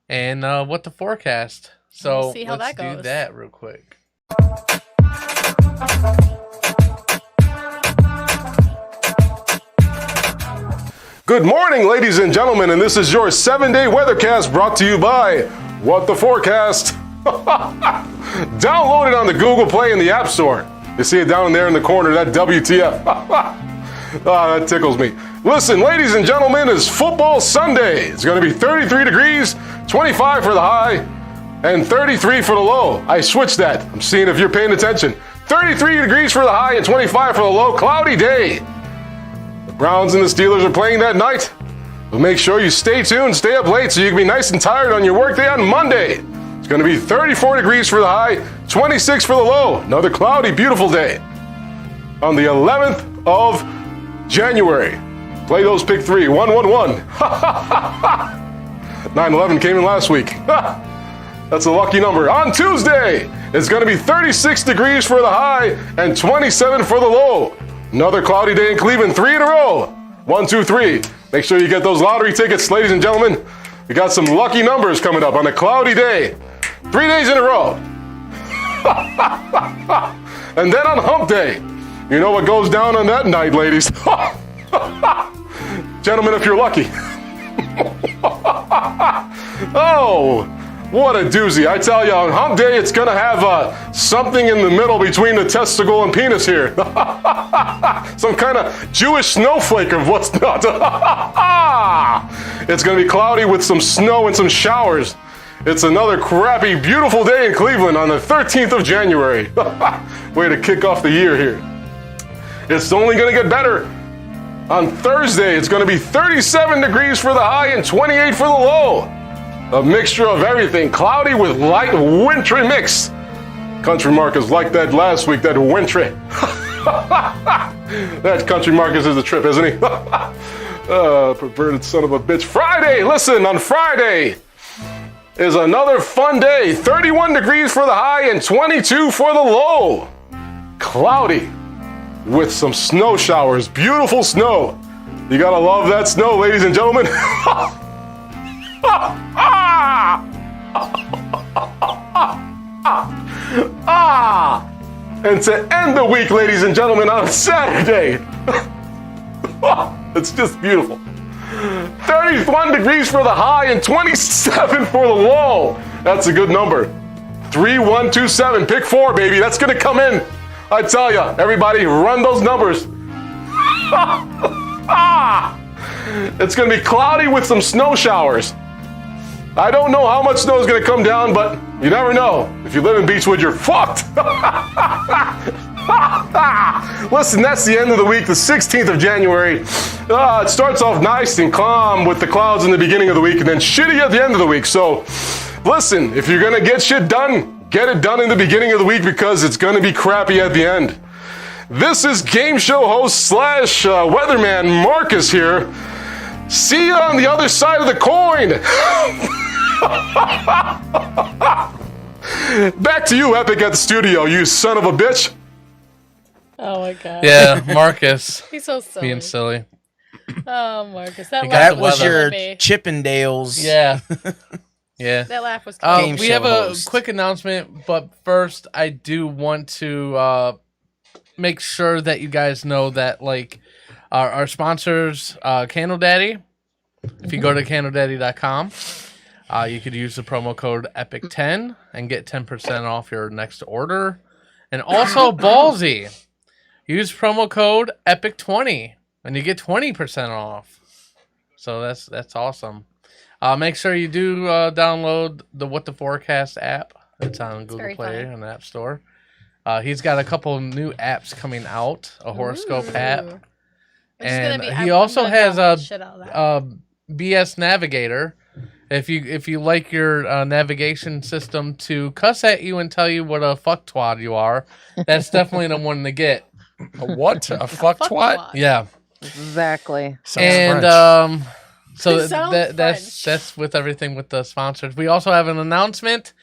and what the forecast. So We'll see how let's that do goes. that real quick. Good morning, ladies and gentlemen, and this is your 7-day weathercast brought to you by What the Forecast. Download it on the Google Play and the App Store. You see it down there in the corner, that WTF. That tickles me. Listen, ladies and gentlemen, it's football Sunday. It's going to be 33 degrees, 25 for the high, and 33 for the low. I switched that. I'm seeing if you're paying attention. 33 degrees for the high and 25 for the low. Cloudy day. The Browns and the Steelers are playing that night. But make sure you stay tuned, stay up late so you can be nice and tired on your workday on Monday. It's going to be 34 degrees for the high, 26 for the low. Another cloudy, beautiful day. On the 11th of January. Play those pick three. 111. 9/11 came in last week. That's a lucky number. On Tuesday, it's going to be 36 degrees for the high and 27 for the low. Another cloudy day in Cleveland. 3 in a row. 1, 2, 3. Make sure you get those lottery tickets, ladies and gentlemen. We got some lucky numbers coming up on a cloudy day. 3 days in a row. And then on hump day, you know what goes down on that night, ladies. Gentlemen, if you're lucky. Oh, what a doozy. I tell you, on hump day, it's going to have something in the middle between the testicle and penis here. Some kind of Jewish snowflake of what's not. It's going to be cloudy with some snow and some showers. It's another crappy, beautiful day in Cleveland on the 13th of January. Way to kick off the year here. It's only going to get better. On Thursday, it's going to be 37 degrees for the high and 28 for the low. A mixture of everything, cloudy with light wintry mix. Country Marcus liked that last week, that wintry. That Country Marcus is a trip, isn't he? Perverted son of a bitch. Friday, listen, on Friday, is another fun day. 31 degrees for the high and 22 for the low. Cloudy with some snow showers. Beautiful snow. You gotta love that snow, ladies and gentlemen. And to end the week, ladies and gentlemen, on Saturday, it's just beautiful. 31 degrees for the high and 27 for the low. That's a good number. 3127, pick 4, baby. That's gonna come in. I tell ya, everybody, run those numbers. It's gonna be cloudy with some snow showers. I don't know how much snow is gonna come down, but you never know. If you live in Beechwood, you're fucked. Listen, that's the end of the week, the 16th of January. It starts off nice and calm with the clouds in the beginning of the week and then shitty at the end of the week. So, listen, if you're gonna get shit done, get it done in the beginning of the week because it's gonna be crappy at the end. This is game show host / weatherman Marcus here. See you on the other side of the coin. Back to you, Epic, at the studio, you son of a bitch. Oh my god. Yeah, Marcus. He's so silly. Being silly. Oh, Marcus. That That laugh was your killing me. Chippendales. Yeah. Yeah. That laugh was killing me. We have a quick announcement, but first I do want to make sure that you guys know that like our sponsors, Candle Daddy. If you go to candledaddy.com, you could use the promo code EPIC10 and get 10% off your next order. And also Ballsy. Use promo code EPIC20 and you get 20% off. So that's awesome. Make sure you do download the What the Forecast app. It's on Google Play and the App Store. He's got a couple new apps coming out, a horoscope app. And he also has a BS Navigator. If you like your navigation system to cuss at you and tell you what a fucktwad you are, that's definitely the one to get. A what? A fucktwad? Yeah. Exactly. And so Sounds that's with everything with the sponsors. We also have an announcement.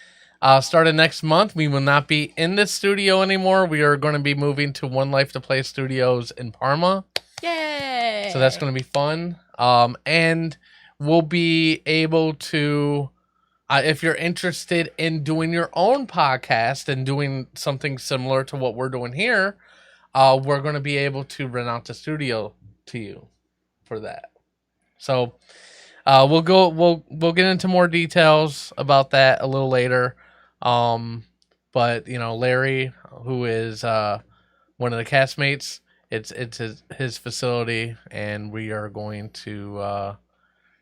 Starting next month, we will not be in the studio anymore. We are going to be moving to One Life to Play Studios in Parma. Yay! So that's going to be fun. And we'll be able to, if you're interested in doing your own podcast and doing something similar to what we're doing here, we're going to be able to rent out the studio to you for that. So we'll get into more details about that a little later. But you know, Larry, who is one of the castmates, it's his facility, and we are going to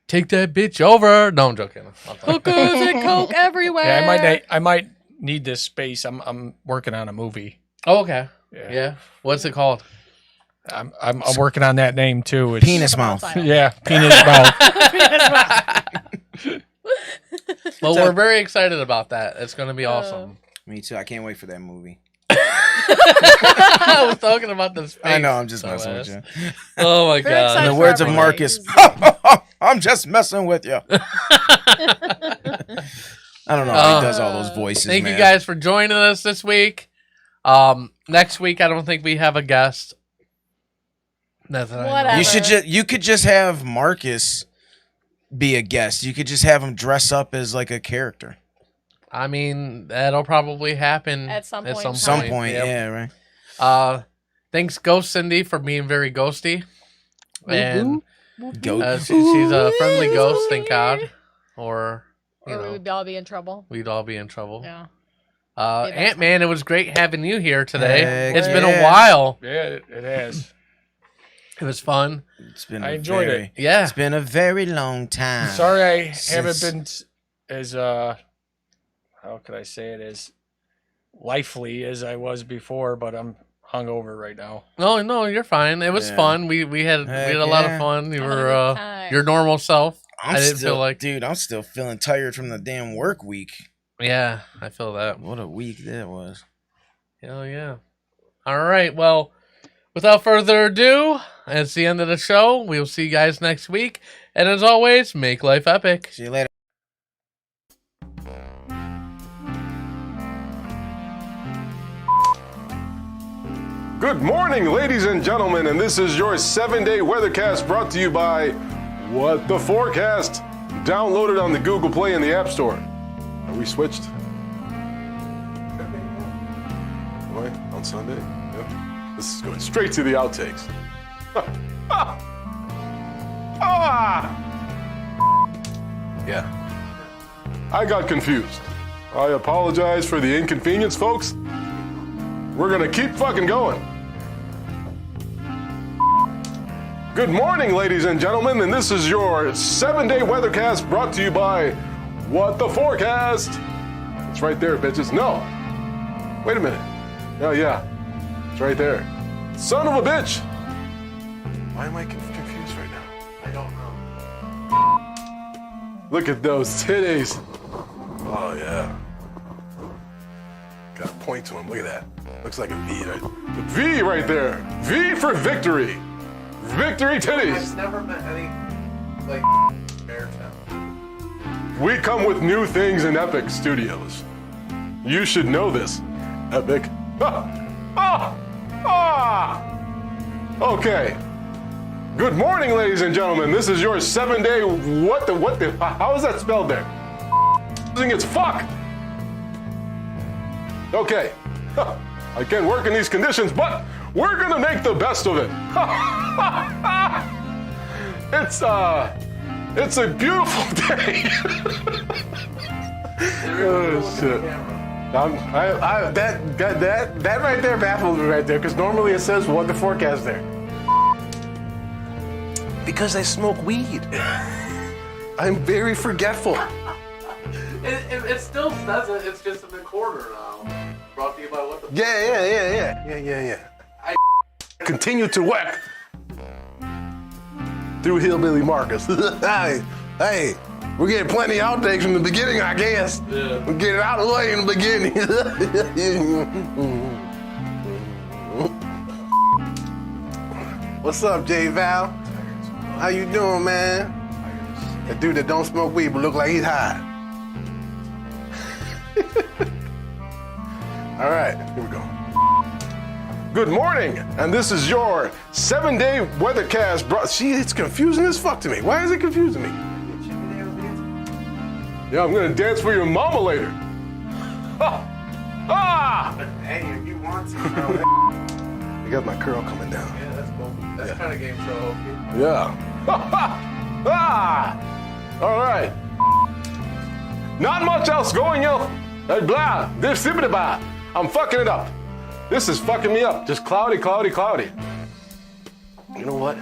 take that bitch over. No, I'm joking. Hookers and coke everywhere. Yeah, I might need this space. I'm working on a movie. Oh, okay. Yeah. What's it called? I'm working on that name too. It's, Penis mouth. Yeah, penis mouth. Well, we're very excited about that. It's going to be awesome. Me too. I can't wait for that movie. I was talking about this. I know. I'm just messing with you. Oh my god! In the words of Marcus, I'm just messing with you. I don't know how he does all those voices. Thank you guys for joining us this week. Next week, I don't think we have a guest. Whatever. You could just have Marcus be a guest. You could just have him dress up as like a character. I mean, that'll probably happen at some point. Yep. Yeah, right. Thanks, Ghost Cindy, for being very ghosty. And she's a friendly ghost, thank God. Or we'd all be in trouble. We'd all be in trouble. Yeah. Ant-Man, it was great having you here today. It's been yeah. a while. Yeah, it has. It was fun. I enjoyed it. Yeah. It's been a very long time. Sorry I haven't been as how could I say it, as lively as I was before, but I'm hungover right now. No, you're fine. It was fun. We had a lot of fun. You were your normal self. I didn't feel like, dude, I'm still feeling tired from the damn work week. Yeah, I feel that. What a week that was. Hell yeah. All right. Well, without further ado, it's the end of the show. We'll see you guys next week. And as always, make life epic. See you later. Good morning, ladies and gentlemen, and this is your 7-day weathercast brought to you by What the Forecast. Download it on the Google Play and the App Store. Are we switched? Why? On Sunday? Yeah. This is going straight to the outtakes. Yeah. I got confused. I apologize for the inconvenience, folks. We're gonna keep fucking going. Good morning, ladies and gentlemen, and this is your 7-day weathercast brought to you by What the Forecast. It's right there, bitches. No. Wait a minute. Oh, yeah. It's right there. Son of a bitch. Why am I confused right now? I don't know. Look at those titties. Oh, yeah. Gotta point to him. Look at that. Looks like a V, right? The V right there. V for victory. Victory titties. I've never met any, like, American. We come with new things in Epic Studios. You should know this, Epic. Okay. Good morning, ladies and gentlemen. This is your 7-day how is that spelled there? It's fuck. Okay. I can't work in these conditions, but we're gonna make the best of it. It's a beautiful day. Oh shit. That right there baffles me right there, because normally it says what the forecast there. Because I smoke weed. I'm very forgetful. It still says it. It's just in the corner now. Brought to you by What the Yeah. I continue to whack through Hillbilly Marcus. Hey, we're getting plenty of outtakes from the beginning, I guess. Yeah. We'll get it out of the way in the beginning. What's up, J Val? How you doing, man? That dude that don't smoke weed but look like he's high. All right, here we go. Good morning, and this is your 7-day weathercast brought. See, it's confusing as fuck to me. Why is it confusing me? Yeah, I'm gonna dance for your mama later. Hey, if you want to, I got my curl coming down. Yeah, that's cool. That's kind of game show. Yeah. All right. Not much else going on. Blah. This blah. I'm fucking it up. This is fucking me up. Just cloudy. You know what?